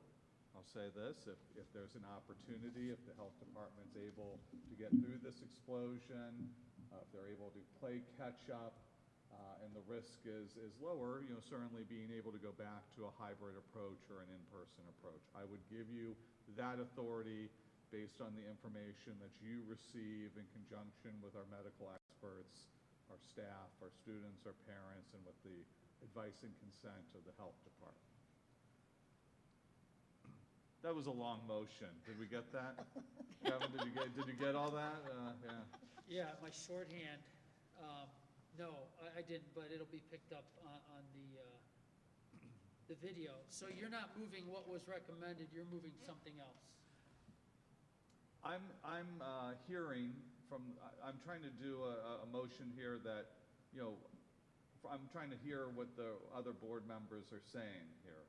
I'll say this, if there's an opportunity, if the health department's able to get through this explosion, if they're able to play catch up, and the risk is lower, certainly being able to go back to a hybrid approach or an in-person approach. I would give you that authority based on the information that you receive in conjunction with our medical experts, our staff, our students, our parents, and with the advice and consent of the health department. That was a long motion. Did we get that? Kevin, did you get all that? Yeah. Yeah, my shorthand, no, I didn't, but it'll be picked up on the video. So you're not moving what was recommended, you're moving something else. I'm hearing from, I'm trying to do a motion here that, I'm trying to hear what the other board members are saying here.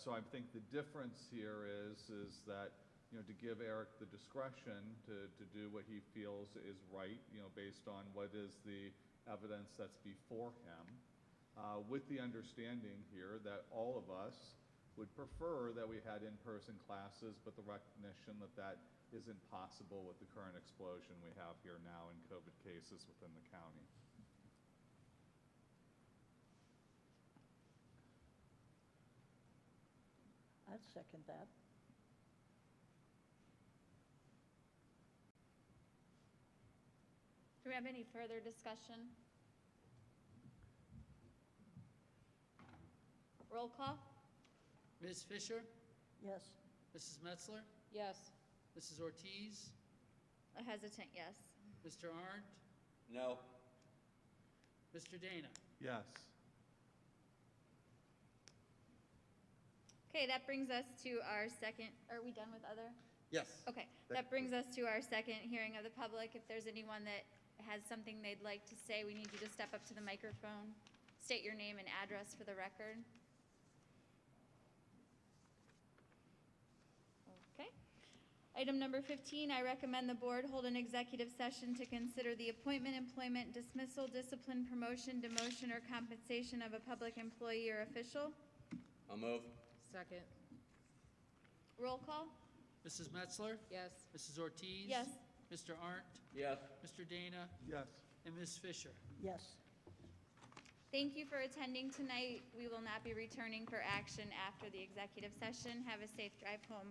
So I think the difference here is that, to give Eric the discretion to do what he feels is right, based on what is the evidence that's before him, with the understanding here that all of us would prefer that we had in-person classes, but the recognition that that isn't possible with the current explosion we have here now in COVID cases within the county. I'd second that. Do we have any further discussion? Roll call? Ms. Fisher? Yes. Mrs. Metzler? Yes. Mrs. Ortiz? A hesitant yes. Mr. Arndt? No. Mr. Dana? Yes. Okay, that brings us to our second, are we done with other? Yes. Okay, that brings us to our second hearing of the public. If there's anyone that has something they'd like to say, we need you to step up to the microphone. State your name and address for the record. Okay. Item number 15, I recommend the board hold an executive session to consider the appointment, employment, dismissal, discipline, promotion, demotion, or compensation of a public employee or official. I'll move. Second. Roll call? Mrs. Metzler? Yes. Mrs. Ortiz? Yes. Mr. Arndt? Yes. Mr. Dana? Yes. And Ms. Fisher? Yes. Thank you for attending tonight. We will not be returning for action after the executive session. Have a safe drive home.